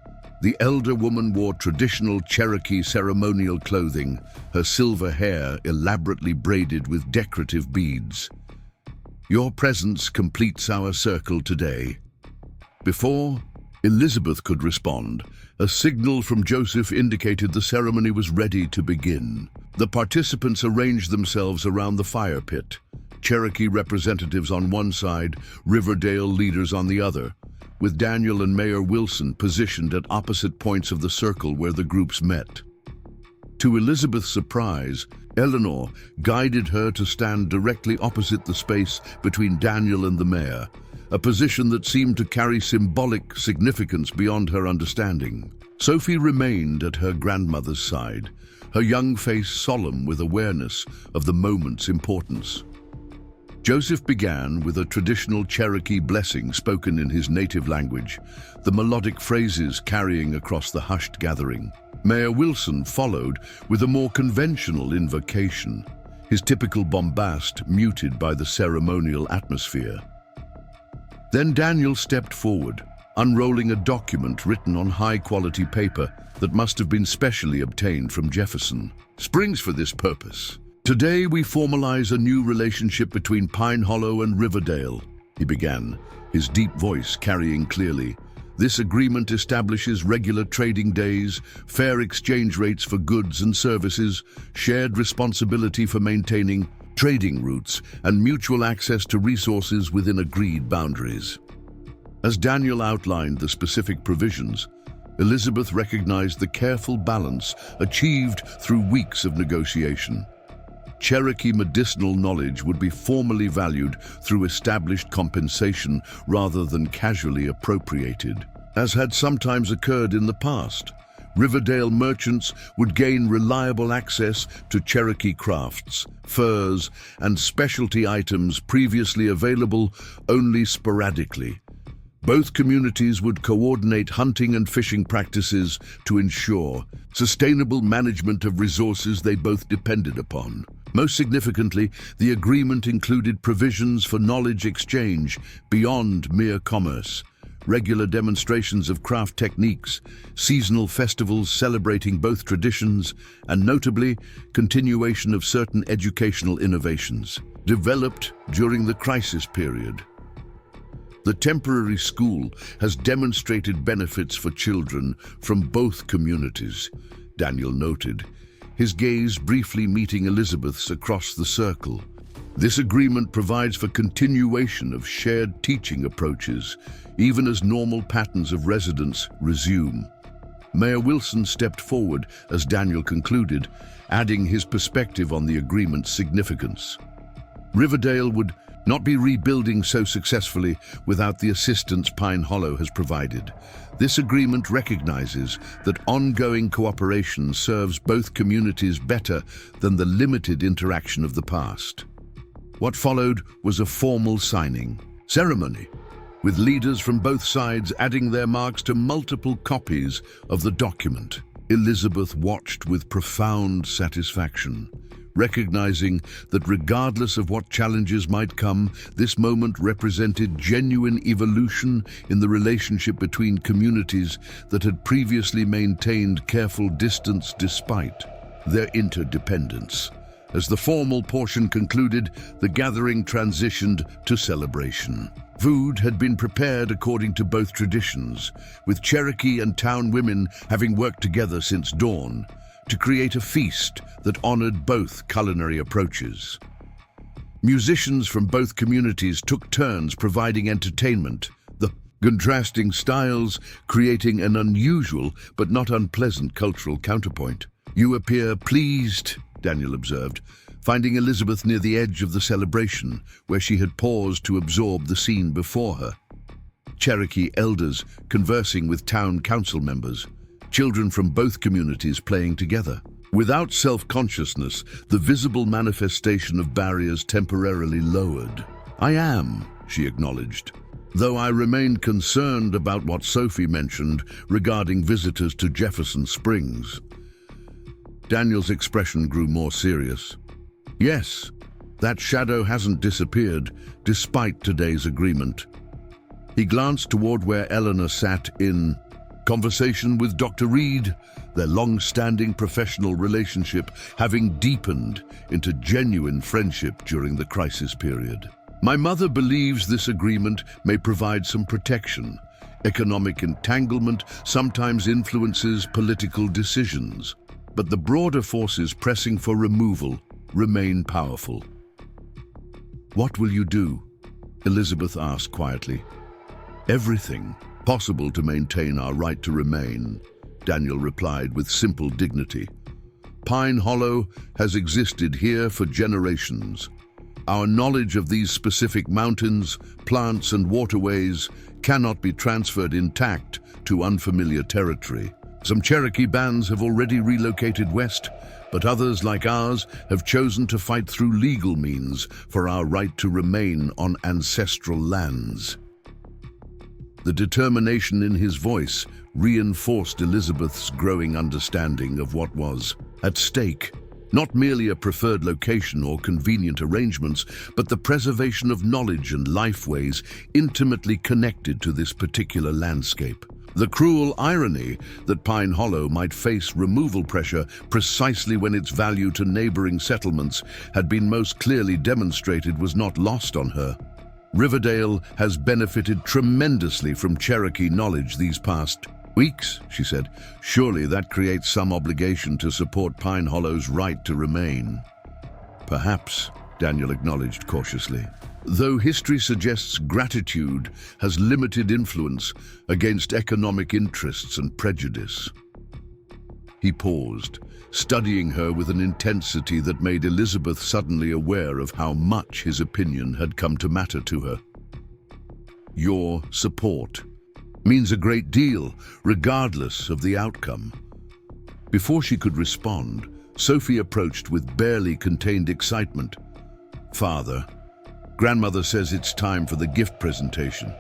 The elder woman wore traditional Cherokee ceremonial clothing, her silver hair elaborately braided with decorative beads. "Your presence completes our circle today." Before Elizabeth could respond, a signal from Joseph indicated the ceremony was ready to begin. The participants arranged themselves around the fire pit, Cherokee representatives on one side, Riverdale leaders on the other, with Daniel and Mayor Wilson positioned at opposite points of the circle where the groups met. To Elizabeth's surprise, Eleanor guided her to stand directly opposite the space between Daniel and the mayor, a position that seemed to carry symbolic significance beyond her understanding. Sophie remained at her grandmother's side, her young face solemn with awareness of the moment's importance. Joseph began with a traditional Cherokee blessing spoken in his native language, the melodic phrases carrying across the hushed gathering. Mayor Wilson followed with a more conventional invocation, his typical bombast muted by the ceremonial atmosphere. Then Daniel stepped forward, unrolling a document written on high-quality paper that must have been specially obtained from Jefferson Springs for this purpose. Today we formalize a new relationship between Pine Hollow and Riverdale, he began, his deep voice carrying clearly. This agreement establishes regular trading days, fair exchange rates for goods and services, shared responsibility for maintaining trading routes, and mutual access to resources within agreed boundaries. As Daniel outlined the specific provisions, Elizabeth recognized the careful balance achieved through weeks of negotiation. Cherokee medicinal knowledge would be formally valued through established compensation rather than casually appropriated. As had sometimes occurred in the past, Riverdale merchants would gain reliable access to Cherokee crafts, furs, and specialty items previously available only sporadically. Both communities would coordinate hunting and fishing practices to ensure sustainable management of resources they both depended upon. Most significantly, the agreement included provisions for knowledge exchange beyond mere commerce, regular demonstrations of craft techniques, seasonal festivals celebrating both traditions, and notably, continuation of certain educational innovations developed during the crisis period. The temporary school has demonstrated benefits for children from both communities, Daniel noted, his gaze briefly meeting Elizabeth's across the circle. This agreement provides for continuation of shared teaching approaches, even as normal patterns of residence resume. Mayor Wilson stepped forward as Daniel concluded, adding his perspective on the agreement's significance. Riverdale would not be rebuilding so successfully without the assistance Pine Hollow has provided. This agreement recognizes that ongoing cooperation serves both communities better than the limited interaction of the past. What followed was a formal signing ceremony, with leaders from both sides adding their marks to multiple copies of the document. Elizabeth watched with profound satisfaction, recognizing that regardless of what challenges might come, this moment represented genuine evolution in the relationship between communities that had previously maintained careful distance despite their interdependence. As the formal portion concluded, the gathering transitioned to celebration. Food had been prepared according to both traditions, with Cherokee and town women having worked together since dawn to create a feast that honored both culinary approaches. Musicians from both communities took turns providing entertainment, the contrasting styles creating an unusual but not unpleasant cultural counterpoint. "You appear pleased," Daniel observed, finding Elizabeth near the edge of the celebration, where she had paused to absorb the scene before her. Cherokee elders conversing with town council members, children from both communities playing together. Without self-consciousness, the visible manifestation of barriers temporarily lowered. "I am," she acknowledged, though I remained concerned about what Sophie mentioned regarding visitors to Jefferson Springs. Daniel's expression grew more serious. "Yes, that shadow hasn't disappeared, despite today's agreement." He glanced toward where Eleanor sat in conversation with Dr. Reed, their long-standing professional relationship having deepened into genuine friendship during the crisis period. "My mother believes this agreement may provide some protection. Economic entanglement sometimes influences political decisions, but the broader forces pressing for removal remain powerful." "What will you do?" Elizabeth asked quietly. "Everything possible to maintain our right to remain," Daniel replied with simple dignity. "Pine Hollow has existed here for generations. Our knowledge of these specific mountains, plants, and waterways cannot be transferred intact to unfamiliar territory. Some Cherokee bands have already relocated west, but others, like ours, have chosen to fight through legal means for our right to remain on ancestral lands." The determination in his voice reinforced Elizabeth's growing understanding of what was at stake. Not merely a preferred location or convenient arrangements, but the preservation of knowledge and lifeways intimately connected to this particular landscape. The cruel irony that Pine Hollow might face removal pressure precisely when its value to neighboring settlements had been most clearly demonstrated was not lost on her. Riverdale has benefited tremendously from Cherokee knowledge these past weeks, she said. Surely that creates some obligation to support Pine Hollow's right to remain. Perhaps, Daniel acknowledged cautiously, though history suggests gratitude has limited influence against economic interests and prejudice. He paused, studying her with an intensity that made Elizabeth suddenly aware of how much his opinion had come to matter to her. Your support means a great deal, regardless of the outcome. Before she could respond, Sophie approached with barely contained excitement. Father, Grandmother says it's time for the gift presentation.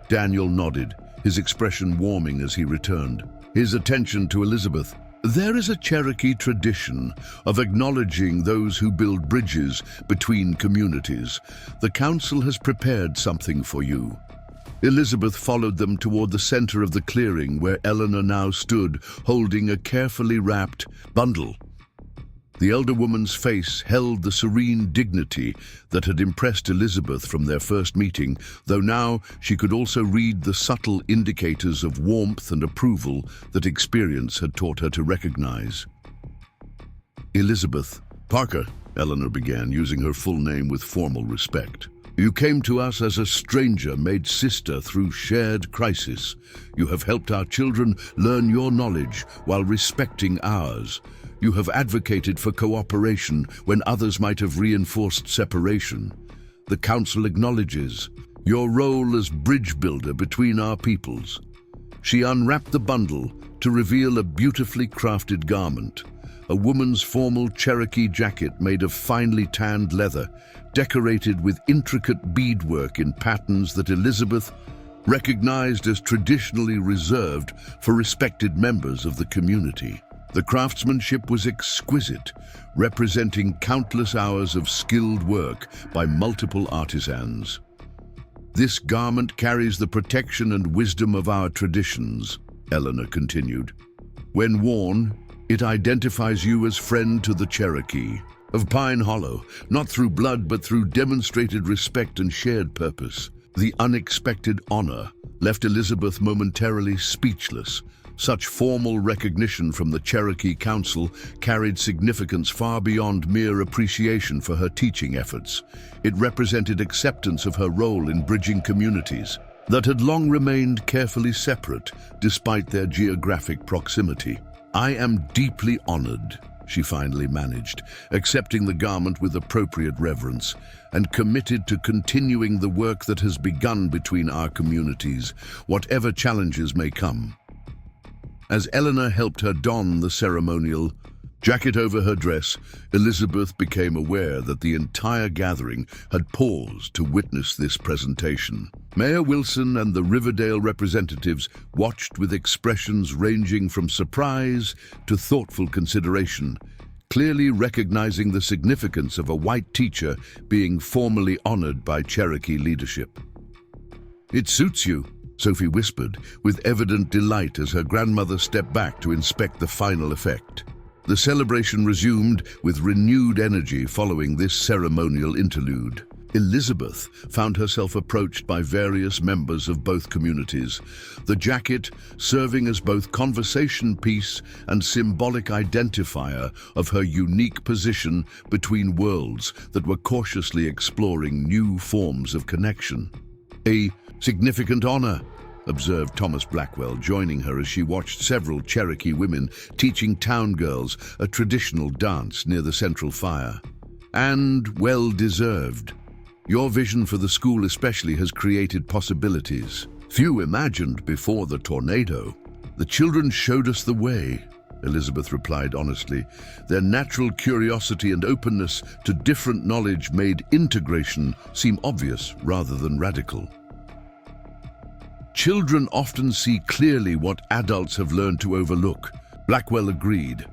Daniel nodded, his expression warming as he returned, his attention to Elizabeth. There is a Cherokee tradition of acknowledging those who build bridges between communities. The council has prepared something for you. Elizabeth followed them toward the center of the clearing where Eleanor now stood, holding a carefully wrapped bundle. The elder woman's face held the serene dignity that had impressed Elizabeth from their first meeting, though now she could also read the subtle indicators of warmth and approval that experience had taught her to recognize. Elizabeth Parker, Eleanor began, using her full name with formal respect. You came to us as a stranger made sister through shared crisis. You have helped our children learn your knowledge while respecting ours. You have advocated for cooperation when others might have reinforced separation. The Council acknowledges your role as bridge builder between our peoples. She unwrapped the bundle to reveal a beautifully crafted garment, a woman's formal Cherokee jacket made of finely tanned leather, decorated with intricate beadwork in patterns that Elizabeth recognized as traditionally reserved for respected members of the community. The craftsmanship was exquisite, representing countless hours of skilled work by multiple artisans. This garment carries the protection and wisdom of our traditions, Eleanor continued. When worn, it identifies you as friend to the Cherokee of Pine Hollow, not through blood but through demonstrated respect and shared purpose. The unexpected honor left Elizabeth momentarily speechless. Such formal recognition from the Cherokee Council carried significance far beyond mere appreciation for her teaching efforts. It represented acceptance of her role in bridging communities that had long remained carefully separate despite their geographic proximity. I am deeply honored, she finally managed, accepting the garment with appropriate reverence, and committed to continuing the work that has begun between our communities, whatever challenges may come. As Eleanor helped her don the ceremonial jacket over her dress, Elizabeth became aware that the entire gathering had paused to witness this presentation. Mayor Wilson and the Riverdale representatives watched with expressions ranging from surprise to thoughtful consideration, clearly recognizing the significance of a white teacher being formally honored by Cherokee leadership. "It suits you," Sophie whispered, with evident delight as her grandmother stepped back to inspect the final effect. The celebration resumed with renewed energy following this ceremonial interlude. Elizabeth found herself approached by various members of both communities, the jacket serving as both conversation piece and symbolic identifier of her unique position between worlds that were cautiously exploring new forms of connection. "A significant honor," observed Thomas Blackwell, joining her as she watched several Cherokee women teaching town girls a traditional dance near the central fire. "And well-deserved. Your vision for the school especially has created possibilities few imagined before the tornado. The children showed us the way," Elizabeth replied honestly. Their natural curiosity and openness to different knowledge made integration seem obvious rather than radical. "Children often see clearly what adults have learned to overlook," Blackwell agreed.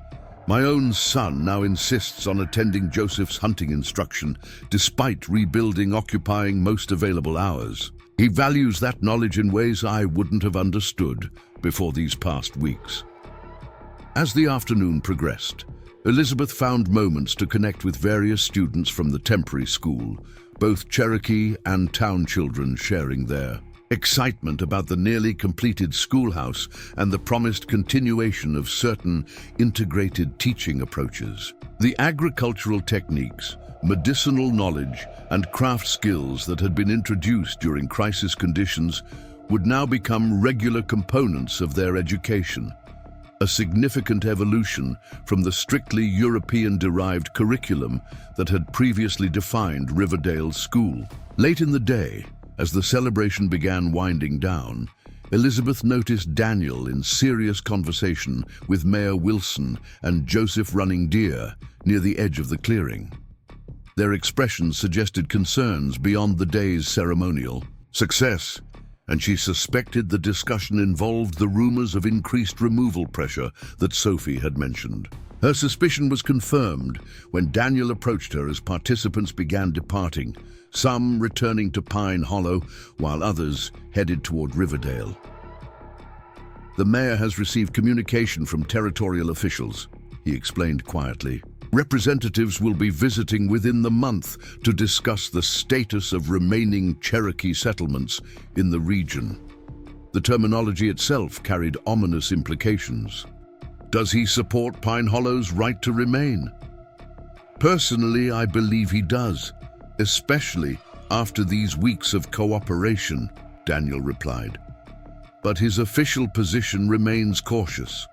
"My own son now insists on attending Joseph's hunting instruction, despite rebuilding occupying most available hours. He values that knowledge in ways I wouldn't have understood before these past weeks. As the afternoon progressed, Elizabeth found moments to connect with various students from the temporary school, both Cherokee and town children sharing their excitement about the nearly completed schoolhouse and the promised continuation of certain integrated teaching approaches. The agricultural techniques, medicinal knowledge, and craft skills that had been introduced during crisis conditions would now become regular components of their education, a significant evolution from the strictly European-derived curriculum that had previously defined Riverdale's school. Late in the day, as the celebration began winding down, Elizabeth noticed Daniel in serious conversation with Mayor Wilson and Joseph Running Deer near the edge of the clearing. Their expressions suggested concerns beyond the day's ceremonial success, and she suspected the discussion involved the rumors of increased removal pressure that Sophie had mentioned. Her suspicion was confirmed when Daniel approached her as participants began departing, some returning to Pine Hollow while others headed toward Riverdale. "The mayor has received communication from territorial officials," he explained quietly. "Representatives will be visiting within the month to discuss the status of remaining Cherokee settlements in the region." The terminology itself carried ominous implications. Does he support Pine Hollow's right to remain? Personally, I believe he does, especially after these weeks of cooperation, Daniel replied. But his official position remains cautious.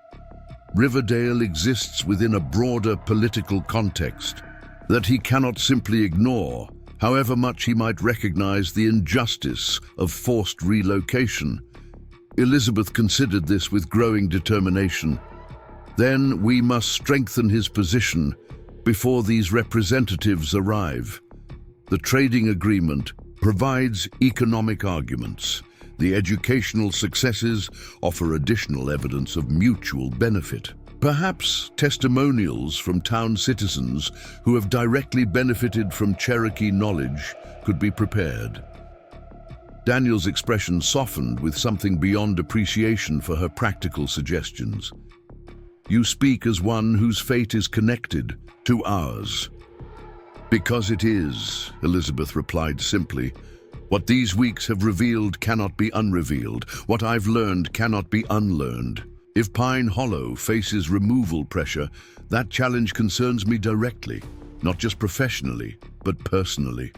Riverdale exists within a broader political context that he cannot simply ignore, however much he might recognize the injustice of forced relocation. Elizabeth considered this with growing determination. Then we must strengthen his position before these representatives arrive. The trading agreement provides economic arguments. The educational successes offer additional evidence of mutual benefit. Perhaps testimonials from town citizens who have directly benefited from Cherokee knowledge could be prepared. Daniel's expression softened with something beyond appreciation for her practical suggestions. "You speak as one whose fate is connected to ours." "Because it is," Elizabeth replied simply. "What these weeks have revealed cannot be unrevealed. What I've learned cannot be unlearned. If Pine Hollow faces removal pressure, that challenge concerns me directly, not just professionally, but personally."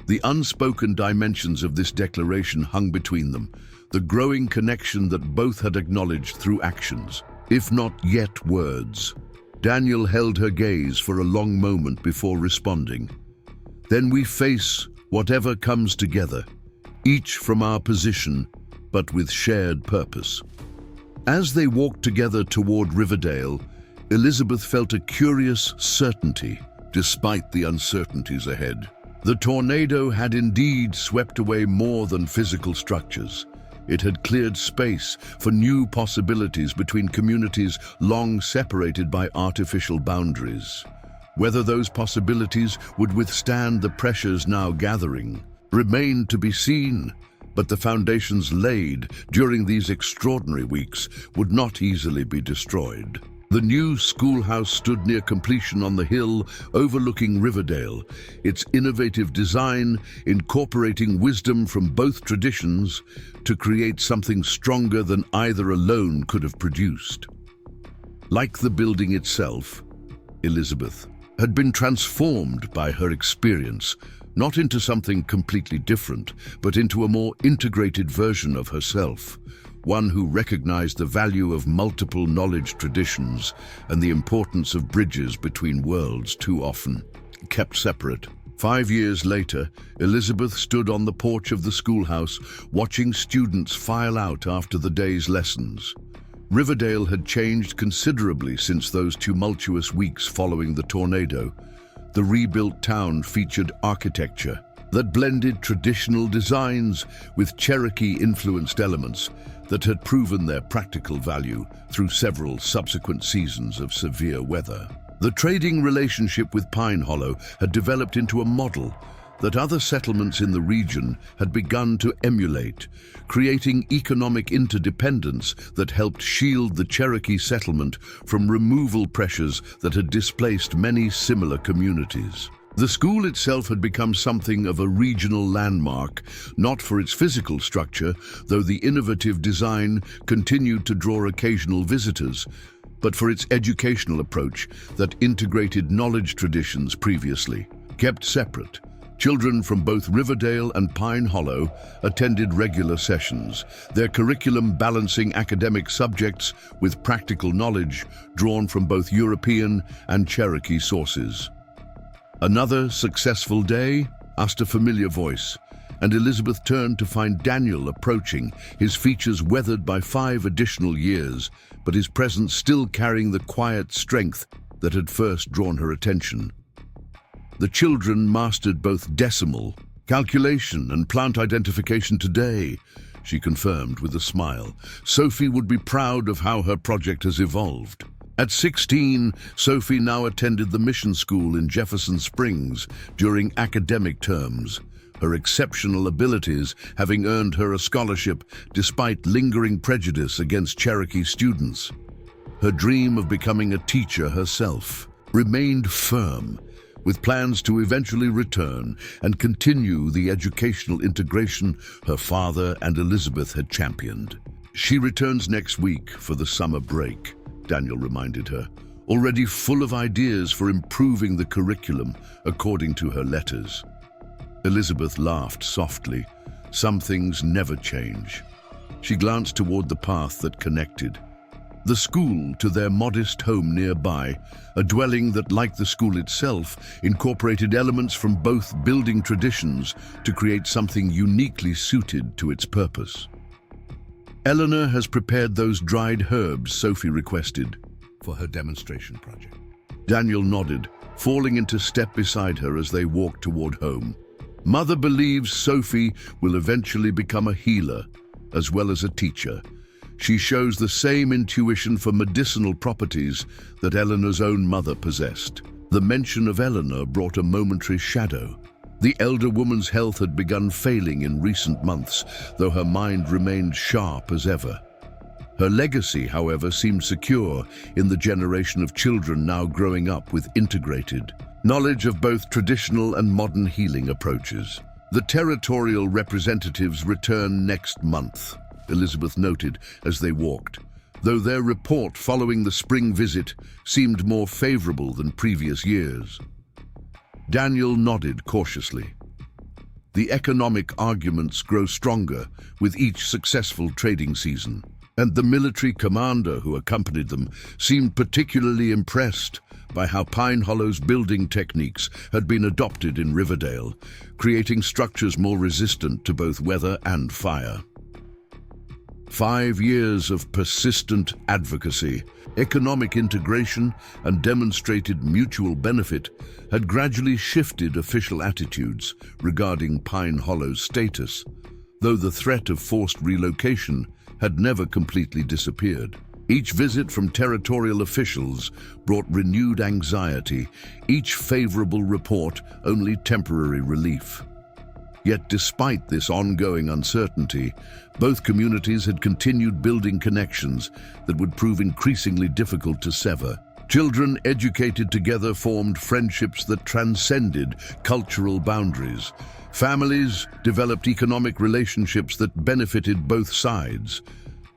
The unspoken dimensions of this declaration hung between them, the growing connection that both had acknowledged through actions, if not yet words. Daniel held her gaze for a long moment before responding. "Then we face whatever comes together, each from our position, but with shared purpose." As they walked together toward Riverdale, Elizabeth felt a curious certainty, despite the uncertainties ahead. The tornado had indeed swept away more than physical structures. It had cleared space for new possibilities between communities long separated by artificial boundaries. Whether those possibilities would withstand the pressures now gathering remained to be seen, but the foundations laid during these extraordinary weeks would not easily be destroyed. The new schoolhouse stood near completion on the hill overlooking Riverdale, its innovative design incorporating wisdom from both traditions to create something stronger than either alone could have produced. Like the building itself, Elizabeth had been transformed by her experience, not into something completely different, but into a more integrated version of herself, one who recognized the value of multiple knowledge traditions and the importance of bridges between worlds too often kept separate. 5 years later, Elizabeth stood on the porch of the schoolhouse, watching students file out after the day's lessons. Riverdale had changed considerably since those tumultuous weeks following the tornado. The rebuilt town featured architecture that blended traditional designs with Cherokee-influenced elements that had proven their practical value through several subsequent seasons of severe weather. The trading relationship with Pine Hollow had developed into a model that other settlements in the region had begun to emulate, creating economic interdependence that helped shield the Cherokee settlement from removal pressures that had displaced many similar communities. The school itself had become something of a regional landmark, not for its physical structure, though the innovative design continued to draw occasional visitors, but for its educational approach that integrated knowledge traditions previously kept separate. Children from both Riverdale and Pine Hollow attended regular sessions, their curriculum balancing academic subjects with practical knowledge drawn from both European and Cherokee sources. "Another successful day?" asked a familiar voice, and Elizabeth turned to find Daniel approaching, his features weathered by 5 additional years, but his presence still carrying the quiet strength that had first drawn her attention. The children mastered both decimal, calculation, and plant identification today, she confirmed with a smile. Sophie would be proud of how her project has evolved. At 16, Sophie now attended the mission school in Jefferson Springs during academic terms, her exceptional abilities having earned her a scholarship despite lingering prejudice against Cherokee students. Her dream of becoming a teacher herself remained firm, with plans to eventually return and continue the educational integration her father and Elizabeth had championed. "She returns next week for the summer break," Daniel reminded her, already full of ideas for improving the curriculum according to her letters. Elizabeth laughed softly. Some things never change. She glanced toward the path that connected the school to their modest home nearby, a dwelling that, like the school itself, incorporated elements from both building traditions to create something uniquely suited to its purpose. "Eleanor has prepared those dried herbs Sophie requested for her demonstration project." Daniel nodded, falling into step beside her as they walked toward home. "Mother believes Sophie will eventually become a healer as well as a teacher. She shows the same intuition for medicinal properties that Eleanor's own mother possessed." The mention of Eleanor brought a momentary shadow. The elder woman's health had begun failing in recent months, though her mind remained sharp as ever. Her legacy, however, seemed secure in the generation of children now growing up with integrated knowledge of both traditional and modern healing approaches. "The territorial representatives return next month," Elizabeth noted as they walked, though their report following the spring visit seemed more favorable than previous years. Daniel nodded cautiously. The economic arguments grow stronger with each successful trading season, and the military commander who accompanied them seemed particularly impressed by how Pine Hollow's building techniques had been adopted in Riverdale, creating structures more resistant to both weather and fire. 5 years of persistent advocacy, economic integration, and demonstrated mutual benefit had gradually shifted official attitudes regarding Pine Hollow's status, though the threat of forced relocation had never completely disappeared. Each visit from territorial officials brought renewed anxiety, each favorable report only temporary relief. Yet despite this ongoing uncertainty, both communities had continued building connections that would prove increasingly difficult to sever. Children educated together formed friendships that transcended cultural boundaries. Families developed economic relationships that benefited both sides.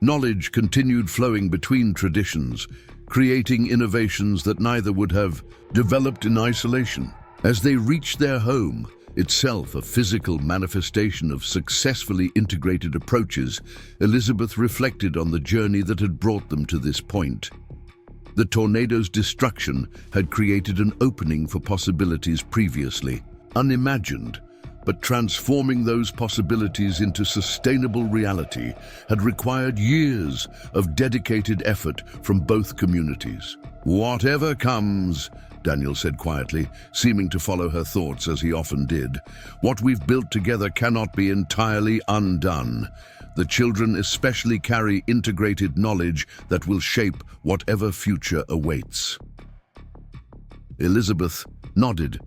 Knowledge continued flowing between traditions, creating innovations that neither would have developed in isolation. As they reached their home, itself a physical manifestation of successfully integrated approaches, Elizabeth reflected on the journey that had brought them to this point. The tornado's destruction had created an opening for possibilities previously unimagined, but transforming those possibilities into sustainable reality had required years of dedicated effort from both communities. "Whatever comes," Daniel said quietly, seeming to follow her thoughts as he often did, "what we've built together cannot be entirely undone. The children especially carry integrated knowledge that will shape whatever future awaits." Elizabeth nodded,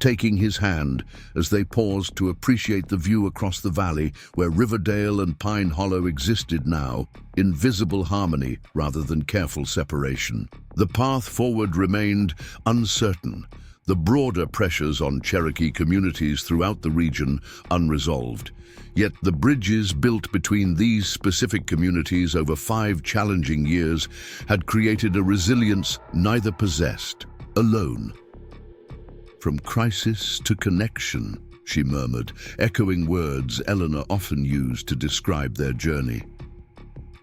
taking his hand as they paused to appreciate the view across the valley where Riverdale and Pine Hollow existed now, in visible harmony rather than careful separation. The path forward remained uncertain, the broader pressures on Cherokee communities throughout the region unresolved. Yet the bridges built between these specific communities over 5 challenging years had created a resilience neither possessed. Alone. "From crisis to connection," she murmured, echoing words Eleanor often used to describe their journey.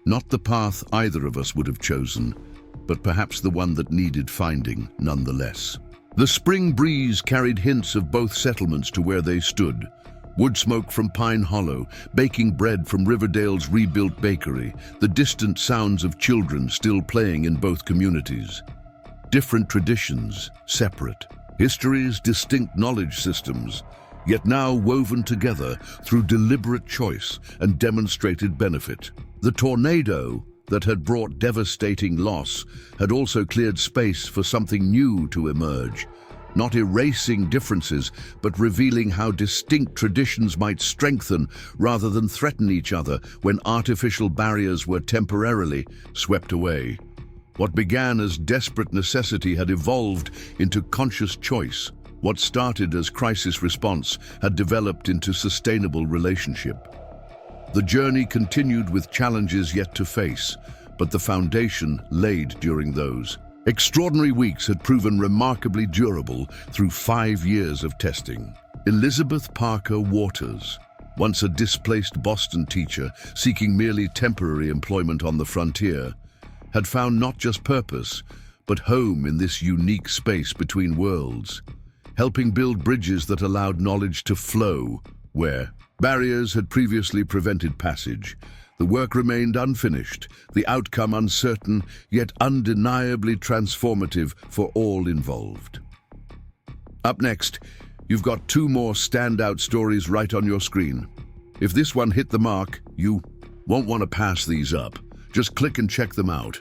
Not the path either of us would have chosen, but perhaps the one that needed finding nonetheless. The spring breeze carried hints of both settlements to where they stood. Wood smoke from Pine Hollow, baking bread from Riverdale's rebuilt bakery, the distant sounds of children still playing in both communities. Different traditions, separate. Histories, distinct knowledge systems, yet now woven together through deliberate choice and demonstrated benefit. The tornado that had brought devastating loss had also cleared space for something new to emerge, not erasing differences, but revealing how distinct traditions might strengthen rather than threaten each other when artificial barriers were temporarily swept away. What began as desperate necessity had evolved into conscious choice. What started as crisis response had developed into sustainable relationship. The journey continued with challenges yet to face, but the foundation laid during those extraordinary weeks had proven remarkably durable through 5 years of testing. Elizabeth Parker Waters, once a displaced Boston teacher seeking merely temporary employment on the frontier, had found not just purpose, but home in this unique space between worlds, helping build bridges that allowed knowledge to flow where barriers had previously prevented passage. The work remained unfinished, the outcome uncertain, yet undeniably transformative for all involved. Up next, you've got 2 more standout stories right on your screen. If this one hit the mark, you won't want to pass these up. Just click and check them out.